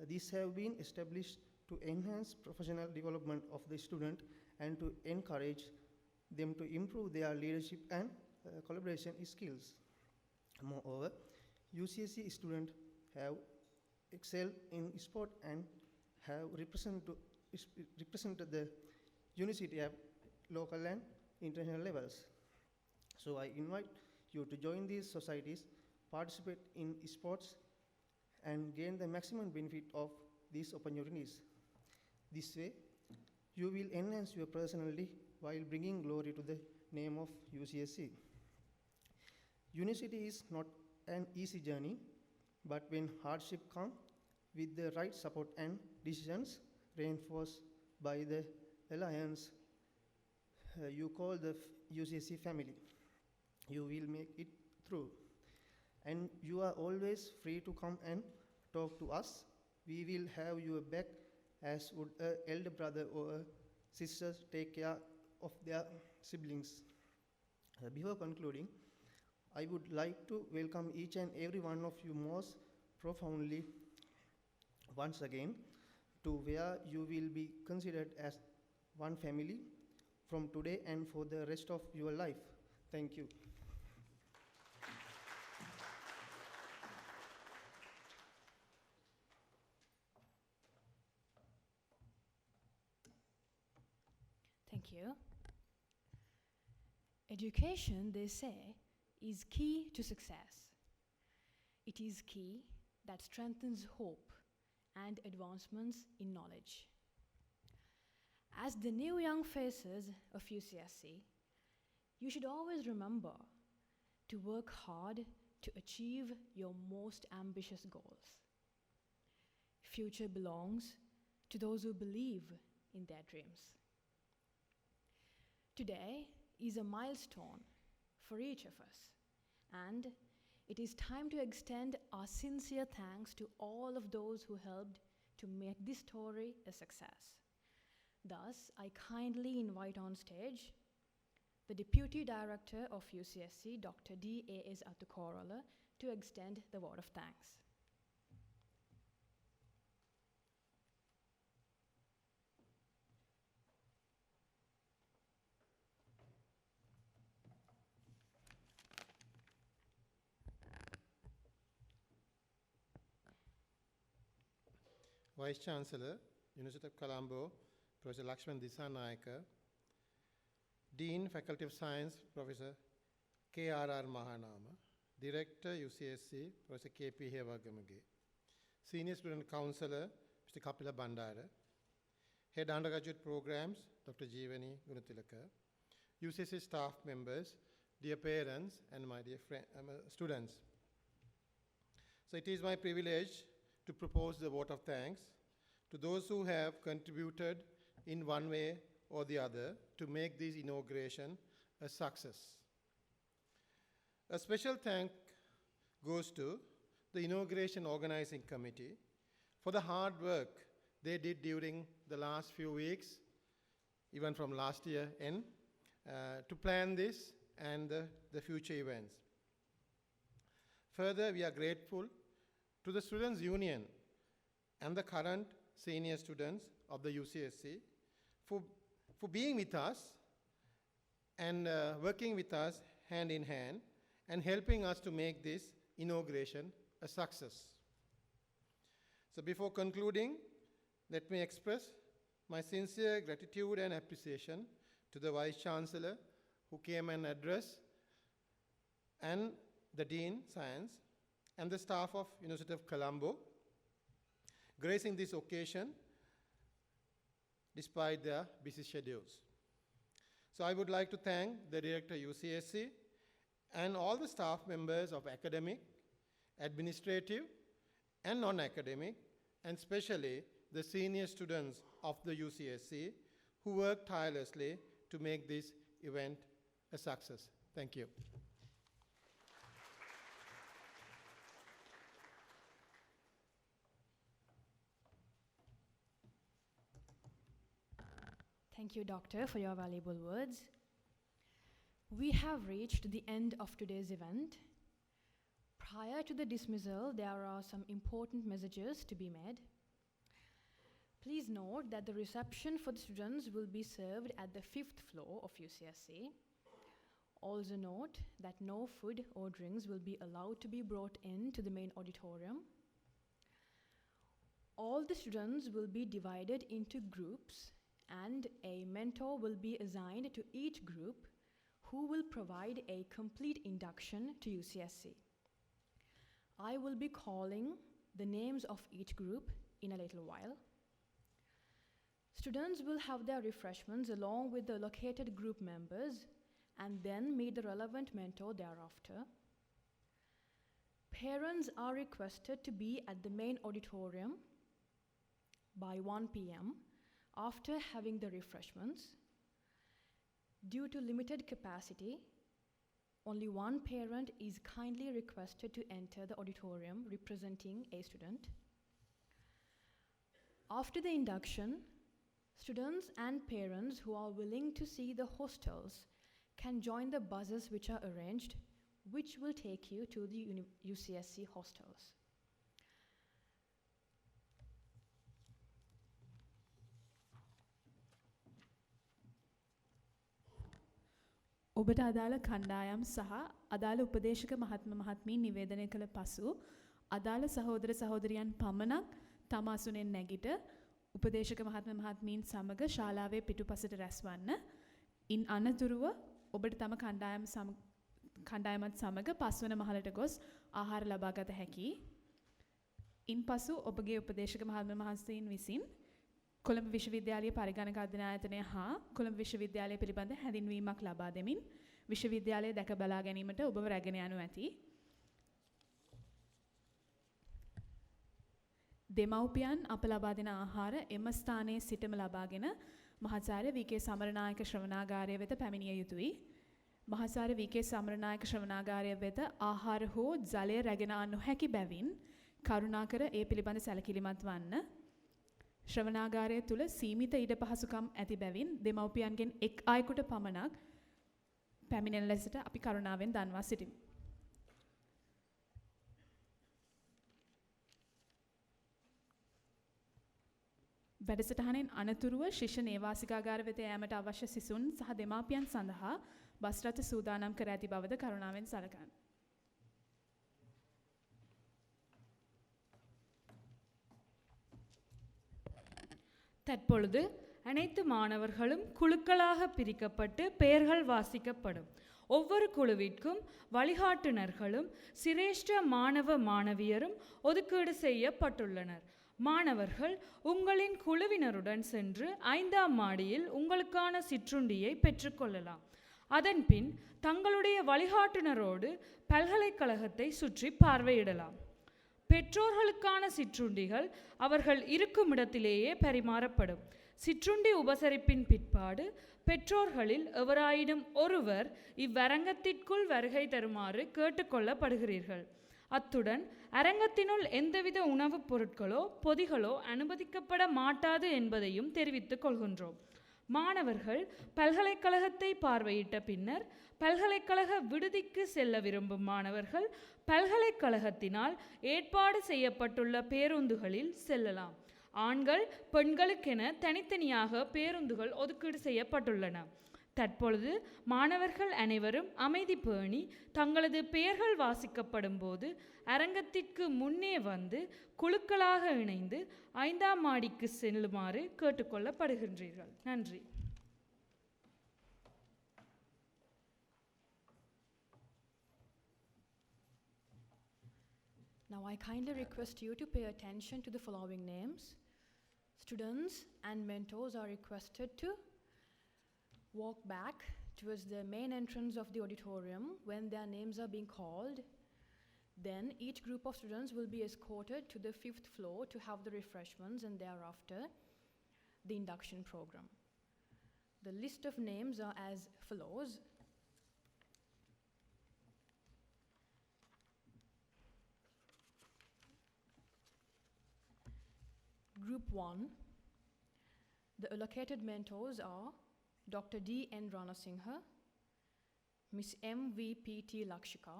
S13: These have been established to enhance professional development of the student and to encourage them to improve their leadership and collaboration skills. Moreover, UCSC students have excelled in sport and have represented the university at local and international levels. So I invite you to join these societies, participate in sports, and gain the maximum benefit of these opportunities. This way, you will enhance your personality while bringing glory to the name of UCSC. University is not an easy journey, but when hardship comes with the right support and decisions reinforced by the alliance you call the UCSC family, you will make it through. And you are always free to come and talk to us. We will have your back as would an elder brother or a sister take care of their siblings. Before concluding, I would like to welcome each and every one of you most profoundly once again to where you will be considered as one family from today and for the rest of your life. Thank you.
S3: Thank you. Education, they say, is key to success. It is key that strengthens hope and advancements in knowledge. As the new young faces of UCSC, you should always remember to work hard to achieve your most ambitious goals. Future belongs to those who believe in their dreams. Today is a milestone for each of us, and it is time to extend our sincere thanks to all of those who helped to make this story a success. Thus, I kindly invite on stage the Deputy Director of UCSC, Dr. D.A.S. Atukorola, to extend the vote of thanks.
S6: Vice Chancellor, University of Colombo, Professor Lakshman Disanayake, Dean, Faculty of Science, Professor K.R.R. Mahanama, Director, UCSC, Professor K.P. Hewagamage, Senior Student Counselor, Mr. Kapila Bandara, Head Undergraduate Programs, Dr. Jeevani Gunatilaka, UCSC staff members, dear parents, and my dear students. So it is my privilege to propose the vote of thanks to those who have contributed in one way or the other to make this inauguration a success. A special thank goes to the Inauguration Organizing Committee for the hard work they did during the last few weeks, even from last year end, to plan this and the future events. Further, we are grateful to the Students' Union and the current senior students of the UCSC for being with us and working with us hand in hand and helping us to make this inauguration a success. So before concluding, let me express my sincere gratitude and appreciation to the Vice Chancellor who came and addressed, and the Dean, Science, and the staff of University of Colombo, gracing this occasion despite their busy schedules. So I would like to thank the Director UCSC and all the staff members of academic, administrative, and non-academic, and especially the senior students of the UCSC who worked tirelessly to make this event a success. Thank you.
S3: Thank you, Doctor, for your valuable words. We have reached the end of today's event. Prior to the dismissal, there are some important messages to be made. Please note that the reception for the students will be served at the 5th floor of UCSC. Also note that no food or drinks will be allowed to be brought in to the main auditorium. All the students will be divided into groups, and a mentor will be assigned to each group who will provide a complete induction to UCSC. I will be calling the names of each group in a little while. Students will have their refreshments along with the allocated group members and then meet the relevant mentor thereafter. Parents are requested to be at the main auditorium by 1 p.m. after having the refreshments. Due to limited capacity, only one parent is kindly requested to enter the auditorium representing a student. After the induction, students and parents who are willing to see the hostels can join the buses which are arranged, which will take you to the UCSC hostels.
S4: ඔබට අදාළ කණ්ඩායම් සහ අදාළ උපදේශක මහත්ම මහත්මීන් නිවේදනය කළ පසු අදාළ සහෝදර සහෝදරියන් පමණක් තම අසුනෙන් නැගිට උපදේශක මහත්ම මහත්මීන් සමග ශාලාවේ පිටුපසට රැස්වන්න. ඉන් අනතුරුව ඔබට තම කණ්ඩායමත් සමග පස්වන මහලට ගොස් ආහාර ලබා ගත හැකි. ඉන්පසු ඔබගේ උපදේශක මහත්ම මහත්මීන් විසින් කොළඹ විශ්වවිද්‍යාලයේ පරිගණක අධ්‍යයනය හා කොළඹ විශ්වවිද්‍යාලය පිළිබඳ හැඳින්වීමක් ලබා දෙමින් විශ්වවිද්‍යාලය දැක බලා ගැනීමට ඔබව රැගෙන යනු ඇති. දෙමව්පියන් අප ලබා දෙන ආහාර එම ස්ථානයේ සිටම ලබාගෙන මහාචාර්ය වී.කේ. සමරනායක ශ්‍රවණාගාරය වෙත පැමිණිය යුතුයි. මහාචාර්ය වී.කේ. සමරනායක ශ්‍රවණාගාරය වෙත ආහාර හෝ ජලය රැගෙන නොහැකි බැවින් කරුණාකර ඒ පිළිබඳ සැලකිලිමත් වන්න. ශ්‍රවණාගාරය තුල සීමිත ඉඩ පහසුකම් ඇති බැවින් දෙමව්පියන්ගෙන් එක් අයෙකුට පමණක් පැමිණෙන ලෙසට අපි කරුණාවෙන් දන්වා සිටිමු. වැඩසටහනෙන් අනතුරුව ශිෂ්‍ය නේවාසිකාගාර වෙත යාමට අවශ්‍ය සිසුන් සහ දෙමාපියන් සඳහා බස් රථ සූදානම් කර ඇති බවද කරුණාවෙන් සලකන්න.
S5: தற்பொழுது அனைத்து மாணவர்களும் குழுக்களாக பிரிக்கப்பட்டு பெயர்கள் வாசிக்கப்படும். ஒவ்வொரு குழுவிற்கும் வழிகாட்டுனர்களும் சிரேஷ்ட மாணவ மாணவியரும் ஒதுக்கீடு செய்யப்பட்டுள்ளனர். மாணவர்கள் உங்களின் குழுவினருடன் சென்று 5ஆம் மாடியில் உங்களுக்கான சிற்றுண்டியை பெற்றுக்கொள்ளலாம். அதன்பின் தங்களுடைய வழிகாட்டுனரோடு பல்கலைக்கழகத்தை சுற்றி பார்வையிடலாம். பெற்றோர்களுக்கான சிற்றுண்டிகள் அவர்கள் இருக்கும் இடத்திலேயே பரிமாறப்படும். சிற்றுண்டி உபசரிப்பின் பிற்பாடு பெற்றோர்களில் எவராயினும் ஒருவர் இவ்வரங்கத்திற்குள் வருகை தருமாறு கேட்டுக்கொள்ளப்படுகிறீர்கள். அத்துடன் அரங்கத்தினுள் எந்தவித உணவுப் பொருட்களோ பொதிகளோ அனுமதிக்கப்பட மாட்டாது என்பதையும் தெரிவித்துக் கொள்கின்றோம். மாணவர்கள் பல்கலைக்கழகத்தை பார்வையிட்ட பின்னர் பல்கலைக்கழக விடுதிக்கு செல்ல விரும்பும் மாணவர்கள் பல்கலைக்கழகத்தினால் ஏற்பாடு செய்யப்பட்டுள்ள பேருந்துகளில் செல்லலாம். ஆண்கள் பெண்களுக்கென தனித்தனியாக பேருந்துகள் ஒதுக்கீடு செய்யப்பட்டுள்ளன. தற்பொழுது மாணவர்கள் அனைவரும் அமைதி பேணி தங்களது பெயர்கள் வாசிக்கப்படும் போது அரங்கத்திற்கு முன்னே வந்து குழுக்களாக இணைந்து 5ஆம் மாடிக்கு செல்லுமாறு கேட்டுக்கொள்ளப்படுகின்றீர்கள். நன்றி.
S3: Now I kindly request you to pay attention to the following names. Students and mentors are requested to walk back towards the main entrance of the auditorium when their names are being called. Then each group of students will be escorted to the 5th floor to have the refreshments and thereafter the induction program. The list of names are as follows. Group 1, the allocated mentors are Dr. D. N. Ranasinghe, Miss M. V. P. T. Lakshika.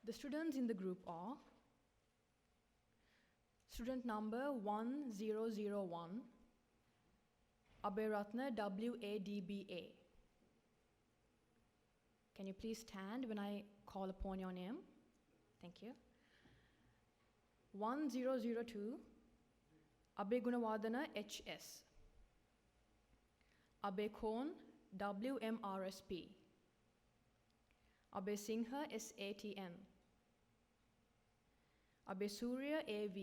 S3: The students in the group are student number 1001, Abhiratna WADBA. Can you please stand when I call upon your name? Thank you. 1002, Abhay Gunawardana HS, Abhay Khon WMRSP, Abhay Singha SATN, Abhay Surya AV,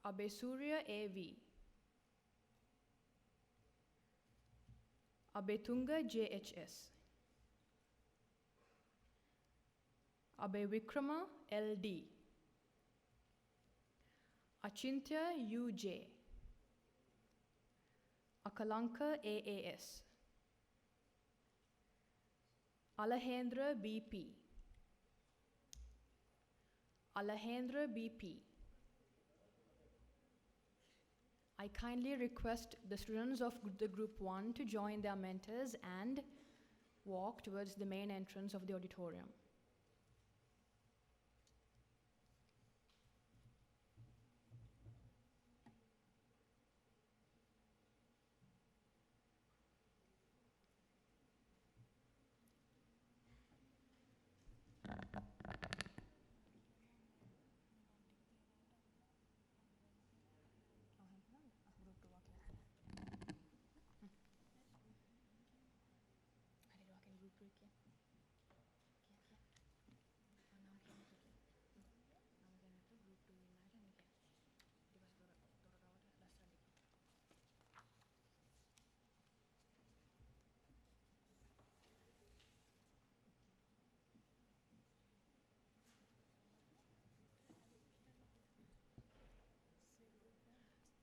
S3: Abhay Surya AV, Abhay Tunga JHS, Abhay Vikrama LD, Achintya UJ, Akalanka AAS, Alahendra BP, Alahendra BP. I kindly request the students of the group 1 to join their mentors and walk towards the main entrance of the auditorium.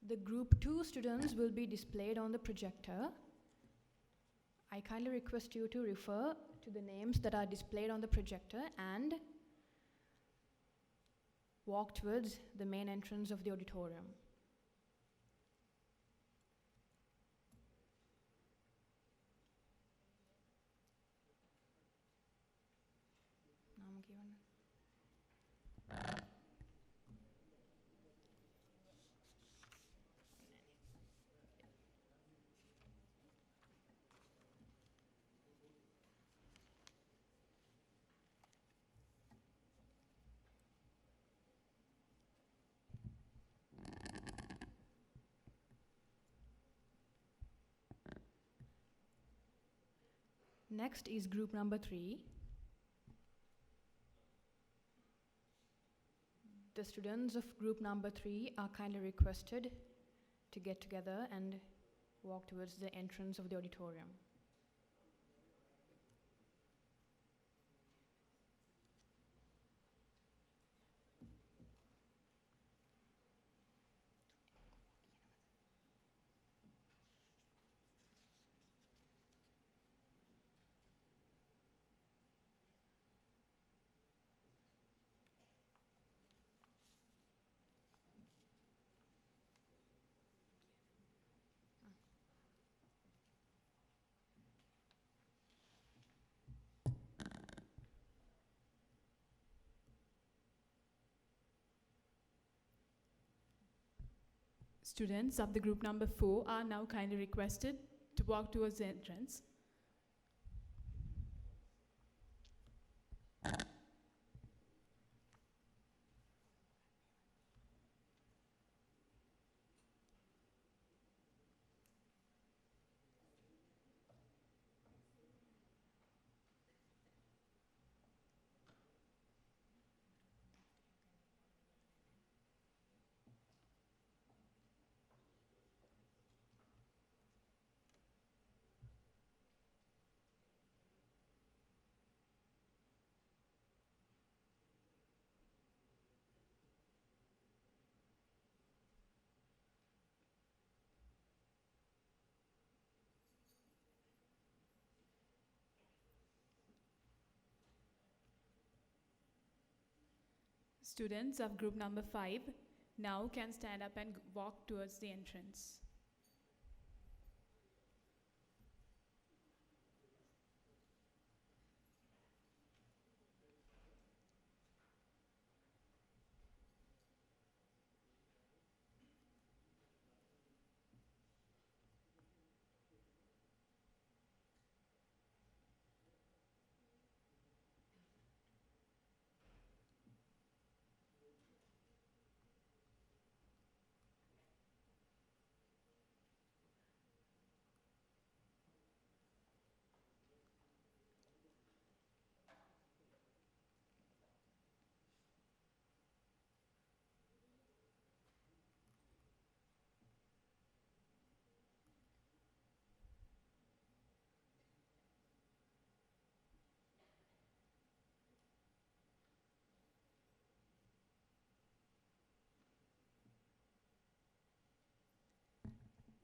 S3: The group 2 students will be displayed on the projector. I kindly request you to refer to the names that are displayed on the projector and walk towards the main entrance of the auditorium. Next is group number 3. The students of group number 3 are kindly requested to get together and walk towards the entrance of the auditorium.
S4: Students of the group number 4 are now kindly requested to walk towards the entrance. Students of group number 5 now can stand up and walk towards the entrance.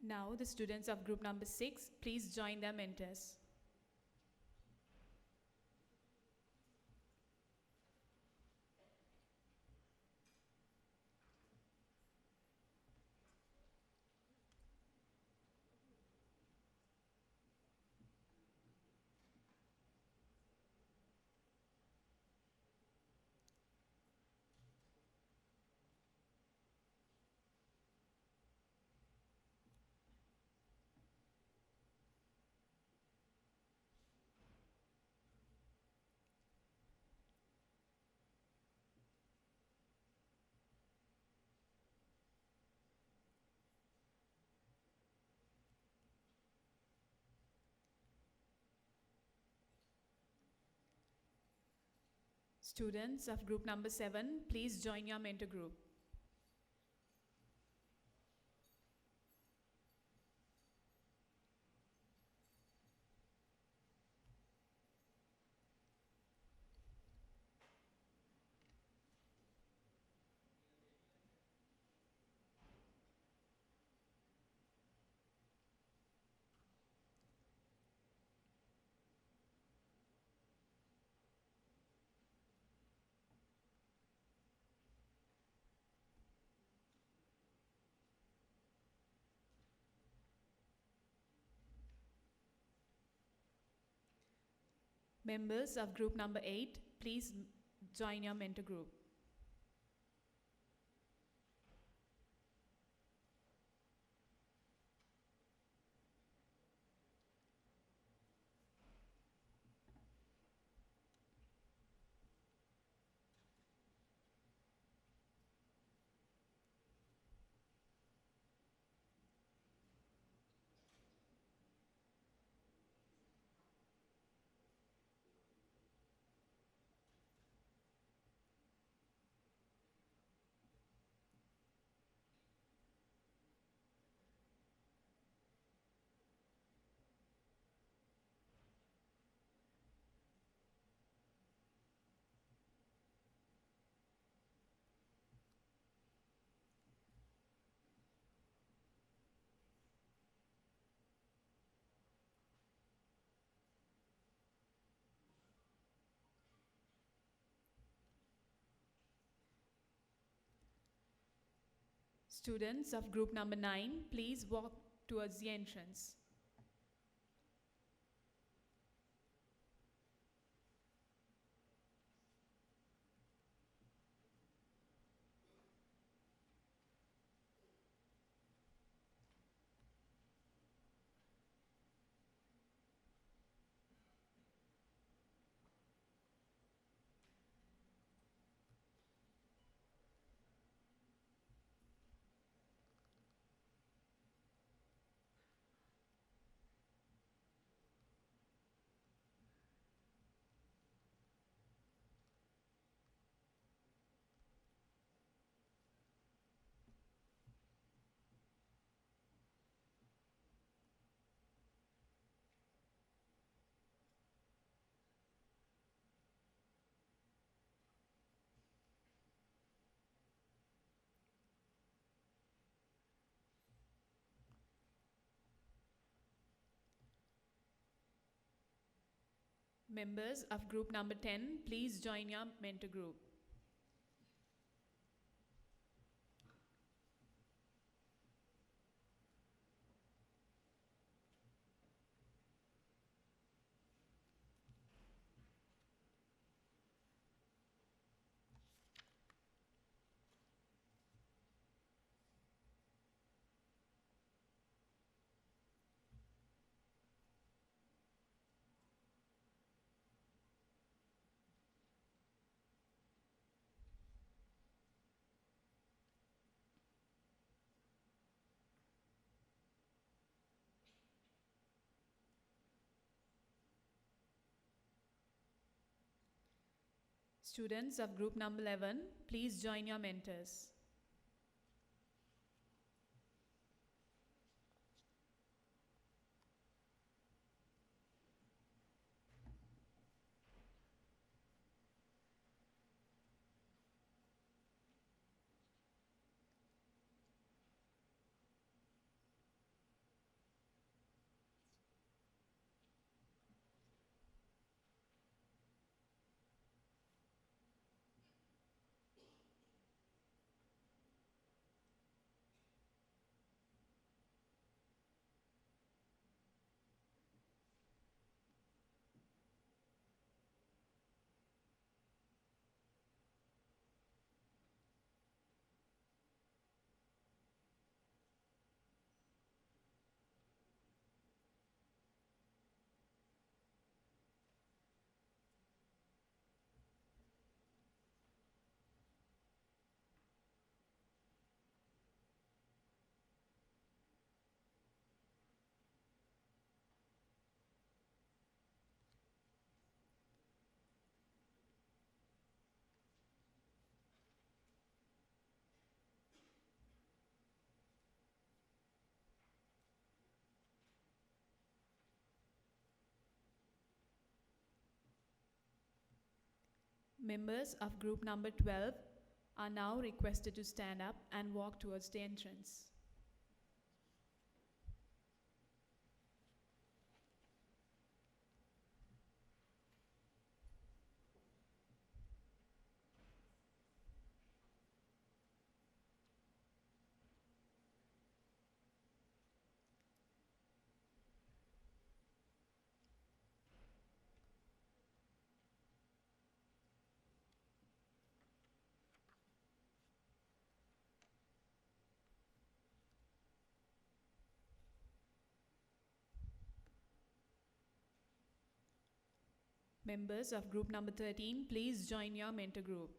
S4: Now the students of group number 6, please join their mentors. Students of group number 7, please join your mentor group. Members of group number 8, please join your mentor group. Students of group number 9, please walk towards the entrance. Members of group number 10, please join your mentor group. Students of group number 11, please join your mentors. Members of group number 12 are now requested to stand up and walk towards the entrance. Members of group number 13, please join your mentor group.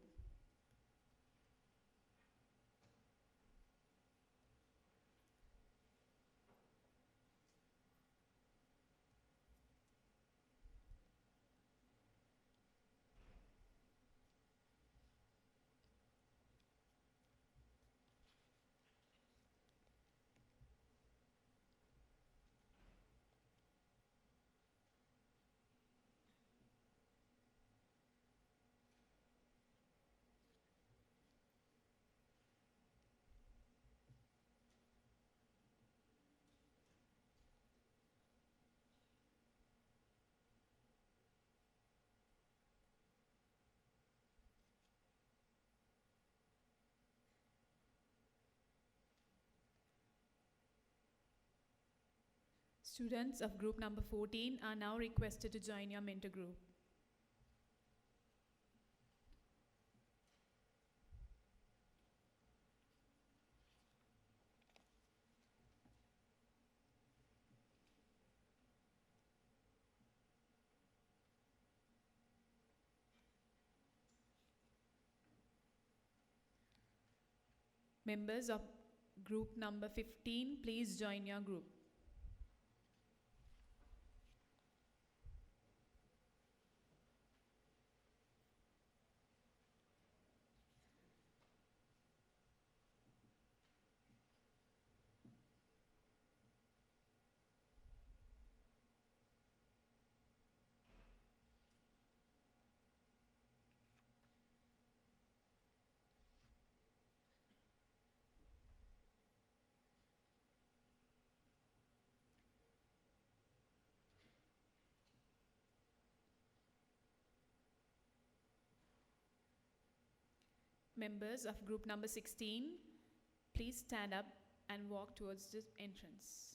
S4: Students of group number 14 are now requested to join your mentor group. Members of group number 15, please join your group. Members of group number 16, please stand up and walk towards the entrance.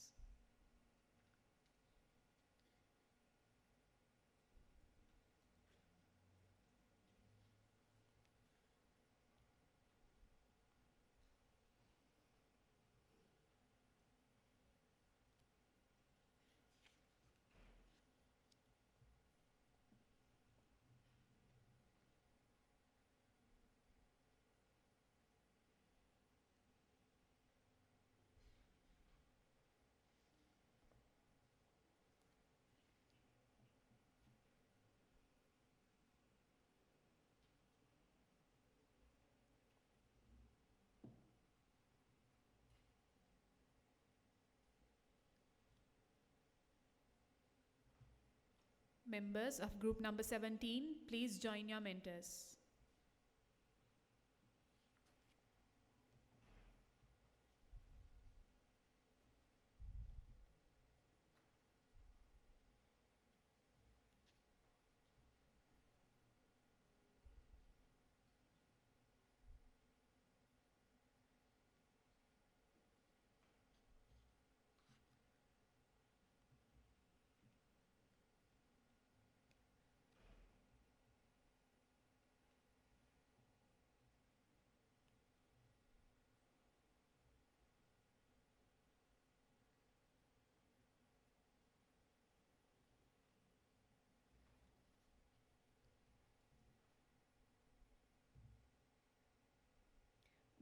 S4: Members of group number 17, please join your mentors.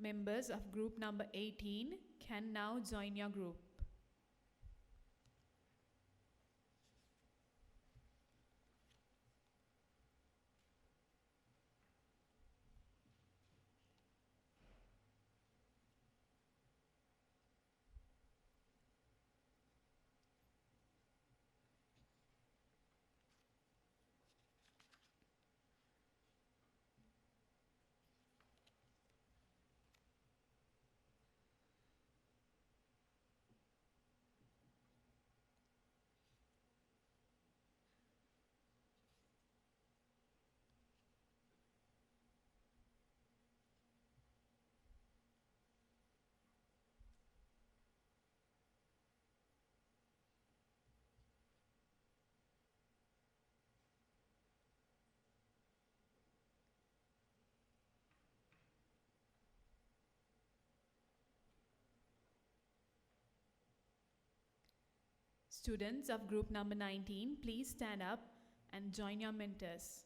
S4: Members of group number 18 can now join your group. Students of group number 19, please stand up and join your mentors.